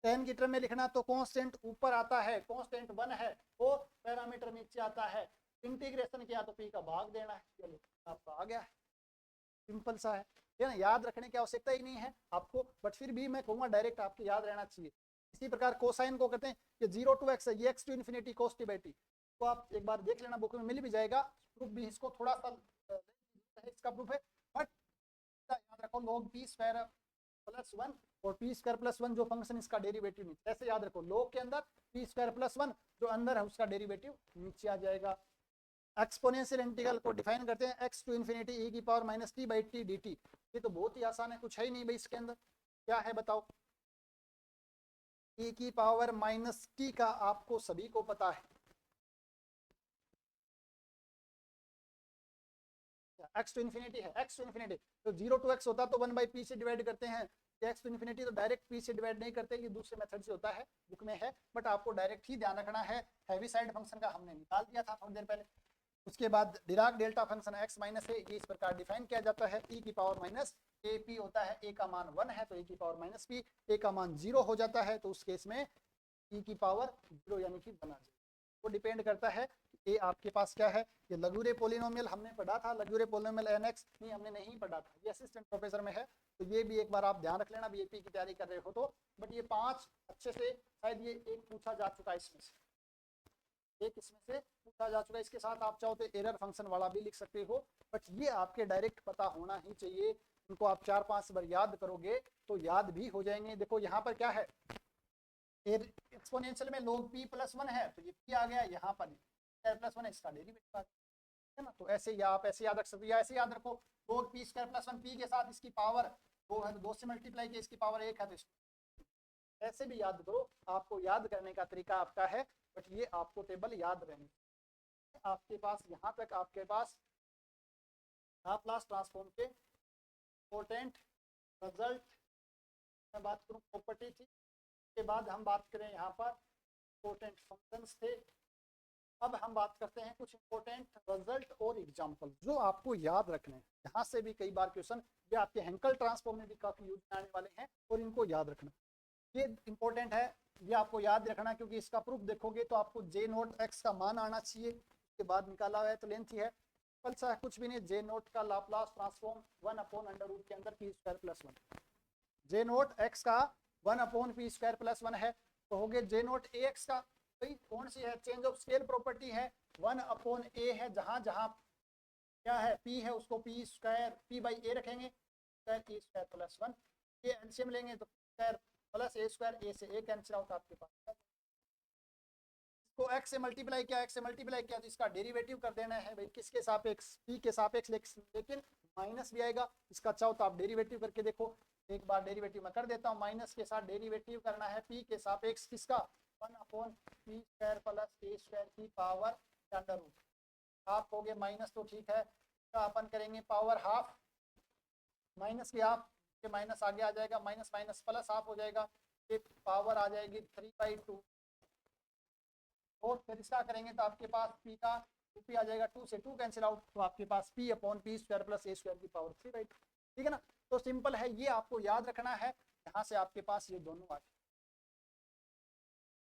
tan की टर्म में लिखना तो कांस्टेंट ऊपर आता है, कांस्टेंट 1 है, वो पैरामीटर नीचे आता है। इंटीग्रेशन किया तो p का भाग देना है, चलो आपका आ गया है, सिंपल सा है ना, याद रखने की आवश्यकता ही नहीं है आपको, बट फिर भी मैं कहूँगा डायरेक्ट आपको याद रहना चाहिए। इसी प्रकार कोसाइन को कहते हैं कि 0 to x है, ये x to infinity cos t by t, तो आप एक बार देख लेना, बुक में मिल भी जाएगा प्रूफ भी, इसको थोड़ा सा इसका प्रूफ है, बट याद रखो log p स्क्वायर प्लस 1 और p स्क्वायर प्लस 1 जो फंक्शन इसका डेरिवेटिव नीचे, ऐसे याद रखो log के अंदर p स्क्वायर प्लस 1 जो अंदर है उसका डेरिवेटिव नीचे आ जाएगा। एक्सपोनेंशियल इंटीग्रल को डिफाइन करते हैं x टू इन्फिनिटी e की power minus t by t dt। ये तो बहुत ही आसान है, कुछ है ही नहीं भाई इसके अंदर, क्या है बताओ, e की पावर माइनस t का आपको सभी को पता है, x टू इन्फिनिटी है, x टू इन्फिनिटी तो 0 to x होता तो 1 बाई p से डिवाइड करते हैं, x टू इन्फिनिटी तो डायरेक्ट p से डिवाइड नहीं करते, ये दूसरे मेथड से होता है, बुक में है, बट आपको डायरेक्ट ही ध्यान रखना है। हैवी साइड फंक्शन का हमने निकाल दिया था थोड़ी देर पहले। उसके बाद Dirac delta function x minus a, ये इस प्रकार डिफाइन किया जाता है, e की पावर माइनस ए पी होता है, a का मान 1 है तो e की पावर माइनस पी, a का मान 0 हो जाता है तो उस केस में e की पावर 0 यानी कि 1 आ जाए। वो डिपेंड करता है ये आपके पास क्या है, ये लग्यूरे पोलिनोमियल हमने पढ़ा था, लग्यूरे पोलिनोमियल nx नहीं हमने नहीं पढ़ा था, ये असिस्टेंट प्रोफेसर में है, तो ये भी एक बार आप ध्यान रख लेना बीएपी की तैयारी कर रहे हो तो। बट ये 5 अच्छे से, शायद ये एक पूछा जा चुका है इसमें से, एक इसमें से पूछा जा चुका है, इसके साथ आप चाहो तो एरर फंक्शन वाला भी लिख सकते हो, बट ये आपके डायरेक्ट पता होना ही चाहिए। इनको आप 4-5 बार याद करोगे तो याद भी हो जाएंगे। देखो यहाँ पर क्या है, एक्सपोनेंशियल में log p प्लस 1 है तो ये p आ गया, यहाँ पर प्लस 1 है, इसका डेरिवेटिव है ना, तो ऐसे या आप ऐसे याद रख सकते हो, या ऐसे याद रखो log p square plus 1, p के साथ इसकी पावर 2 है तो 2 से मल्टीप्लाई किया, इसकी पावर 1 है तो ऐसे भी याद करो, आपको याद करने का तरीका आपका है, बट ये आपको टेबल याद रहनी आपके पास। यहाँ तक आपके पास लाप्लास ट्रांसफॉर्म के इंपॉर्टेंट रिजल्ट मैं बात करूँ प्रॉपर्टी थी, के बाद हम बात करें यहाँ पर इंपॉर्टेंट फंक्शंस थे। अब हम बात करते हैं कुछ इंपॉर्टेंट रिजल्ट और एग्जांपल जो आपको याद रखने हैं। यहाँ से भी कई बार क्वेश्चन ये आपके हैंकल ट्रांसफॉर्म में भी काफी यूज आने वाले हैं और इनको याद रखना, ये इंपॉर्टेंट है, ये आपको याद रखना, क्योंकि इसका प्रूफ देखोगे तो आपको जे नोट एक्स का मान आना चाहिए, उसके बाद निकाला हुआ है तो लेंथ ही है, फलसा है कुछ भी नहीं, जे नोट का Laplace transform 1 upon under root के अंदर p square plus 1, J note x का 1 अपॉन पी स्क्वायर प्लस 1 है, तो हो गया जे नोट ए एक्स का, भाई कौन सी है, चेंज ऑफ स्केल प्रॉपर्टी है, 1 अपॉन ए है, जहां जहां क्या है p है उसको p स्क्वायर p बाई ए रखेंगे, स्क्वायर ए स्क्वायर प्लस 1, ये एलसीएम लेंगे तो स्क्वायर प्लस ए स्क्वायर, ए से ए कैंसिल आउट आपके पास, इसको x से मल्टीप्लाई किया, x से मल्टीप्लाई किया तो इसका डेरिवेटिव कर देना है भाई, किसके सापेक्ष, p के सापेक्ष, लेकिन माइनस भी आएगा, इसका चाहो तो आप डेरिवेटिव करके देखो, एक बार डेरिवेटिव मैं कर देता हूँ, माइनस के साथ डेरिवेटिव करना है p के सापेक्ष किसका, 1 upon p square plus a square की पावर अंडर रूट, हाफ हो गया माइनस तो ठीक है, इसका अपन करेंगे पावर हाफ, माइनस के हाफ के माइनस आगे आ जाएगा, माइनस माइनस प्लस हाफ हो जाएगा, ये पावर आ जाएगी 3/2, और फिर इसका करेंगे तो आपके पास p का 2p आ जाएगा, 2 से 2 कैंसिल आउट, तो आपके पास p अपॉन p square plus a square की पावर 3/2, ठीक है ना। तो सिंपल है, ये आपको याद रखना है, यहाँ से आपके पास ये दोनों आ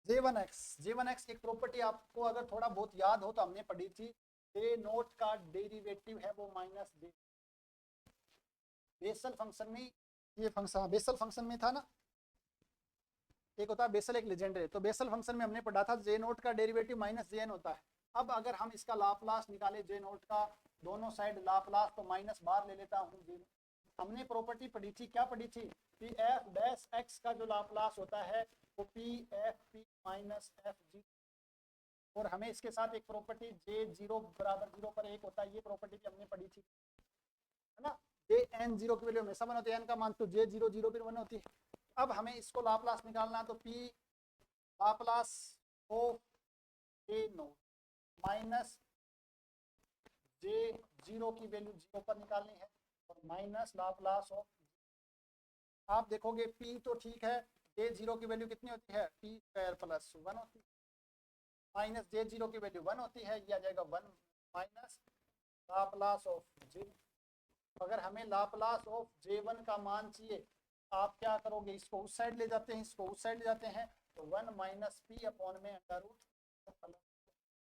J1x एक प्रॉपर्टी आपको अगर थोड़ा बहुत याद हो तो हमने पढ़ी थी, J नोट का डेरिवेटिव है वो माइनस J। बेसल फंक्शन में ये फंक्शन बेसल फंक्शन में था ना, एक होता है बेसल एक लेजेंडरी। तो बेसल फंक्शन में हमने पढ़ा था J नोट का डेरिवेटिव माइनस Jn होता है। अब अगर हम इसका लाप्लास निकाले J नोट का, दोनों साइड लाप्लास, तो माइनस बार ले लेता हूँ। हमने प्रॉपर्टी पढ़ी थी, क्या पढ़ी थी, कि एफ डैश एक्स का जो लाप्लास होता है वो P F P minus F G. और हमें इसके साथ एक प्रॉपर्टी J 0 बराबर 0 पर 1 होता है, ये प्रॉपर्टी भी हमने पढ़ी थी, है ना। J n 0 की वैल्यू हमेशा 1 होती है, n का मान तो J 0 0 पर 1 होती है। अब हमें इसको लाप्लास निकालना, तो P Laplace of J note minus J 0 की वैल्यू 0 पर निकालनी है, और माइनस लाप्लास ऑफ, आप देखोगे P तो ठीक है, J 0 की वैल्यू कितनी होती है, P स्क्वायर प्लस 1 होती है, माइनस J 0 की वैल्यू 1 होती है, ये आ जाएगा 1 माइनस लाप्लास ऑफ J। अगर हमें लाप्लास ऑफ J1 का मान चाहिए, आप क्या करोगे, इसको उस साइड ले जाते हैं, इसको उस साइड ले जाते हैं, तो 1 माइनस पी अपॉन में अंडर रूट,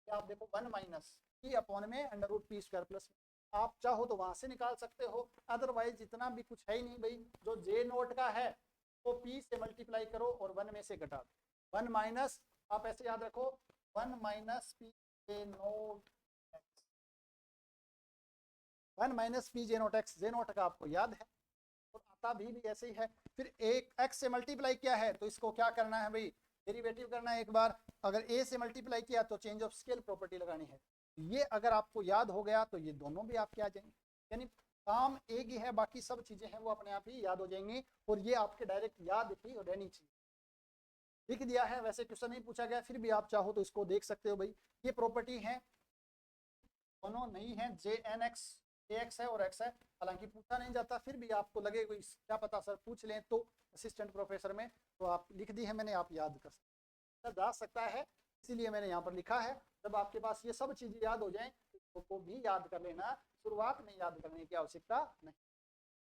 आप देखो 1 माइनस पी अपॉन में under root p square plus, आप चाहो तो वहां से निकाल सकते हो, अदरवाइज इतना भी कुछ है ही नहीं भाई, जो J नोट का है वो P से मल्टीप्लाई करो और 1 में से घटा दो। 1 माइनस, आप ऐसे याद रखो, 1 minus P J naught x, 1 minus P J naught x, J note का आपको याद है, और आता भी ऐसे ही है। फिर एक x से मल्टीप्लाई किया है तो इसको क्या करना है भाई, डेरिवेटिव करना है एक बार। अगर a से मल्टीप्लाई किया तो चेंज ऑफ स्केल प्रॉपर्टी लगानी है। ये अगर आपको याद हो गया तो ये दोनों भी आपके आ जाएंगे, यानी काम एक ही है, बाकी सब चीजें हैं वो अपने आप ही याद हो जाएंगी, और ये आपके डायरेक्ट याद ही रहनी चाहिए। लिख दिया है, वैसे क्वेश्चन नहीं पूछा गया, फिर भी आप चाहो तो इसको देख सकते हो भाई। ये प्रॉपर्टी है, दोनों नहीं है, जे एन एक्स एक्स है और एक्स है, हालांकि पूछा नहीं जाता, फिर भी आपको लगे क्या पता सर पूछ लें तो असिस्टेंट प्रोफेसर में, तो आप लिख दी है मैंने, आप याद कर सकते जा सकता है, इसीलिए मैंने यहाँ पर लिखा है। जब आपके पास ये सब चीजें याद हो जाएं तो को भी याद कर लेना, शुरुआत में याद करने की आवश्यकता नहीं।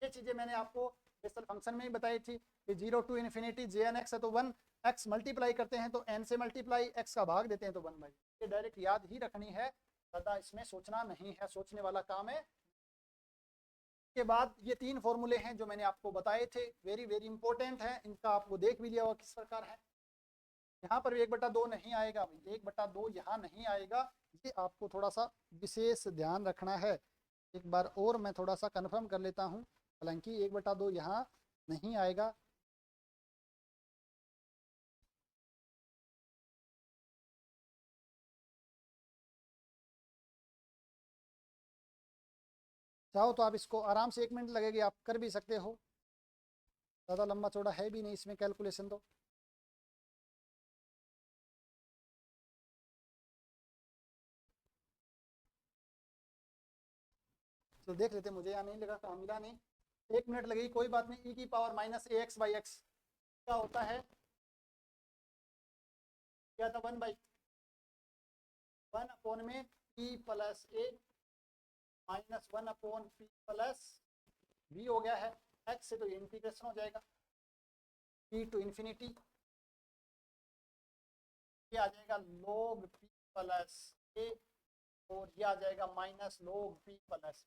ये चीजें मैंने आपको बेसल फंक्शन में ही बताई थी कि 0 to infinity J n x है तो 1 एक्स मल्टीप्लाई करते हैं तो एन से मल्टीप्लाई एक्स का भाग देते हैं तो 1/, ये डायरेक्ट याद ही रखनी है, ज़्यादा इसमें सोचना नहीं है, सोचने वाला काम है। के बाद ये 3 फॉर्मूले हैं जो मैंने आपको बताए थे, वेरी वेरी इंपॉर्टेंट है, इनका आपको देख भी लिया हुआ किस प्रकार है। यहाँ पर 1/2 नहीं आएगा, 1/2 यहाँ नहीं आएगा, ये आपको थोड़ा सा विशेष ध्यान रखना है। एक बार और मैं थोड़ा सा कंफर्म कर लेता हूँ, हालांकि 1/2 यहाँ नहीं आएगा। चाहो तो आप इसको आराम से 1 मिनट लगेगी, आप कर भी सकते हो, ज़्यादा लंबा चौड़ा है भी नहीं इसमें कैलकुलेशन तो। तो देख लेते, मुझे यहाँ नहीं लगा, कहाँ मिला नहीं, 1 मिनट लगेगी, कोई बात नहीं। e की power minus a x by x क्या होता है, क्या था, 1 अपॉन में p plus a minus 1 upon p plus b हो गया है, x से तो ये इंटीग्रेशन हो जाएगा, p टू इन्फिनिटी, ये आ जाएगा log p प्लस ए, और ये आ जाएगा माइनस log p प्लस,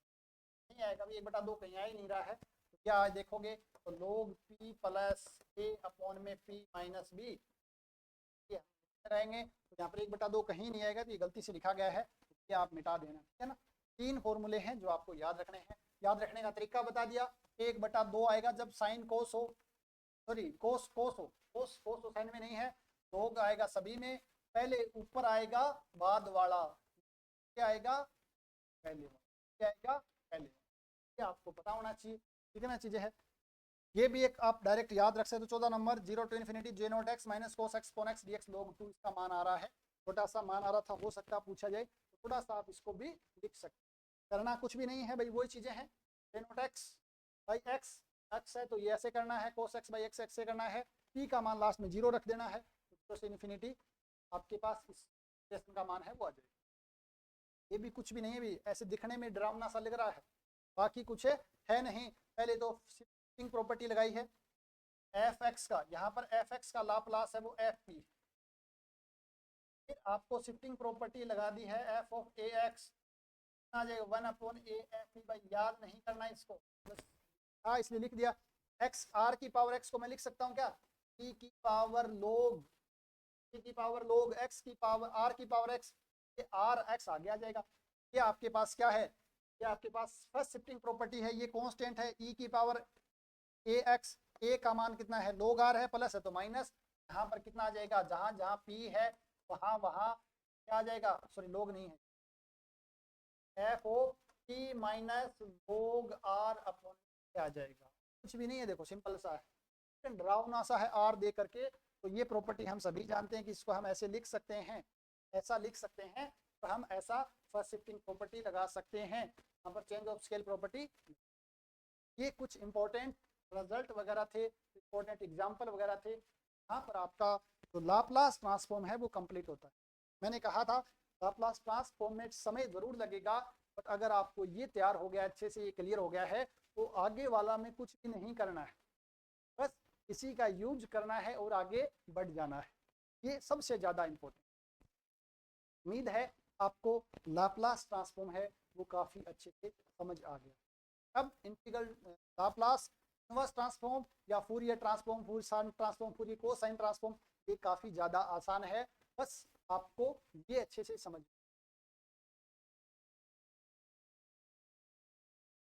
नहीं आएगा अभी, 1/2 कहीं आ ही नहीं रहा है, तो क्या देखोगे तो log p प्लस ए अपॉन में p माइनस बी, ये रहेंगे, तो यहाँ पर 1/2 कहीं नहीं आएगा, तो ये गलती से लिखा गया है, तो ये आप मिटा देना, ठीक है ना। 3 फॉर्मूले हैं जो आपको याद रखने हैं, याद रखने का तरीका बता दिया। 1/2 आएगा जब साइन कोस हो, सॉरी कोस कोस हो, कोस तो साइन में नहीं है, तो आएगा सभी में, पहले ऊपर आएगा बाद वाला, क्या आएगा पहले वाला, क्या आएगा पहले वाला, ये आपको पता होना चाहिए, कितना चीजें है। ये भी एक आप डायरेक्ट याद रख सकते हो, 14 number 0 to infinity J note x minus cos x upon x dx log 2, इसका मान आ रहा है, छोटा सा मान आ रहा था, हो सकता है पूछा जाए, तो थोड़ा सा आप इसको भी लिख सकते, करना कुछ भी नहीं है भाई, वही चीजें हैं, J note x by x, x है तो ये ऐसे करना है, कोस एक्स बाई एक्स ऐसे करना है, पी का मान लास्ट में 0 रख देना है, तो से इन्फिनिटी आपके पास इस एक्सप्रेशन का मान है वो आ जाएगा। ये भी कुछ भी नहीं है भी, ऐसे दिखने में डरावना सा लग रहा है, बाकी कुछ है नहीं। पहले तो शिफ्टिंग प्रॉपर्टी लगाई है एफ एक्स का, यहाँ पर एफ एक्स का लाप्लास है वो एफ पी, फिर आपको शिफ्टिंग प्रॉपर्टी लगा दी है एफ ऑफ ए एक्स आ जाएगा 1/a भाई याद नहीं करना इसको बस हाँ इसलिए लिख दिया। एक्स आर की पावर एक्स को मैं लिख सकता हूँ क्या e की पावर लोग e की पावर लोग एक्स की पावर आर की पावर एक्स, ये आर एक्स आगे आ जाएगा। ये आपके पास क्या है, ये आपके पास फर्स्ट शिफ्टिंग प्रॉपर्टी है, ये कांस्टेंट है e की पावर ए एक्स, ए का मान कितना है लोग आर है प्लस है तो माइनस, यहाँ पर कितना आ जाएगा जहाँ जहाँ पी है वहाँ वहाँ क्या आ जाएगा सॉरी लोग नहीं है f o p minus log r upon आ जाएगा। कुछ भी नहीं है देखो सिंपल सा है डरावना सा है आर दे करके। तो ये प्रॉपर्टी हम सभी जानते हैं कि इसको हम ऐसे लिख सकते हैं, ऐसा लिख सकते हैं तो हम ऐसा फर्स्ट शिफ्टिंग प्रॉपर्टी लगा सकते हैं। यहाँ पर चेंज ऑफ स्केल प्रॉपर्टी, ये कुछ इंपॉर्टेंट रिजल्ट वगैरह थे, इंपॉर्टेंट एग्जाम्पल वगैरह थे। यहाँ पर आपका जो लाप्लास ट्रांसफॉर्म है वो कंप्लीट होता है। मैंने कहा था लाप्लास ट्रांसफॉर्म में समय ज़रूर लगेगा, बट अगर आपको ये तैयार हो गया अच्छे से, ये क्लियर हो गया है तो आगे वाला में कुछ भी नहीं करना है, बस इसी का यूज करना है और आगे बढ़ जाना है। ये सबसे ज़्यादा इम्पोर्टेंट। उम्मीद है आपको लाप्लास ट्रांसफॉर्म है वो काफ़ी अच्छे से समझ आ गया। अब इंटीग्रल लाप्लास इनवर्स ट्रांसफॉर्म या Fourier transform, Fourier sign transform, Fourier cosine transform, ये काफ़ी ज़्यादा आसान है, बस आपको ये अच्छे से समझ